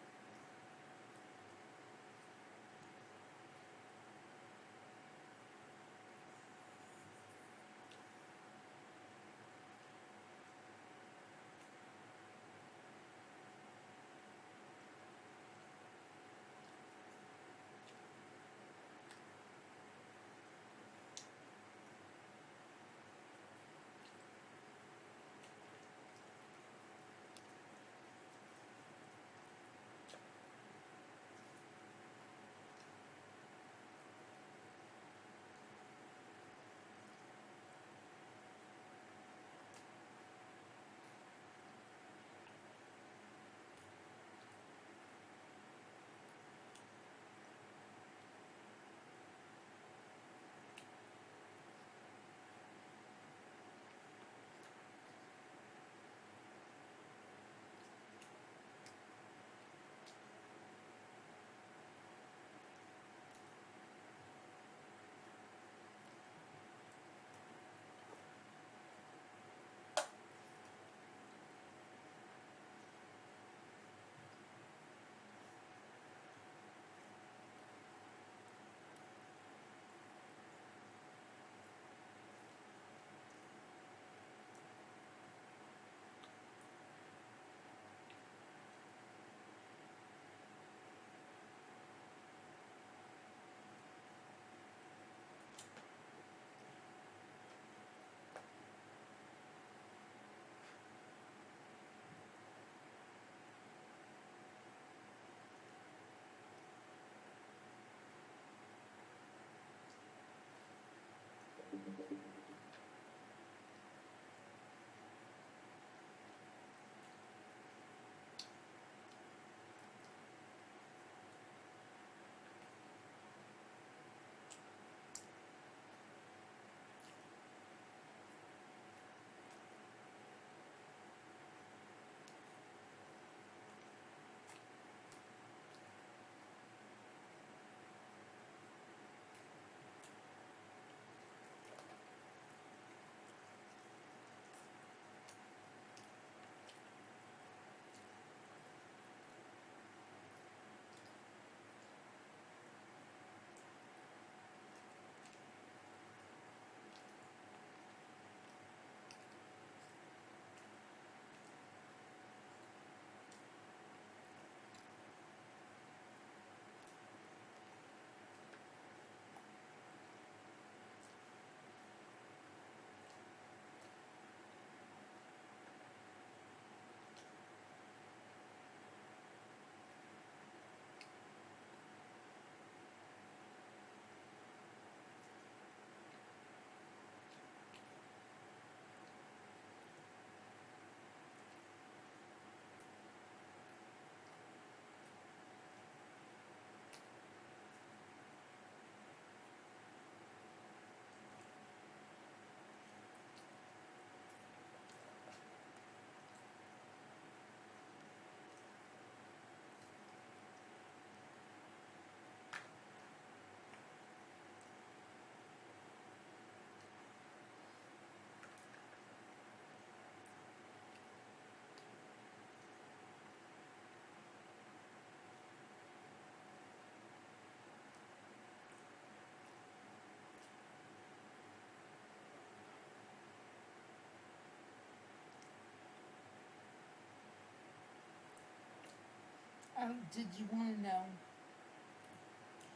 Did you want to know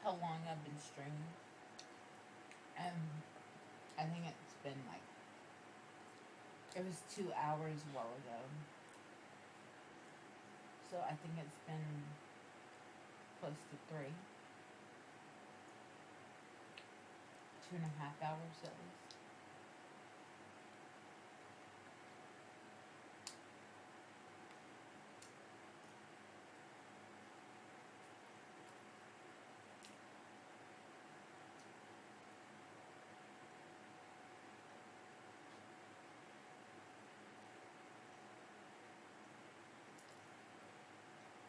how long I've been streaming? I think it's been like, it was 2 hours a while ago. So I think it's been close to 3. 2.5 hours at least.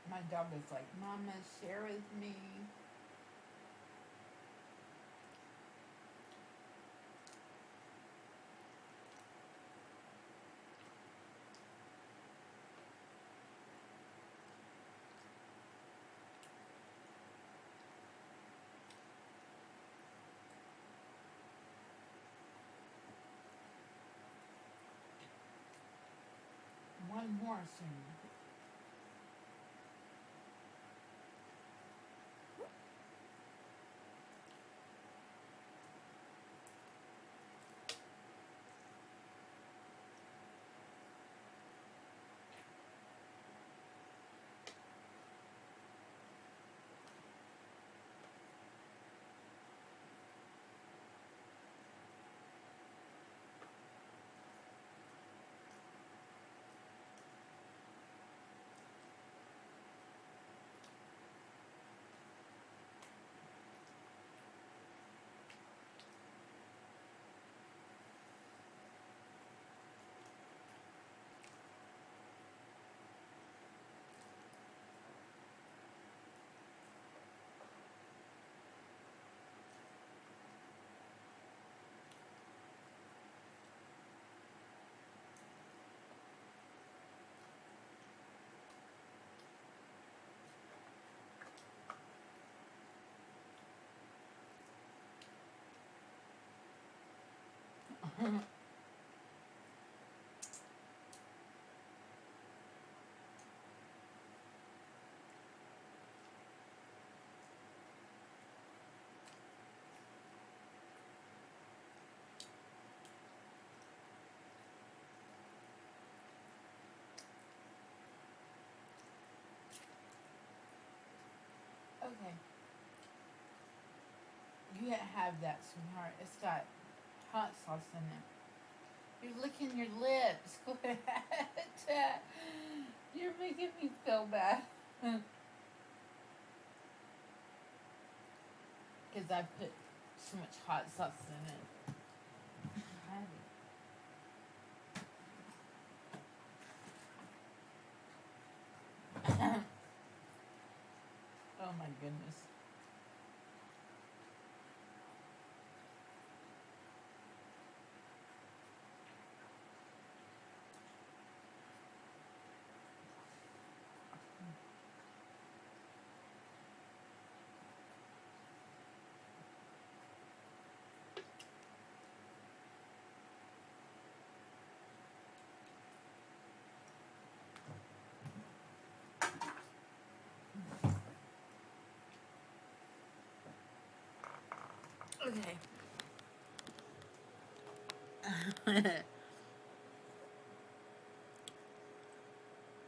My dog is like, Mama, share with me. One more soon. Okay. You can't have that, sweetheart. It's got hot sauce in it. You're licking your lips. Quit. You're making me feel bad. Because I put so much hot sauce in it. Oh my goodness. Okay.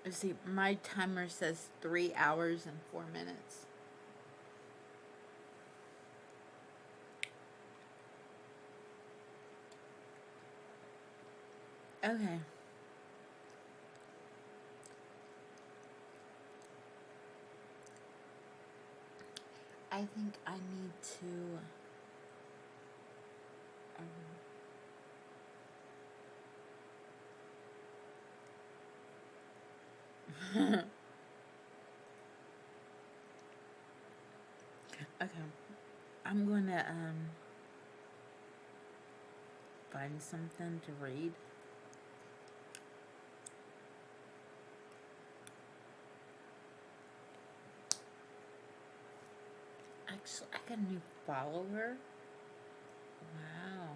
Let's see, my timer says 3 hours and 4 minutes. Okay. I think I need to. Okay. I'm gonna find something to read. Actually, I got a new follower. Wow.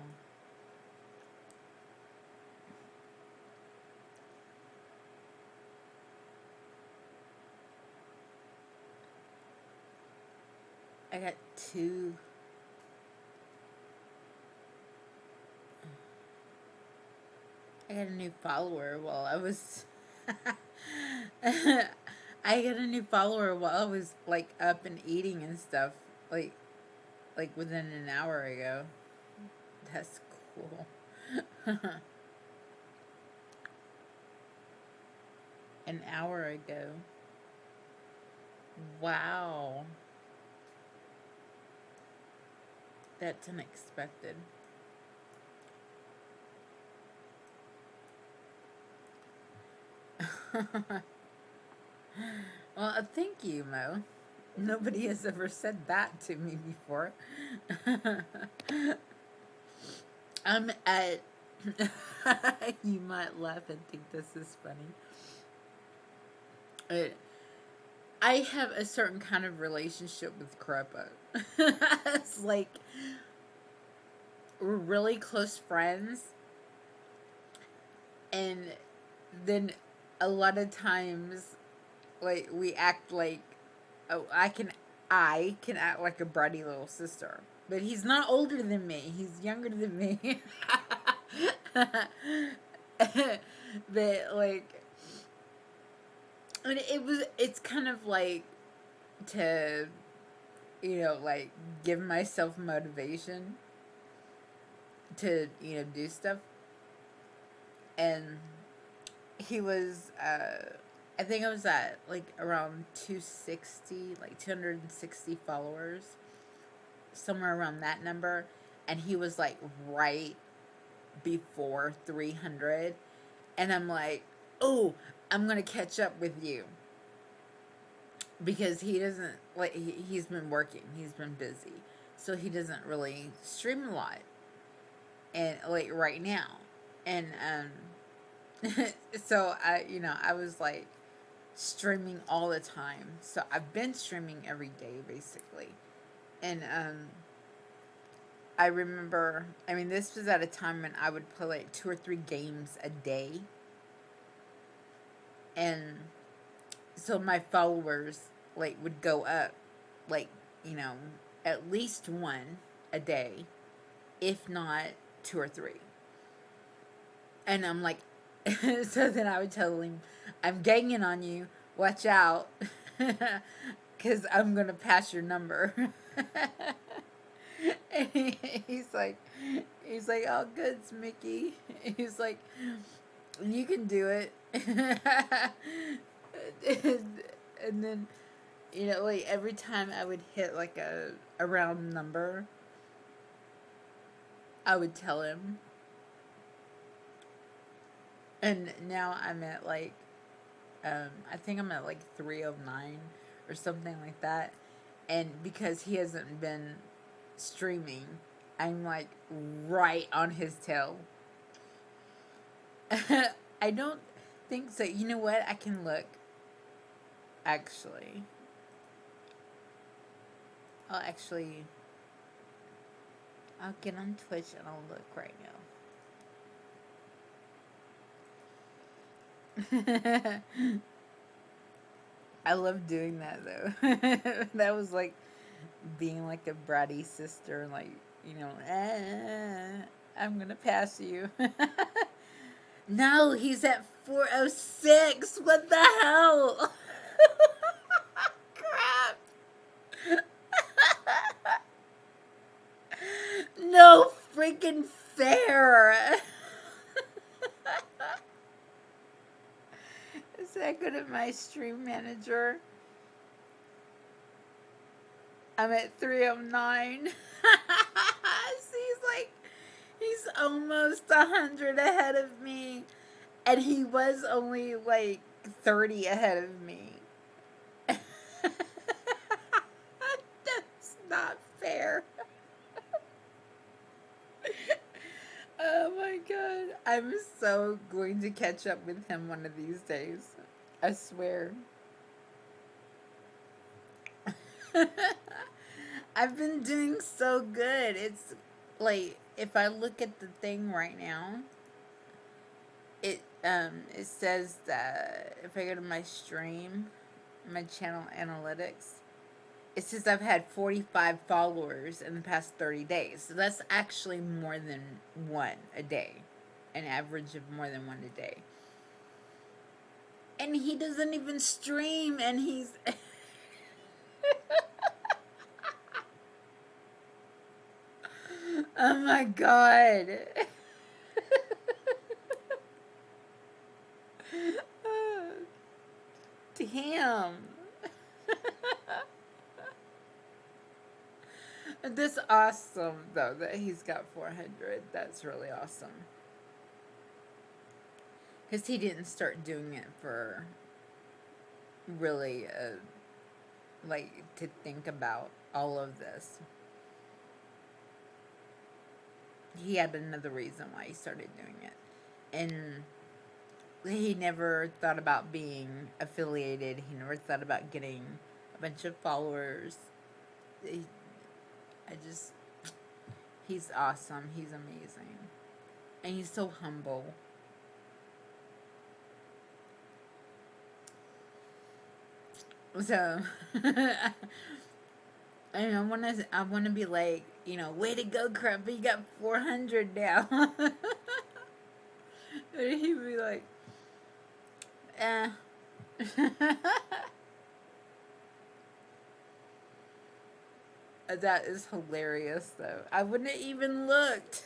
I got two. I got a new follower while I was. I got a new follower while I was like up and eating and stuff. Like within an hour ago. That's cool. An hour ago. Wow. That's unexpected. Well, thank you, Mo. Nobody has ever said that to me before. I'm at. You might laugh and think this is funny. I have a certain kind of relationship with Crepa. It's like we're really close friends, and then a lot of times, like we act like, oh, I can act like a bratty little sister, but he's not older than me. He's younger than me. But like, and it's kind of like to, like give myself motivation to, do stuff. And he was, I think I was at like around 260, like 260 followers, somewhere around that number. And he was like right before 300. And I'm like, oh, I'm going to catch up with you. Because he doesn't, like, he's been working, he's been busy. So he doesn't really stream a lot. And, like, right now. And, so I was like streaming all the time. So I've been streaming every day, basically. And, I remember, this was at a time when I would play like 2 or 3 games a day. And so my followers like would go up like, at least 1 a day, if not 2 or 3. And I'm like, so then I would tell him, I'm ganging on you, watch out, because I'm going to pass your number. And he's like, oh, good, Mickey. He's like, you can do it. And then, like every time I would hit like a round number, I would tell him. And now I'm at like, I think I'm at like 309 or something like that. And because he hasn't been streaming, I'm like right on his tail. I don't think so. You know what? I can look. Actually. I'll get on Twitch and I'll look right now. I love doing that though. That was like being like a bratty sister, like, I'm gonna pass you. No, he's at 406. What the hell? Crap. No freaking fair. Is that good at my stream manager? I'm at 309. He's almost 100 ahead of me. And he was only like 30 ahead of me. That's not fair. Oh my god. I'm so going to catch up with him one of these days. I swear. I've been doing so good. It's like, if I look at the thing right now, it says that if I go to my stream, my channel analytics, it says I've had 45 followers in the past 30 days. So that's actually more than one a day. An average of more than one a day. And he doesn't even stream, and he's... Oh my god. Damn. That's awesome, though, that he's got 400. That's really awesome. Because he didn't start doing it for really, like, to think about all of this. He had another reason why he started doing it. And he never thought about being affiliated. He never thought about getting a bunch of followers. He's awesome. He's amazing. And he's so humble. So, I want to be like, way to go, Crumpy, you got 400 now. And he'd be like, eh. That is hilarious, though. I wouldn't have even looked.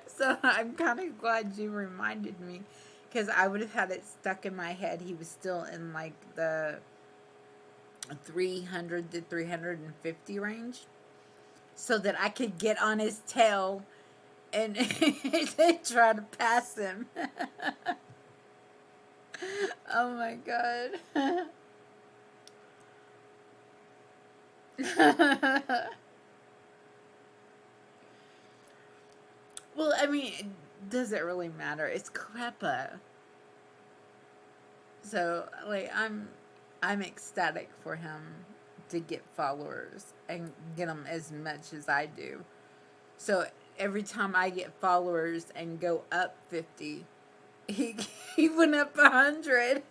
So I'm kind of glad you reminded me, because I would have had it stuck in my head. He was still in like the 300 to 350 range, so that I could get on his tail and try to pass him. Oh my god. Well, I mean, does it really matter? It's Creppa. So, like, I'm ecstatic for him to get followers and get them as much as I do. So every time I get followers and go up 50, he went up 100.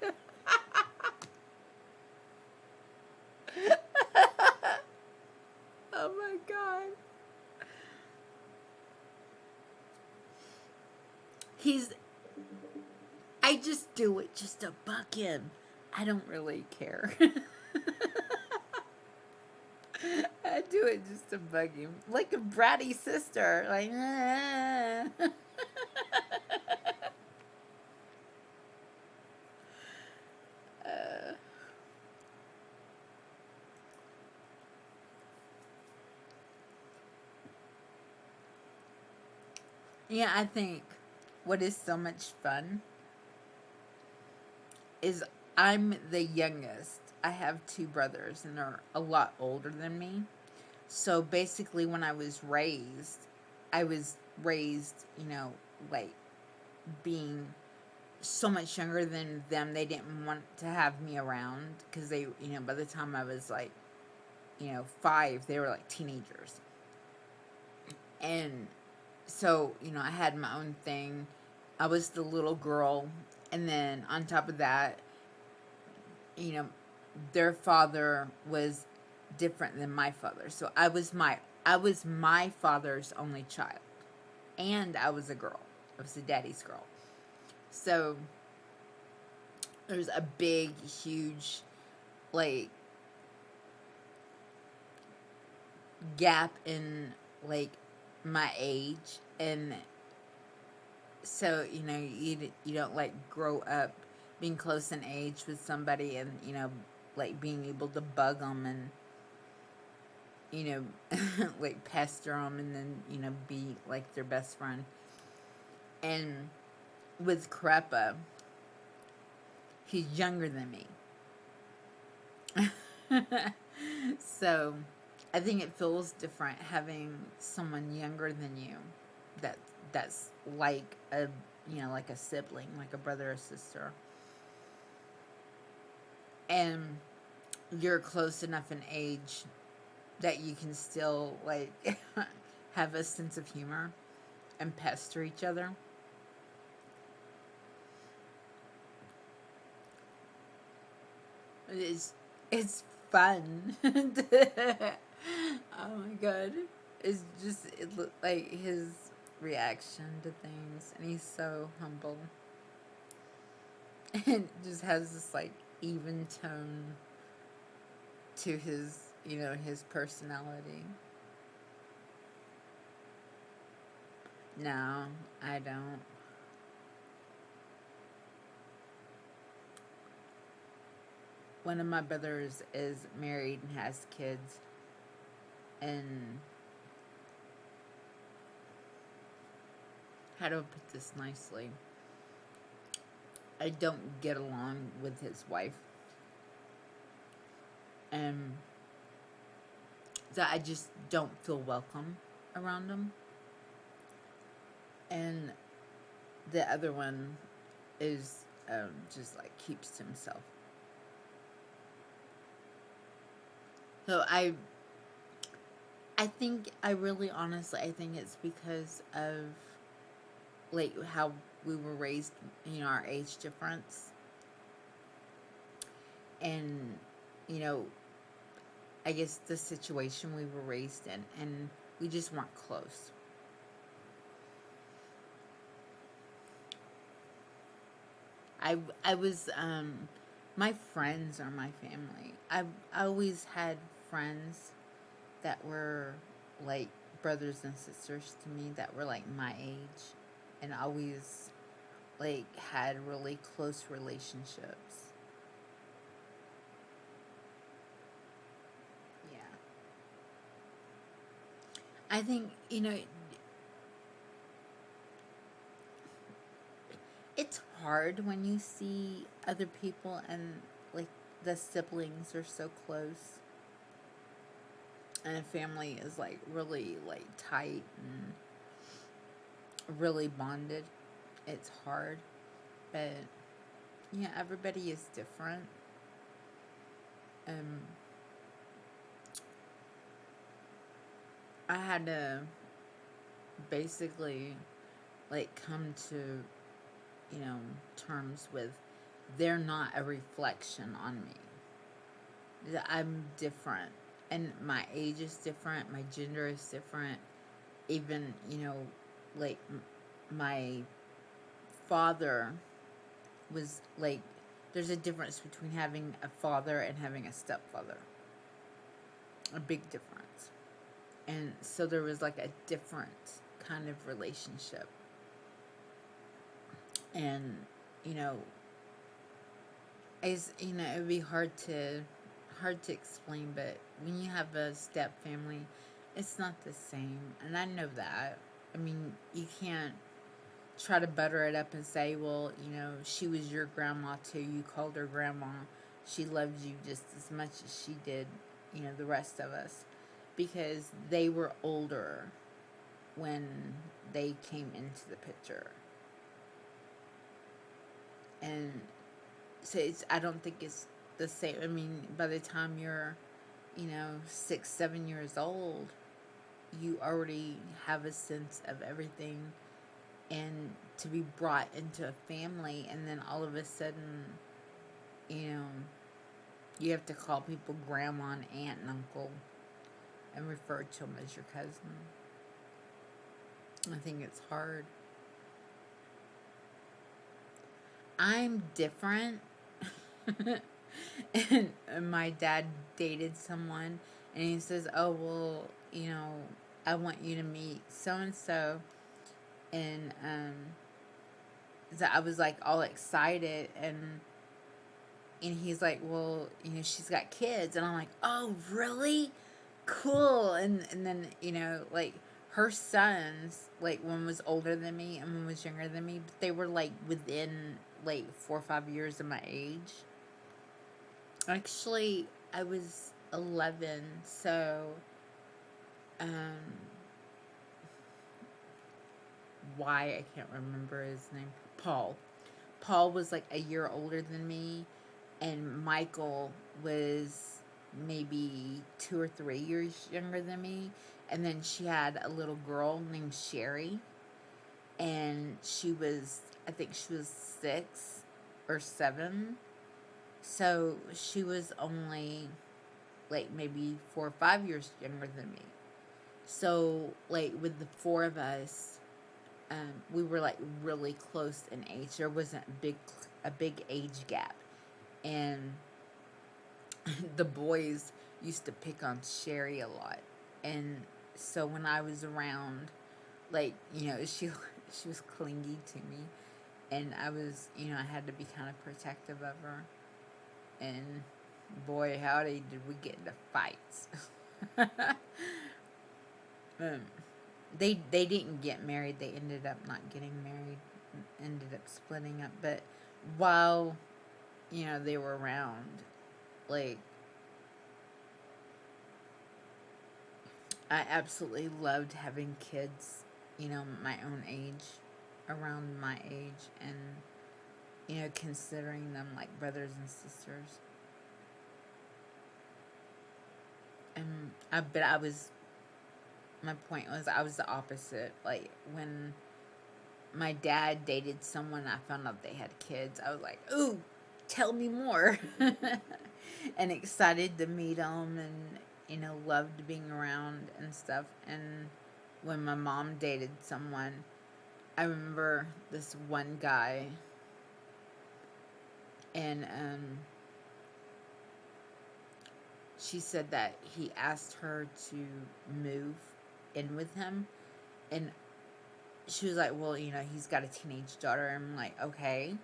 Oh my god. I just do it just to buck him. I don't really care. I do it just to bug him. Like a bratty sister. Like, yeah, I think what is so much fun is I'm the youngest. I have two brothers, and they're a lot older than me. So basically, when I was raised, like being so much younger than them. They didn't want to have me around because by the time I was like, 5, they were like teenagers. And so, I had my own thing. I was the little girl. And then on top of that, their father was different than my father. So I was my father's only child. And I was a girl. I was a daddy's girl. So there's a big, huge, like, gap in, like, my age. And so, you don't, like, grow up being close in age with somebody and, like, being able to bug them and, like, pester them and then, be, like, their best friend. And with Creppa, he's younger than me. So I think it feels different having someone younger than you that's like a like a sibling, like a brother or sister, and you're close enough in age that you can still, like, have a sense of humor and pester each other. It's fun. Oh my god. It's just, it looked like his reaction to things, and he's so humble. And just has this like even tone to his, his personality. No, I don't. One of my brothers is married and has kids, and how do I put this nicely? I don't get along with his wife, and so I just don't feel welcome around him. And the other one is just like keeps to himself. So I think, I really honestly, I think it's because of like how we were raised, our age difference. And, you know, I guess the situation we were raised in, and we just weren't close. I was, my friends are my family. I always had friends that were like brothers and sisters to me that were like my age, and always like had really close relationships. Yeah. I think, it's hard when you see other people and like the siblings are so close, and a family is like really like tight and really bonded. It's hard, but yeah, everybody is different. Um, I had to basically like come to, terms with, they're not a reflection on me. I'm different, and my age is different, my gender is different. Even, like my father was like, there's a difference between having a father and having a stepfather. A big difference. And so there was like a different kind of relationship. And, you know, it would be hard to explain, but when you have a step family, it's not the same. And I know that. I mean, you can't try to butter it up and say, well, she was your grandma too. You called her grandma. She loved you just as much as she did, the rest of us. Because they were older when they came into the picture. And so I don't think it's the same. I mean, by the time you're, 6, 7 years old, you already have a sense of everything. And to be brought into a family, and then all of a sudden, you have to call people grandma and aunt and uncle and refer to them as your cousin. I think it's hard. I'm different. And my dad dated someone, and he says, oh, well, I want you to meet so and so. And so I was like all excited, and he's like, well, she's got kids. And I'm like, oh, really? Cool. And then, like, her sons, like, one was older than me and one was younger than me, but they were like within like 4 or 5 years of my age. Actually, I was 11, so um why I can't remember his name. Paul was like a year older than me, and Michael was maybe 2 or 3 years younger than me. And then she had a little girl named Sherry, and I think she was 6 or 7. So she was only like maybe 4 or 5 years younger than me. So like with the four of us, we were like really close in age. There wasn't a big age gap, and the boys used to pick on Sherry a lot. And so when I was around, like, she was clingy to me, and I was, I had to be kind of protective of her. And boy, howdy, did we get into fights. um, they didn't get married. They ended up not getting married. Ended up splitting up. But while they were around, like, I absolutely loved having kids. My own age, around my age, and considering them like brothers and sisters. And but I was my point was I was the opposite. Like when my dad dated someone, I found out they had kids. I was like, "Ooh, tell me more," and excited to meet them, and loved being around and stuff. And when my mom dated someone, I remember this one guy, and she said that he asked her to move in with him, and she was like, well, he's got a teenage daughter. I'm like, okay.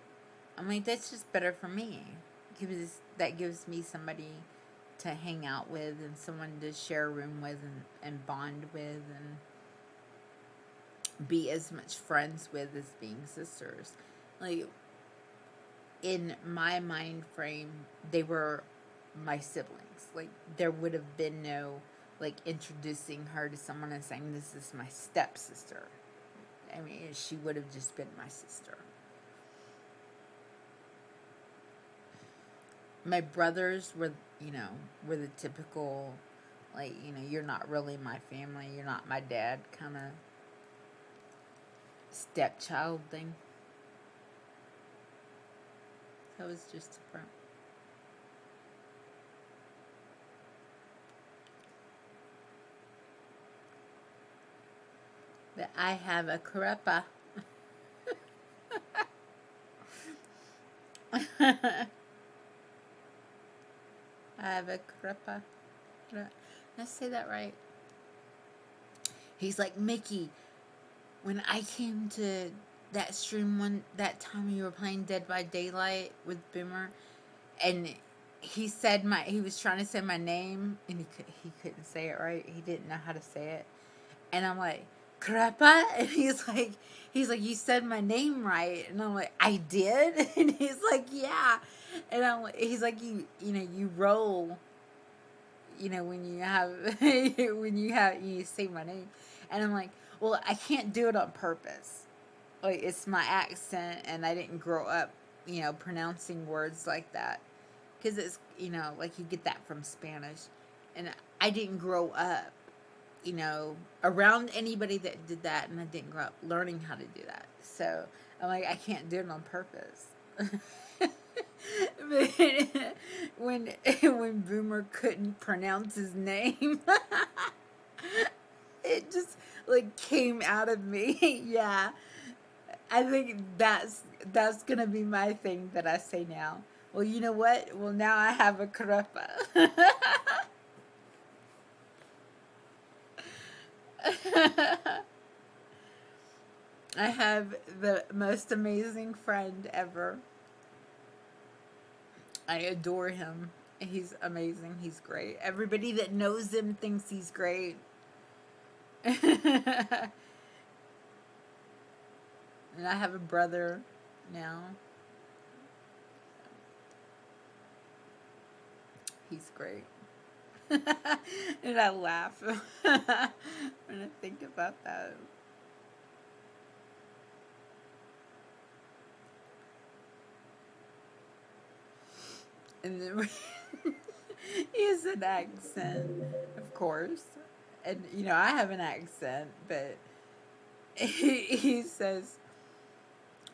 I'm like, that's just better for me. That gives me somebody to hang out with, and someone to share a room with, and bond with, and be as much friends with as being sisters. Like, in my mind frame, they were my siblings. Like, there would have been no, like, introducing her to someone and saying, this is my stepsister. I mean, she would have just been my sister. My brothers were, were the typical, like, you're not really my family, you're not my dad kind of stepchild thing. That was just different. But I have a crepa. I have a crepa. Did I say that right? He's like, Mickey, when I came to that stream that time you were playing Dead by Daylight with Boomer, and he was trying to say my name, and he couldn't say it right. He didn't know how to say it. And I'm like, Crepa? And he's like, you said my name right. And I'm like, I did? And he's like, yeah. And he's like, you roll, when you say my name. And I'm like, well, I can't do it on purpose. Like, it's my accent, and I didn't grow up, pronouncing words like that. Because it's, like you get that from Spanish. And I didn't grow up, around anybody that did that, and I didn't grow up learning how to do that. So I'm like, I can't do it on purpose. But when Boomer couldn't pronounce his name, it just like came out of me. Yeah, I think that's gonna be my thing that I say now. Well, you know what? Well, now I have a crepa. I have the most amazing friend ever. I adore him. He's amazing. He's great. Everybody that knows him thinks he's great. And I have a brother now. He's great. And I laugh when I think about that. And then he has an accent, of course. And, I have an accent, but he says,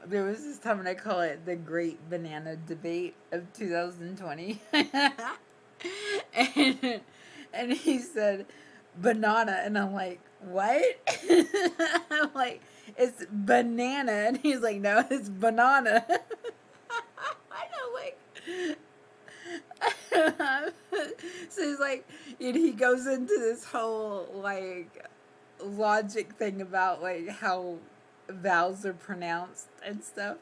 there was this time when I call it the Great Banana Debate of 2020. and and he said banana, and I'm like, what? I'm like, it's banana, and he's like, no, it's banana. I know, like. So he's like, and he goes into this whole like logic thing about like how vowels are pronounced and stuff.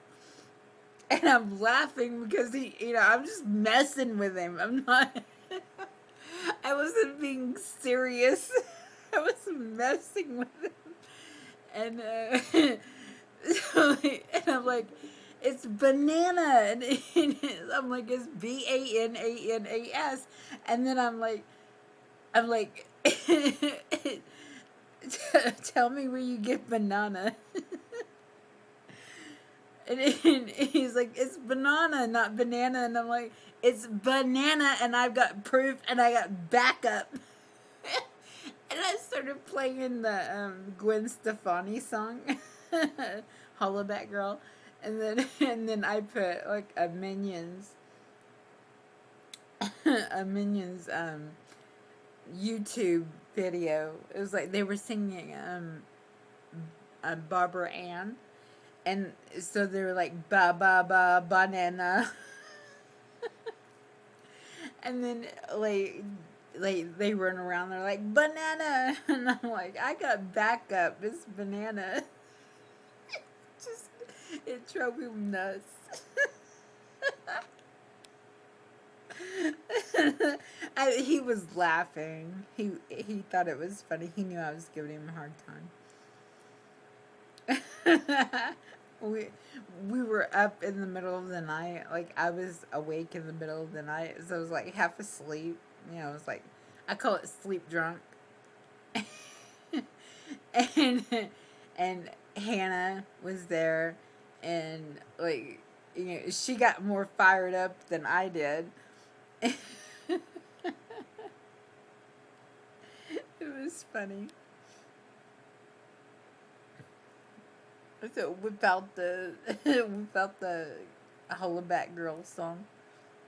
And I'm laughing because I'm just messing with him. I'm not, I wasn't being serious. I was messing with him. And, and I'm like, it's banana. And I'm like, it's BANANAS. And then I'm like, tell me where you get banana. And he's like, it's banana, not banana. And I'm like, it's banana, and I've got proof, and I got backup. And I started playing the Gwen Stefani song, Hollaback Girl. And then I put like a Minions, a Minions YouTube video. It was like they were singing Barbara Ann. And so they were like, ba ba ba banana. And then they run around, they're like, banana. And I'm like, I got backup, it's banana. Just, it drove him nuts. He was laughing. He thought it was funny. He knew I was giving him a hard time. we were up in the middle of the night. Like, I was awake in the middle of the night, so I was like half asleep. It was like, I call it sleep drunk. and and Hannah was there, and like, she got more fired up than I did. It was funny. So without the without the Hollaback Girl song,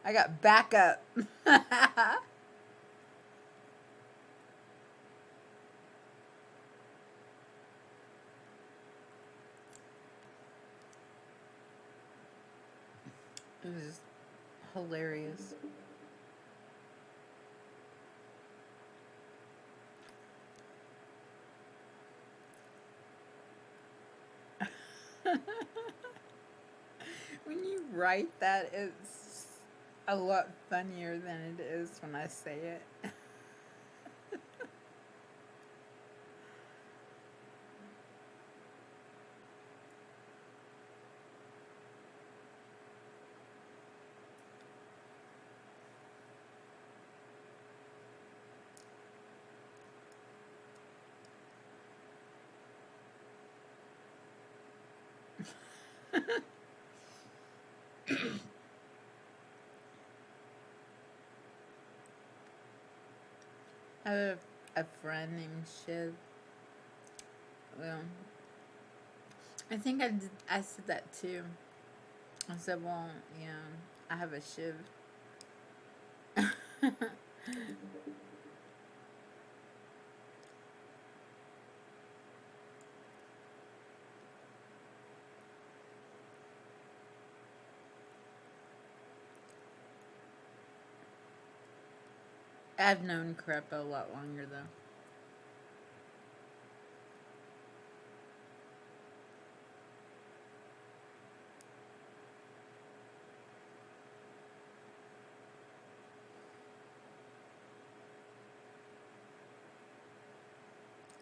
I got backup. It was hilarious. When you write that, it's a lot funnier than it is when I say it. I have a friend named Shiv. Well, I think I said that too. I said, well, yeah, I have a Shiv. I've known Crepa a lot longer though.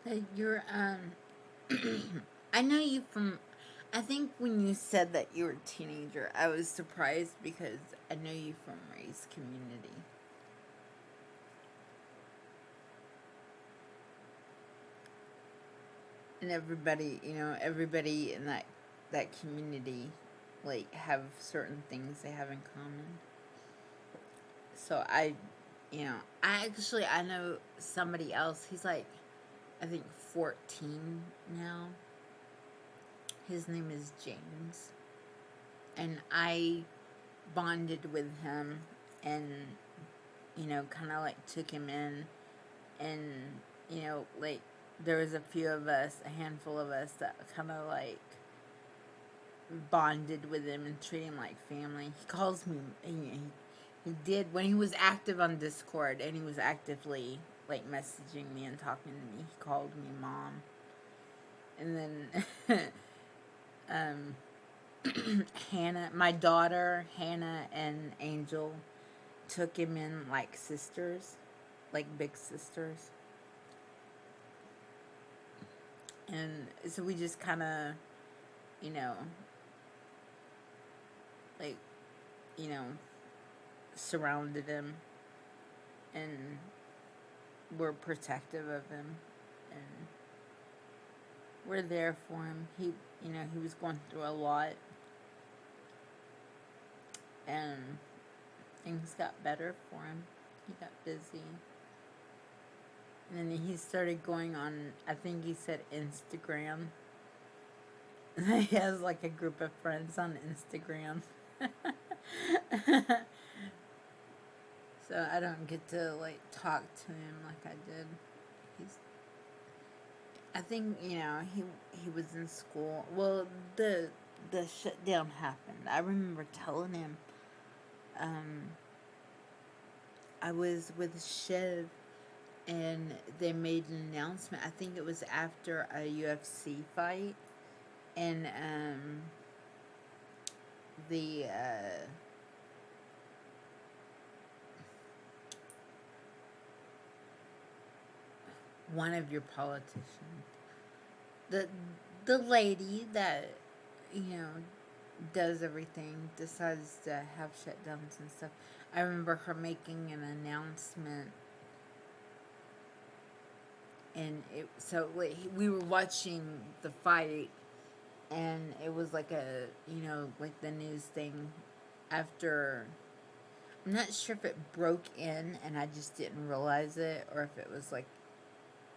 Hey, you're I know you from. I think when you said that you were a teenager, I was surprised because I know you from Ray's community. And everybody in that community, like, have certain things they have in common. So I know somebody else. He's like, I think 14 now. His name is James. And I bonded with him, and kind of like took him in, and like there was a few of us, a handful of us that kind of like bonded with him and treated him like family. He calls me. He did when he was active on Discord, and he was actively like messaging me and talking to me. He called me mom, and then Hannah, my daughter Hannah and Angel, took him in like sisters, like big sisters, and so we just kind of, you know, like, you know, surrounded him and were protective of him, and we're there for him. He was going through a lot, and things got better for him. He got busy. And then he started going on, I think he said Instagram. He has like a group of friends on Instagram. So I don't get to like talk to him like I did. I think, he was in school. Well, the shutdown happened. I remember telling him, I was with Shiv, and they made an announcement. I think it was after a UFC fight, and the one of your politicians, the lady that does everything, decides to have shutdowns and stuff. I remember her making an announcement, and we were watching the fight, and it was like like the news thing after. I'm not sure if it broke in and I just didn't realize it, or if it was like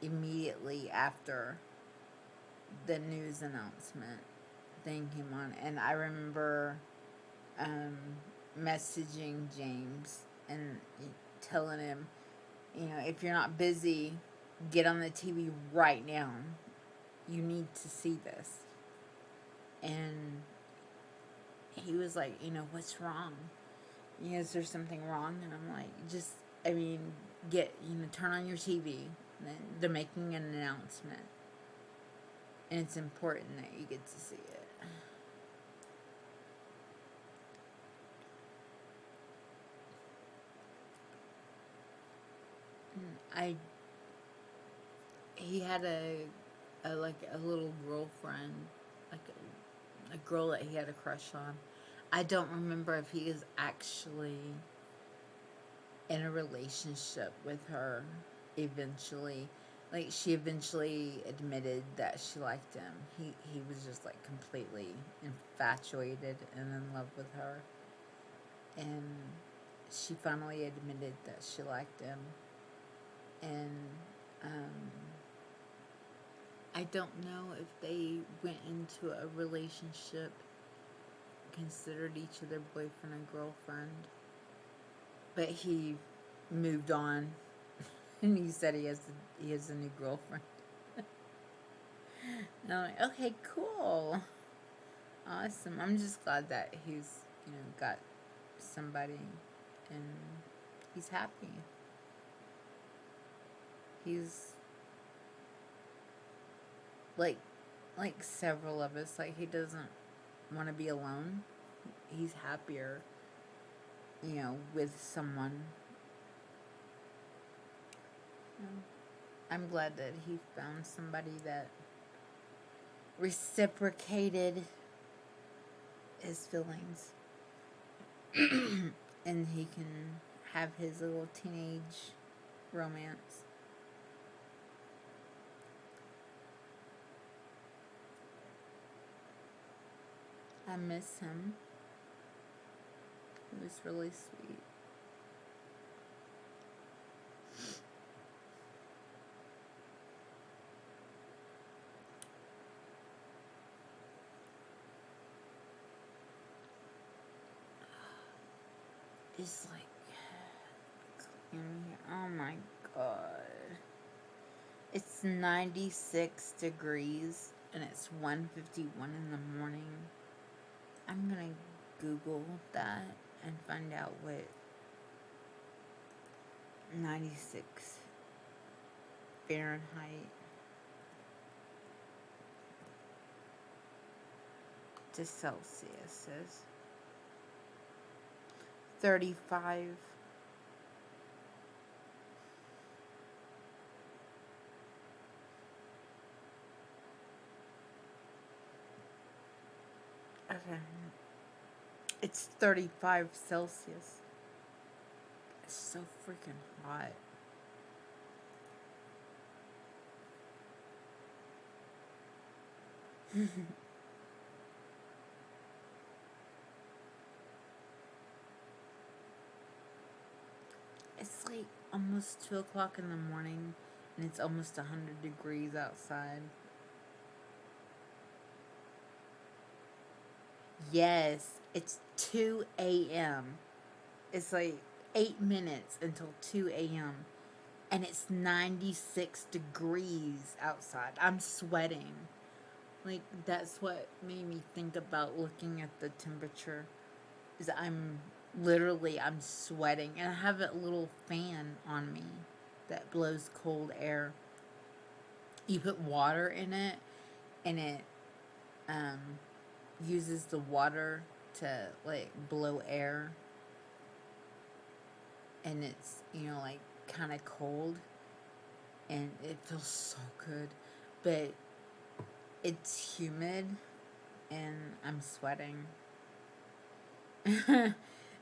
immediately after the news announcement thing came on. And I remember messaging James and telling him, if you're not busy, get on the TV right now. You need to see this. And he was like, what's wrong? Is there something wrong? And I'm like, turn on your TV. They're making an announcement. And it's important that you get to see it. He had a little girlfriend, like a girl that he had a crush on. I don't remember if he is actually in a relationship with her eventually. Like, she eventually admitted that she liked him. He was just like completely infatuated and in love with her. And she finally admitted that she liked him. And I don't know if they went into a relationship, considered each other boyfriend and girlfriend, but he moved on, and he said he has a new girlfriend. And I'm like, okay, cool, awesome. I'm just glad that he's got somebody, and he's happy. He's like several of us, like, he doesn't want to be alone. He's happier, with someone. I'm glad that he found somebody that reciprocated his feelings. And he can have his little teenage romance. I miss him. He was really sweet. It's like Oh my god. It's 96 degrees and it's 1:51 in the morning. I'm gonna Google that and find out what 96 Fahrenheit to Celsius is. 35. Okay. It's 35 Celsius. It's so freaking hot. It's like almost 2 o'clock in the morning and it's almost 100 degrees outside. Yes, it's 2 a.m. It's like 8 minutes until 2 a.m. and it's 96 degrees outside. I'm sweating. Like, that's what made me think about looking at the temperature. Is I'm sweating. And I have a little fan on me that blows cold air. You put water in it, and it uses the water to, like, blow air. And it's, like, kind of cold. And it feels so good. But it's humid, and I'm sweating.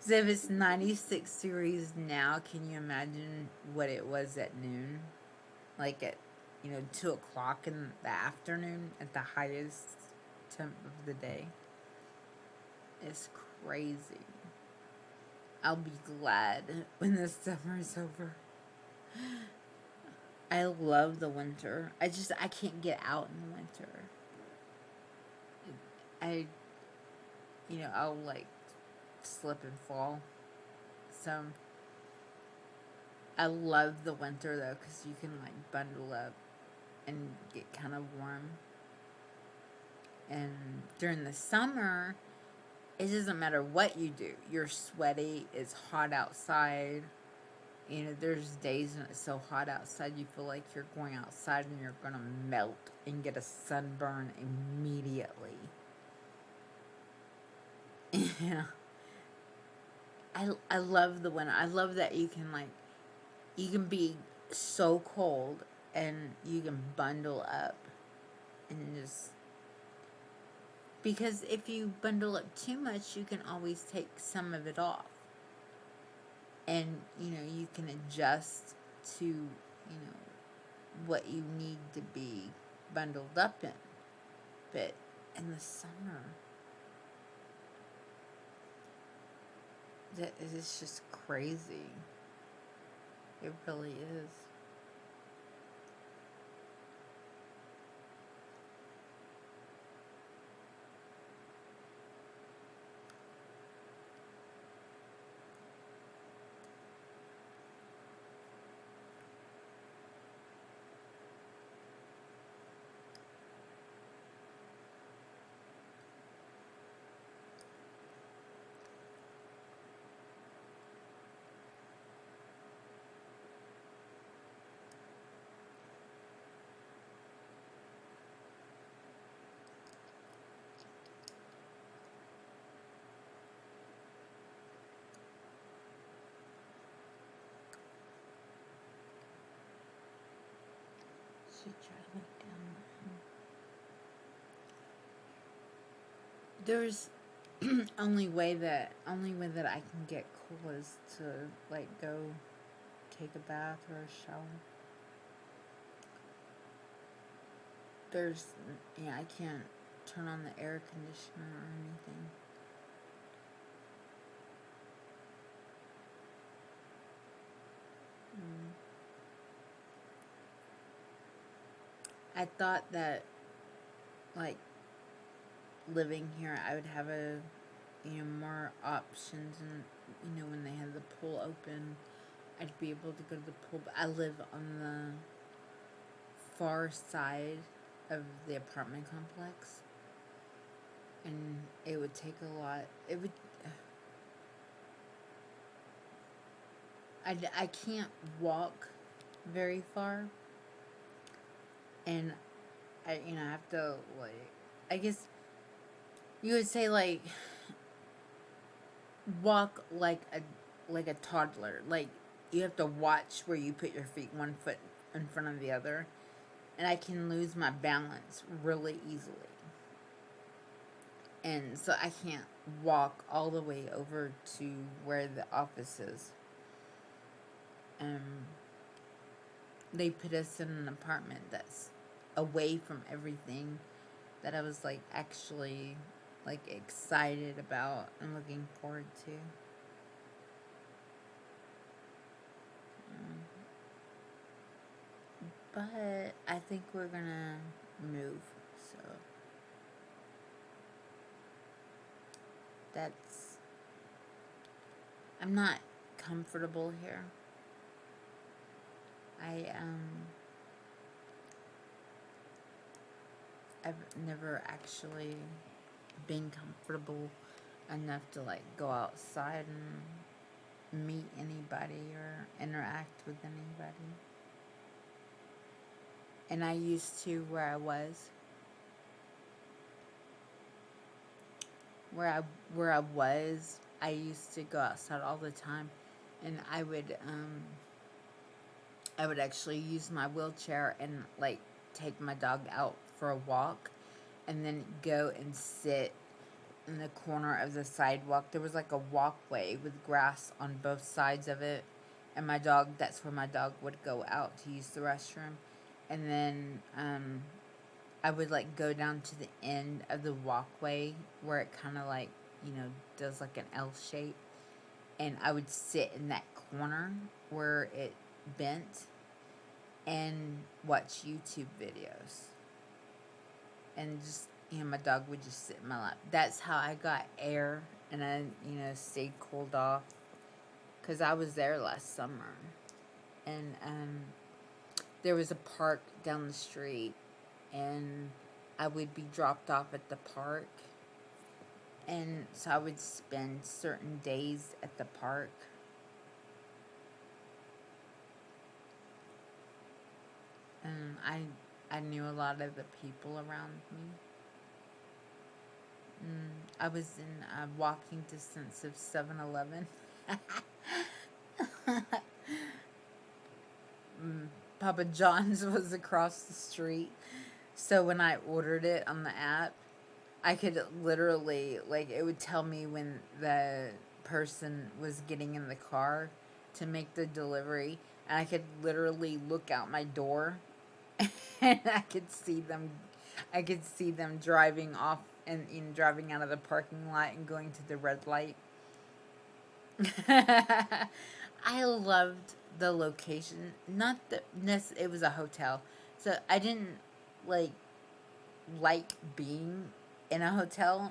So if it's 96 degrees now, can you imagine what it was at noon? Like at, 2 o'clock in the afternoon at the highest temp of the day. It's crazy. I'll be glad when the summer's over. I love the winter. I can't get out in the winter. I'll like slip and fall. So I love the winter though, because you can like bundle up and get kind of warm. And during the summer, it doesn't matter what you do. You're sweaty. It's hot outside. There's days when it's so hot outside you feel like you're going outside and you're going to melt and get a sunburn immediately. Yeah. I love the winter. I love that you can be so cold and you can bundle up and just, because if you bundle up too much, you can always take some of it off. And, you can adjust to, what you need to be bundled up in. But in the summer, that is just crazy. It really is. Should try to look down. There's only way that I can get cool is to like go take a bath or a shower. I can't turn on the air conditioner or anything. I thought that, like, living here, I would have more options, and when they had the pool open, I'd be able to go to the pool. But I live on the far side of the apartment complex, and it would take a lot. It would. I can't walk very far, and I have to, like, I guess you would say, like, walk like a toddler. Like, you have to watch where you put your feet, one foot in front of the other, and I can lose my balance really easily. And so I can't walk all the way over to where the office is. They put us in an apartment that's away from everything that I was, like, actually, like, excited about and looking forward to. But I think we're gonna move, so that's. I'm not comfortable here. I've never actually been comfortable enough to, like, go outside and meet anybody or interact with anybody. And I used to, where I was, I used to go outside all the time, and I would actually use my wheelchair and, like, take my dog out for a walk, and then go and sit in the corner of the sidewalk. There was, like, a walkway with grass on both sides of it, and that's where my dog would go out to use the restroom. And then I would, like, go down to the end of the walkway where it kind of, like, does, like, an L shape, and I would sit in that corner where it bent and watch YouTube videos. And just, my dog would just sit in my lap. That's how I got air, and I, stayed cooled off. Because I was there last summer. And there was a park down the street, and I would be dropped off at the park. And so I would spend certain days at the park. And I knew a lot of the people around me. I was in walking distance of 7-Eleven. Papa John's was across the street. So when I ordered it on the app, I could literally, like, it would tell me when the person was getting in the car to make the delivery. And I could literally look out my door and I could see them driving off and driving out of the parking lot and going to the red light. I loved the location. Not the it was a hotel, so I didn't like being in a hotel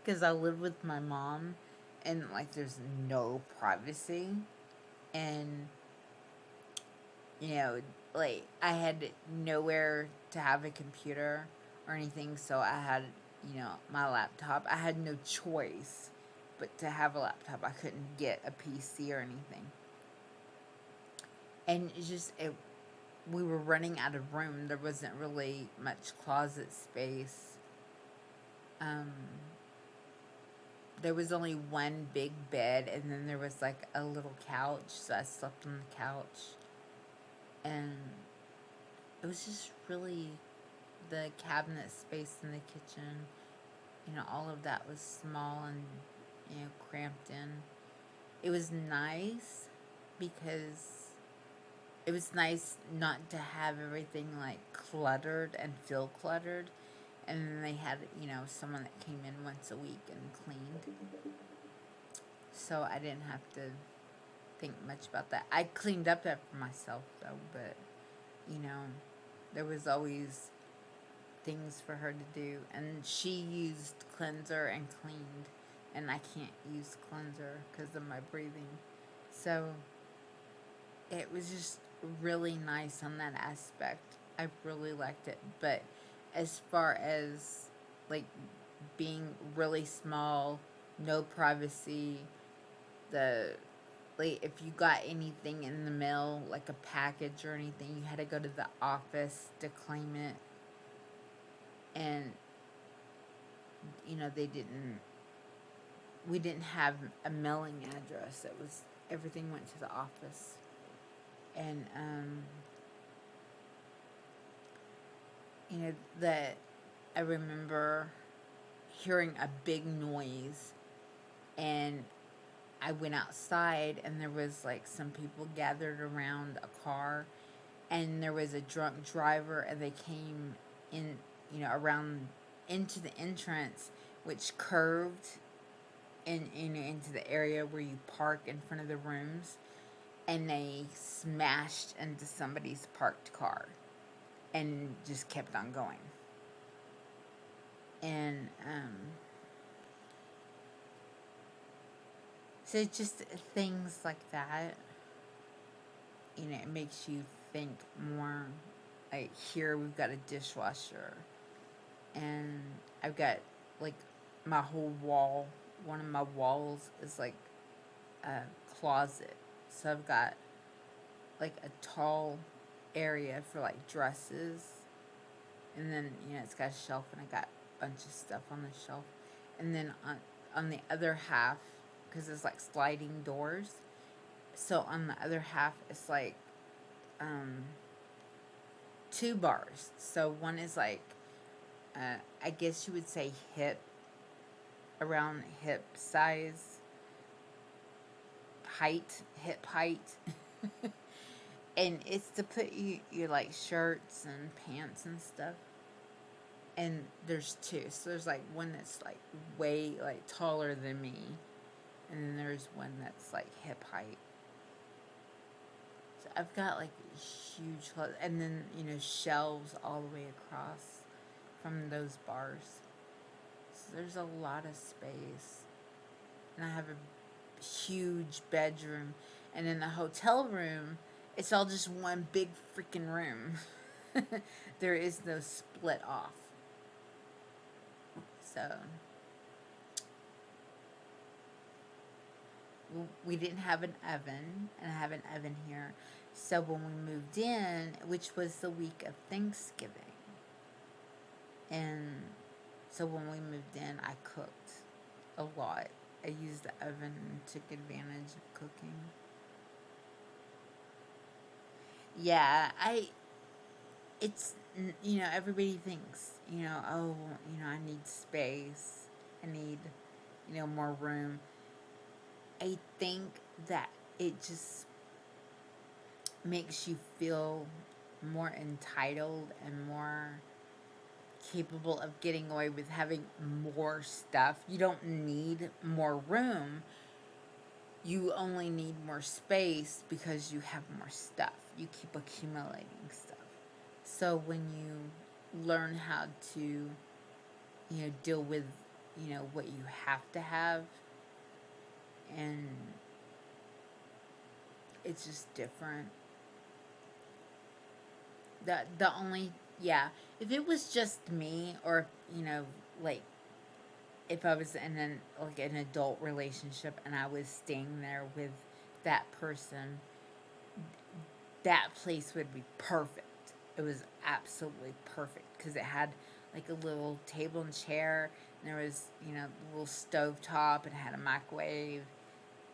because I live with my mom, and, like, there's no privacy, and like, I had nowhere to have a computer or anything, so I had, my laptop. I had no choice but to have a laptop. I couldn't get a PC or anything. And we were running out of room. There wasn't really much closet space. There was only one big bed, and then there was, like, a little couch, so I slept on the couch. And it was just really, the cabinet space in the kitchen, all of that was small and, cramped in. It was nice because it was nice not to have everything, like, cluttered and feel cluttered. And then they had, someone that came in once a week and cleaned. So I didn't have to think much about that. I cleaned up after myself, though, but, there was always things for her to do. And she used cleanser and cleaned, and I can't use cleanser because of my breathing. So it was just really nice on that aspect. I really liked it. But as far as like being really small, no privacy, the like if you got anything in the mail, like a package or anything, you had to go to the office to claim it. And they didn't we didn't have a mailing address. It was everything went to the office. And that I remember hearing a big noise, and I went outside, and there was like some people gathered around a car, and there was a drunk driver, and they came in, around into the entrance, which curved into the area where you park in front of the rooms, and they smashed into somebody's parked car and just kept on going. And so just things like that, it makes you think more. Like here, we've got a dishwasher, and I've got like my whole wall. One of my walls is like a closet, so I've got like a tall area for like dresses, and then it's got a shelf, and I got a bunch of stuff on the shelf, and then on the other half, because it's like sliding doors, so on the other half it's like two bars. So one is like I guess you would say around hip size, hip height. And it's to put your like shirts and pants and stuff. And there's two. So there's like one that's like way like taller than me, and then there's one that's like hip height. So I've got like huge and then shelves all the way across from those bars. So there's a lot of space, and I have a huge bedroom, and in the hotel room, it's all just one big freaking room. There is no split off. So we didn't have an oven, and I have an oven here. So when we moved in, which was the week of Thanksgiving, and so when we moved in, I cooked a lot. I used the oven and took advantage of cooking. Yeah, it's, everybody thinks, oh, I need space. I need, more room. I think that it just makes you feel more entitled and more capable of getting away with having more stuff. You don't need more room. You only need more space because you have more stuff. You keep accumulating stuff. So when you learn how to, deal with, what you have to have, and it's just different. The only, yeah, if it was just me, or like if I was in an adult relationship and I was staying there with that person, that place would be perfect. It was absolutely perfect because it had like a little table and chair, and there was a little stove top, and it had a microwave,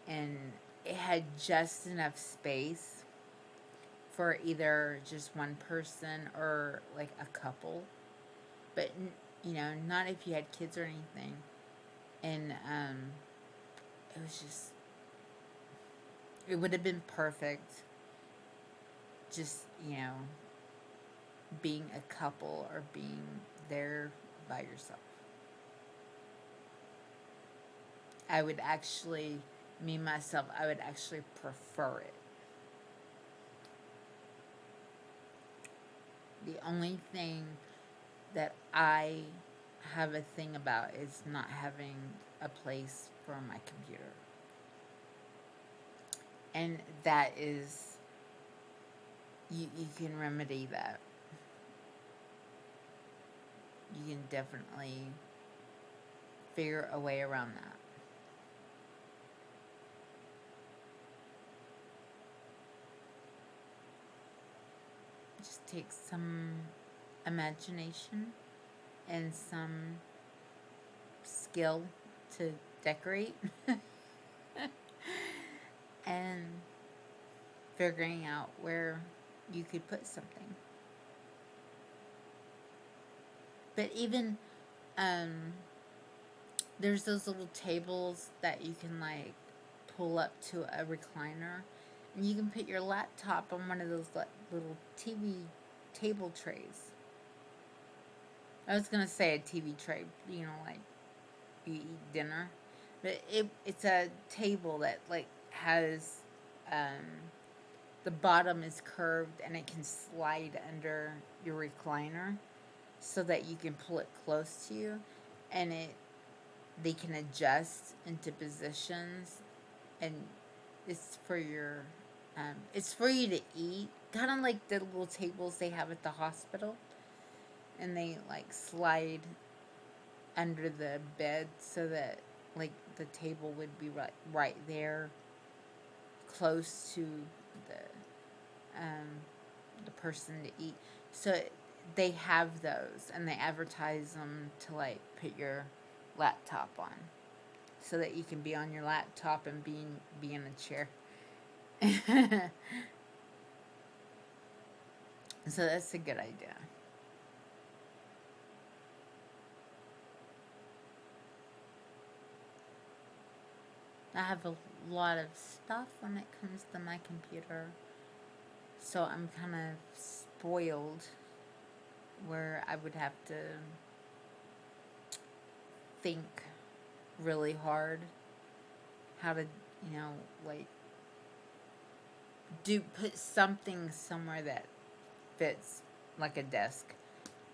and it had just enough space for either just one person or like a couple, but not if you had kids or anything. And it was just, it would have been perfect just being a couple or being there by yourself. I would actually, me myself, I would actually prefer it. The only thing that I have a thing about is not having a place for my computer. And that is, you can remedy that. You can definitely figure a way around that. It just takes some imagination and some skill to decorate and figuring out where you could put something. But even there's those little tables that you can like pull up to a recliner, and you can put your laptop on one of those little TV table trays. I was gonna say a TV tray, like you eat dinner, but it's a table that like has the bottom is curved and it can slide under your recliner so that you can pull it close to you, and they can adjust into positions, and it's for your it's for you to eat, kind of like the little tables they have at the hospital, and they like slide under the bed so that like the table would be right there close to um, the person to eat. So they have those, and they advertise them to like put your laptop on, so that you can be on your laptop and be in a chair. So that's a good idea. I have a lot of stuff when it comes to my computer, so I'm kind of spoiled where I would have to think really hard how to, like put something somewhere that fits like a desk,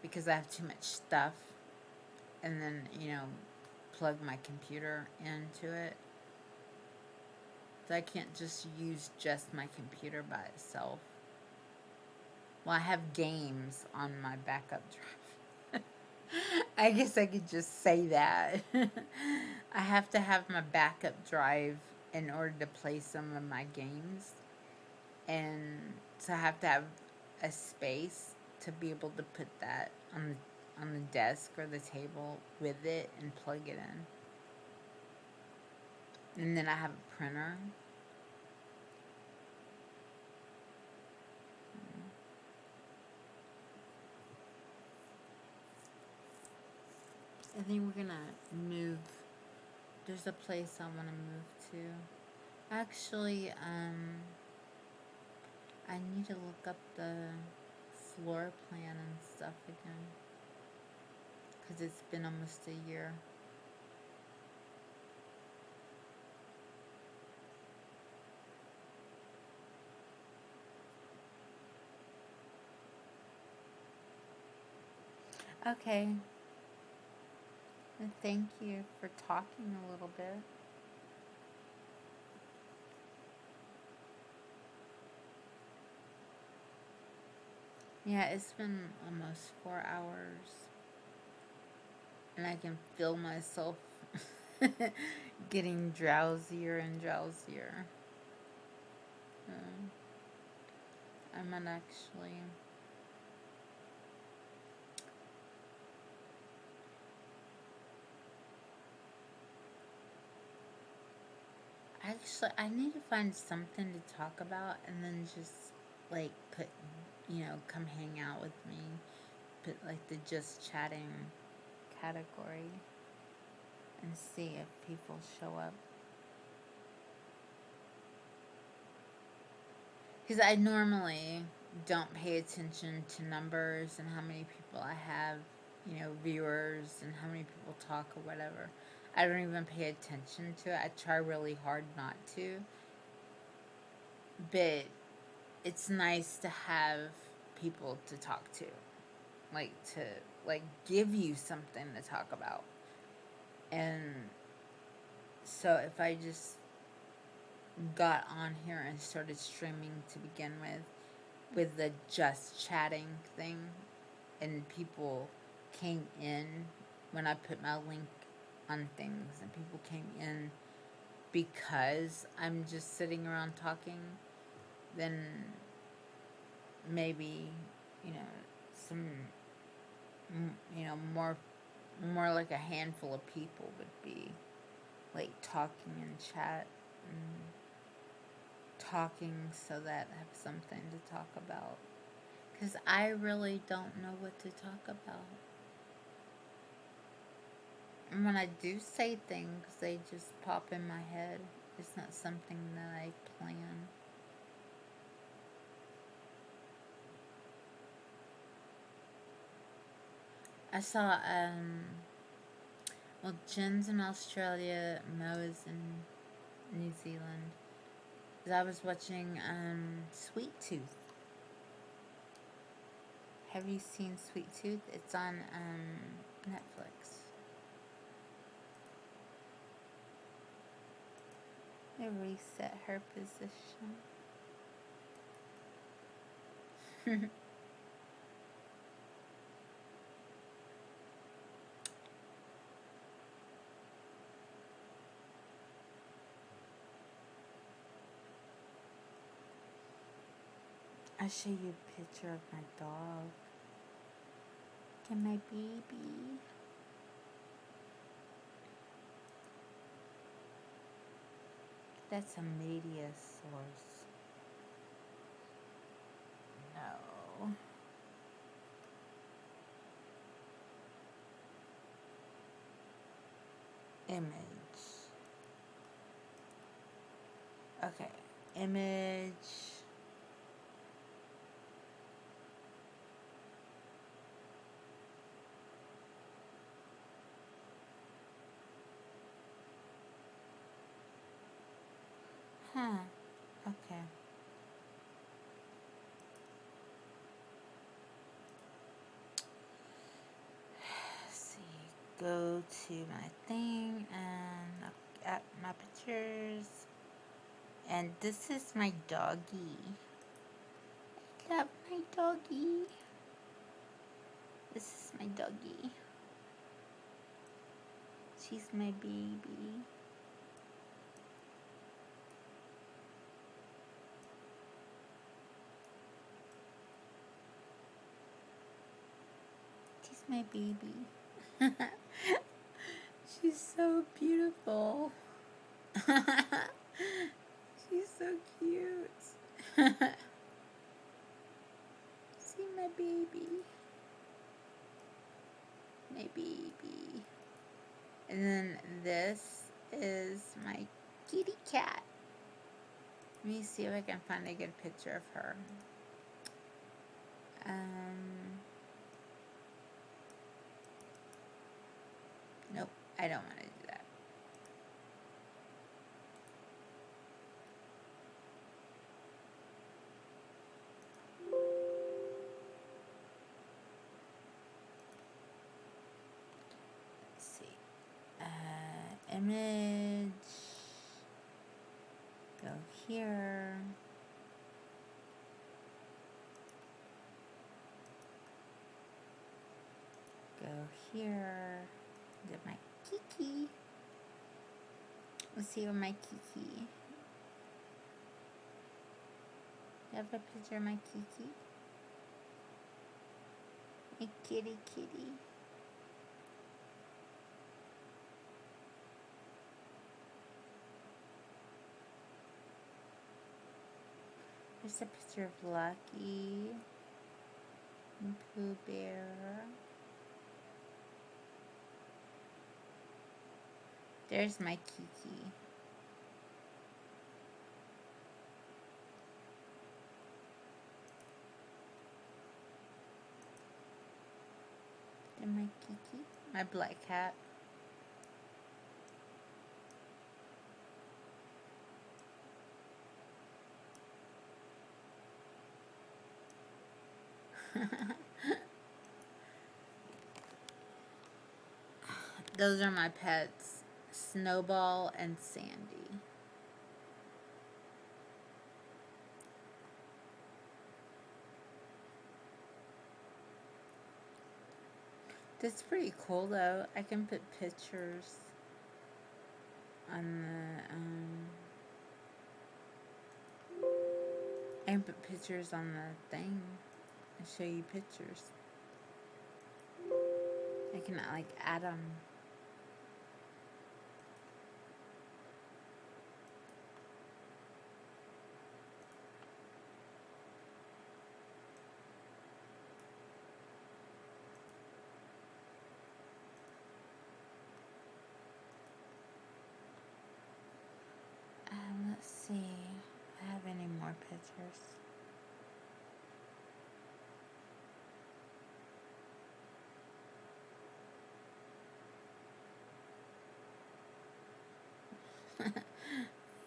because I have too much stuff, and then, plug my computer into it. So I can't just use just my computer by itself. Well, I have games on my backup drive. I guess I could just say that. I have to have my backup drive in order to play some of my games. And so I have to have a space to be able to put that on the desk or the table with it and plug it in. And then I have a printer. I think we're gonna move. There's a place I want to move to. Actually, I need to look up the floor plan and stuff again, because it's been almost a year. Okay. Thank you for talking a little bit. Yeah, it's been almost 4 hours, and I can feel myself getting drowsier and drowsier. I'm gonna actually, I need to find something to talk about, and then just like put, come hang out with me. Put like the just chatting category and see if people show up. Because I normally don't pay attention to numbers and how many people I have, viewers, and how many people talk or whatever. I don't even pay attention to it. I try really hard not to. But it's nice to have people to talk to. Like, to, like, give you something to talk about. And so if I just got on here and started streaming to begin with the just chatting thing, and people came in when I put my link on things, and people came in because I'm just sitting around talking, then maybe, you know, some, you know, more like a handful of people would be like talking in chat and talking so that I have something to talk about. Because I really don't know what to talk about. And when I do say things, they just pop in my head. It's not something that I plan. I saw, well, Jen's in Australia, Mo is in New Zealand. I was watching, Sweet Tooth. Have you seen Sweet Tooth? It's on, Netflix. I reset her position. I'll show you a picture of my dog and my baby. That's a media source. No. Image. Okay. Image. Huh. Okay. Let's see. Go to my thing and look at my pictures. And this is my doggy. I love my doggy. This is my doggy. She's my baby. She's my baby. She's so beautiful. She's so cute. See my baby. My baby. And then this is my kitty cat. Let me see if I can find a good picture of her. Nope, I don't want to do that. Let's see. Image. Go here. Go here. Get my Kiki. Let's see where my Kiki. You have a picture of my Kiki? My kitty kitty. There's a picture of Lucky and Pooh Bear. There's my Kiki. And my Kiki. My black cat. Those are my pets, Snowball and Sandy. That's pretty cool though. I can put pictures on I can put pictures on the thing and show you pictures. I can like add them. Let's see if I have any more pictures.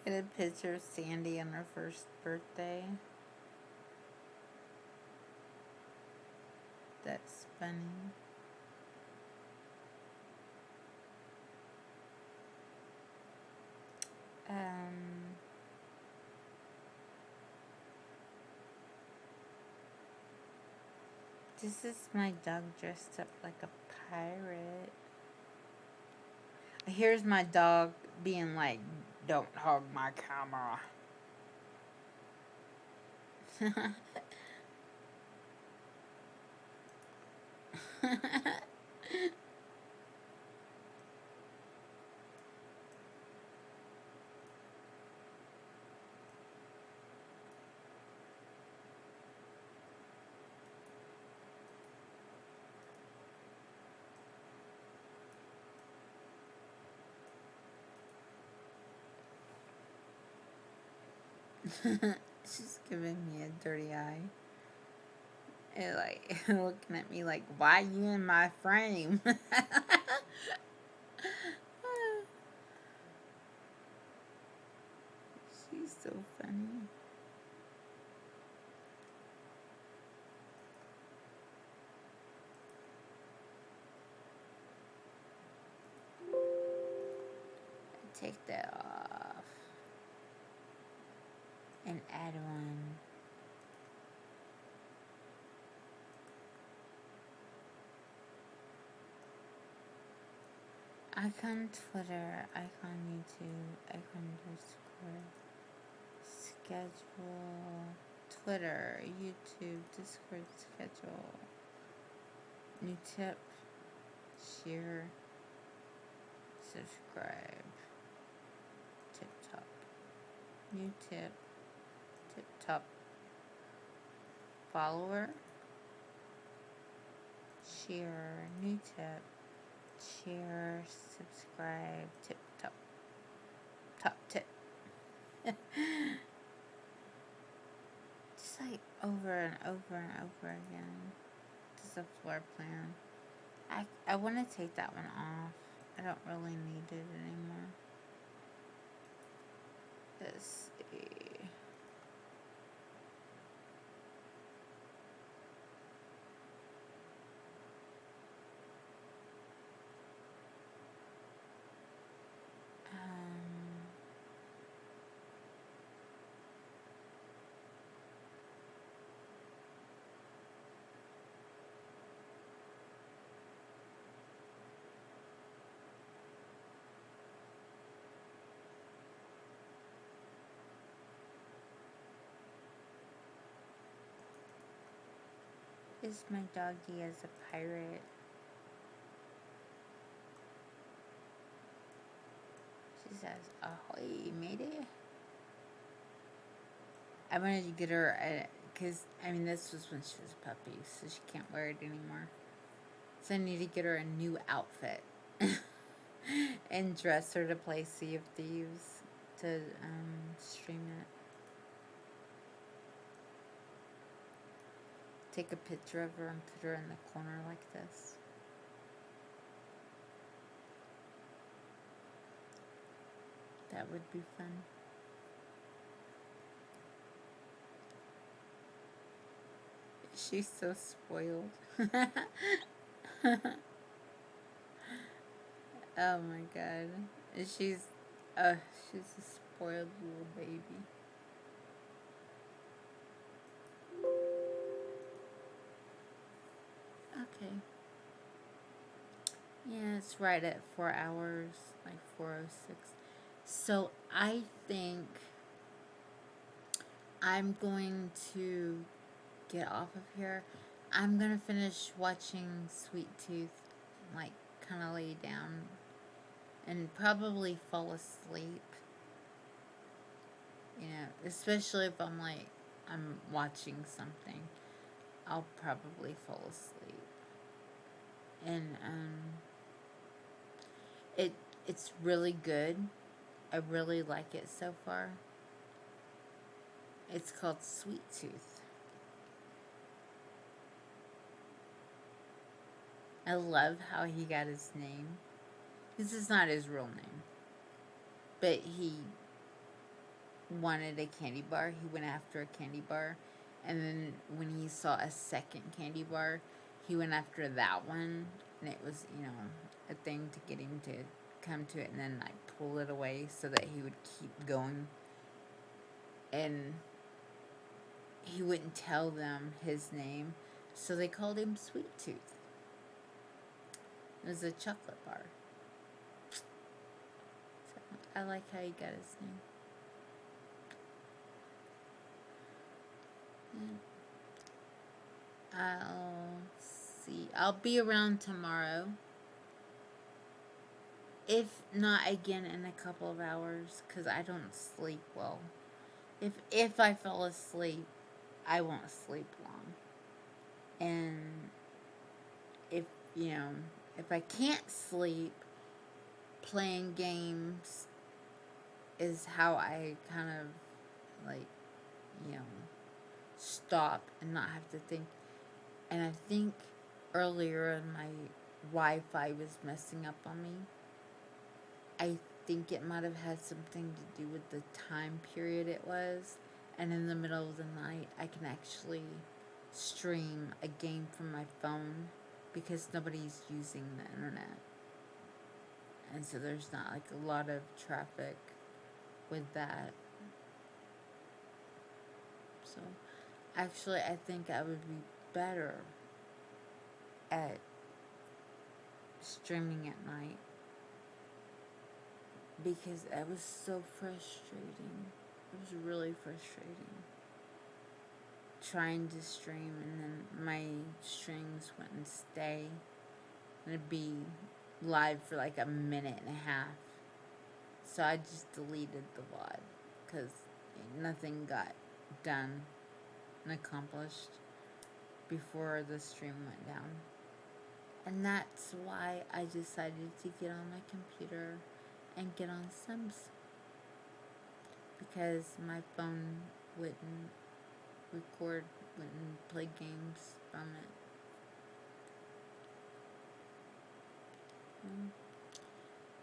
I had a picture of Sandy on her first birthday. That's funny. This is my dog dressed up like a pirate. Here's my dog being like, "Don't hug my camera." She's giving me a dirty eye. And like looking at me like, "Why you in my frame?" She's so funny. Take that off and add one. Icon Twitter, icon YouTube, icon Discord, schedule, Twitter, YouTube, Discord, schedule, new tip, share, subscribe, tip top, new tip, tip top, follower, share, new tip, share, subscribe, tip top, top tip. Just like over and over and over again. Just a floor plan. I want to take that one off. I don't really need it anymore. Let's see. Is my doggy as a pirate? She says, "Ahoy, matey." I wanted to get her, because, I mean, this was when she was a puppy, so she can't wear it anymore. So I need to get her a new outfit and dress her to play Sea of Thieves to stream it. Take a picture of her and put her in the corner like this. That would be fun. She's so spoiled. Oh my god. She's a spoiled little baby. Okay. Yeah, it's right at 4 hours, like 4:06. So I think I'm going to get off of here. I'm gonna finish watching Sweet Tooth, like kind of lay down and probably fall asleep. You know, especially if I'm watching something, I'll probably fall asleep. And it it's really good. I really like it so far. It's called Sweet Tooth. I love how he got his name. This is not his real name, but he wanted a candy bar. He went after a candy bar, and then when he saw a second candy bar, he went after that one, and it was, a thing to get him to come to it and then like pull it away so that he would keep going. And he wouldn't tell them his name, so they called him Sweet Tooth. It was a chocolate bar. So I like how he got his name. I'll see. I'll be around tomorrow. If not again in a couple of hours, because I don't sleep well. If I fall asleep, I won't sleep long. And if if I can't sleep, playing games is how I kind of like, you know, stop and not have to think. And I think earlier my Wi-Fi was messing up on me. I think it might have had something to do with the time period it was. And in the middle of the night, I can actually stream a game from my phone because nobody's using the internet. And so there's not like a lot of traffic with that. So actually, I think I would be better at streaming at night because it was so frustrating. It was really frustrating trying to stream, and then my streams wouldn't stay, and it'd be live for like a minute and a half. So I just deleted the VOD because nothing got done and accomplished before the stream went down. And that's why I decided to get on my computer and get on Sims, because my phone wouldn't record, wouldn't play games from it.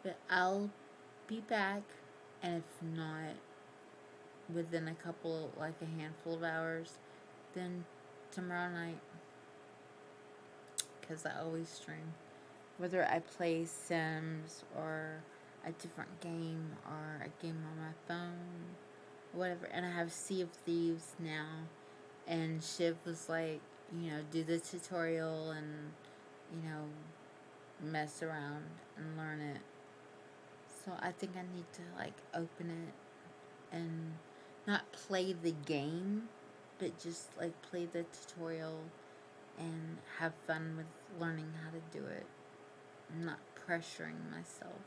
But I'll be back, and if not within like a handful of hours, then tomorrow night, because I always stream. Whether I play Sims or a different game or a game on my phone, whatever. And I have Sea of Thieves now, and Shiv was like, do the tutorial and, mess around and learn it. So I think I need to like open it and not play the game, but just like play the tutorial and have fun with learning how to do it. I'm not pressuring myself.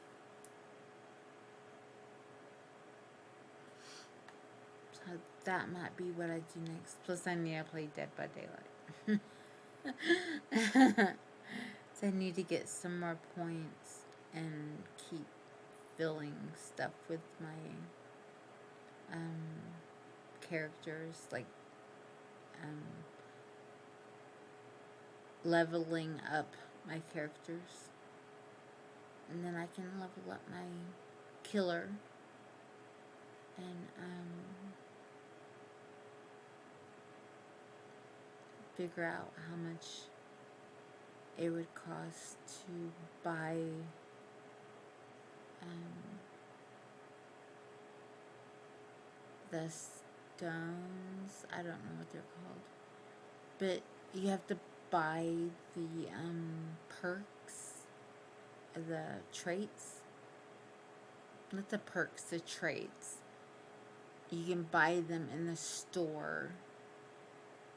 So that might be what I do next. Plus I need to play Dead by Daylight. So I need to get some more points and keep filling stuff with my characters, like leveling up my characters, and then I can level up my killer and figure out how much it would cost to buy the stones. I don't know what they're called, but you have to buy the perks the traits, not the perks, the traits. You can buy them in the store,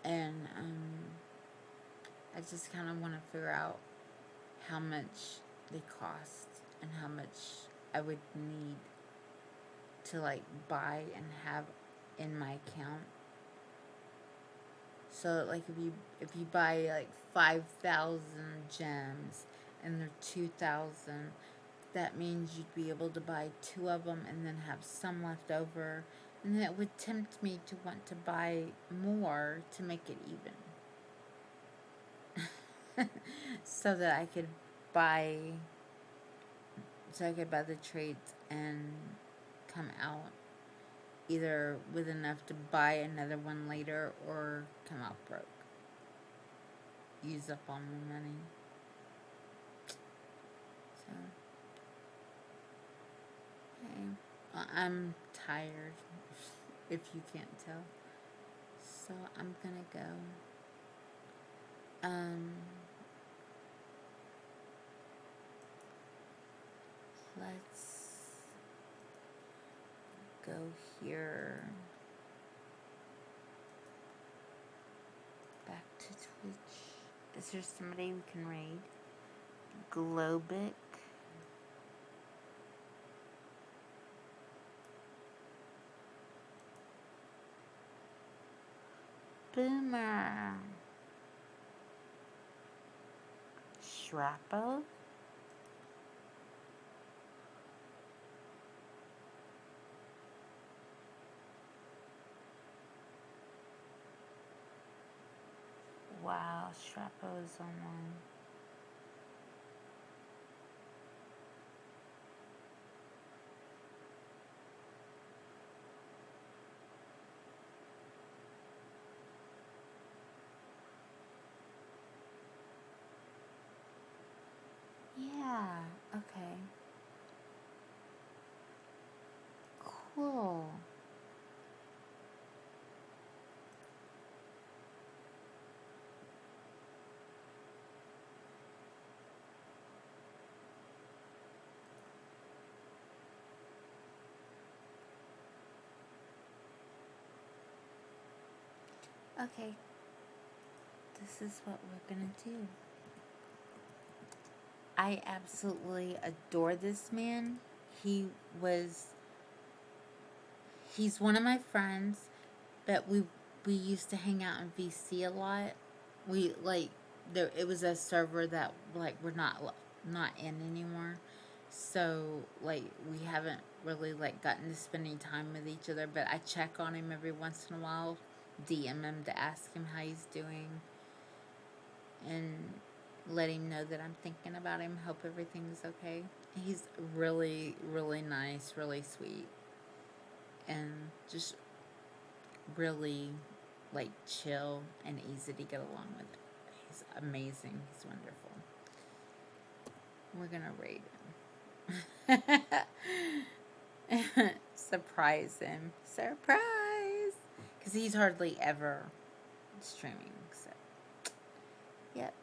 and I just kind of want to figure out how much they cost and how much I would need to like buy and have in my account. So like if you buy like 5,000 gems and they're 2,000, that means you'd be able to buy 2 of them and then have some left over, and that would tempt me to want to buy more to make it even. so that I could buy the trades and come out either with enough to buy another one later or come out broke. Use up all my money. So, hey, well, I'm tired, if you can't tell. So I'm gonna go. Let's go here. Back to Twitch. Is there somebody we can raid? Globic. Boomer. Shrappo. Wow, Shrappo is online. Yeah, okay. Cool. Okay, this is what we're gonna do. I absolutely adore this man. He was, he's one of my friends, but we used to hang out in VC a lot. We like there it was a server that like we're not in anymore. So like we haven't really like gotten to spend any time with each other, but I check on him every once in a while, DM him to ask him how he's doing and let him know that I'm thinking about him, hope everything's okay. He's really, really nice, really sweet, and just really like chill and easy to get along with. He's amazing. He's wonderful. We're gonna rate him. Surprise him. Surprise! Because he's hardly ever streaming. So, yep.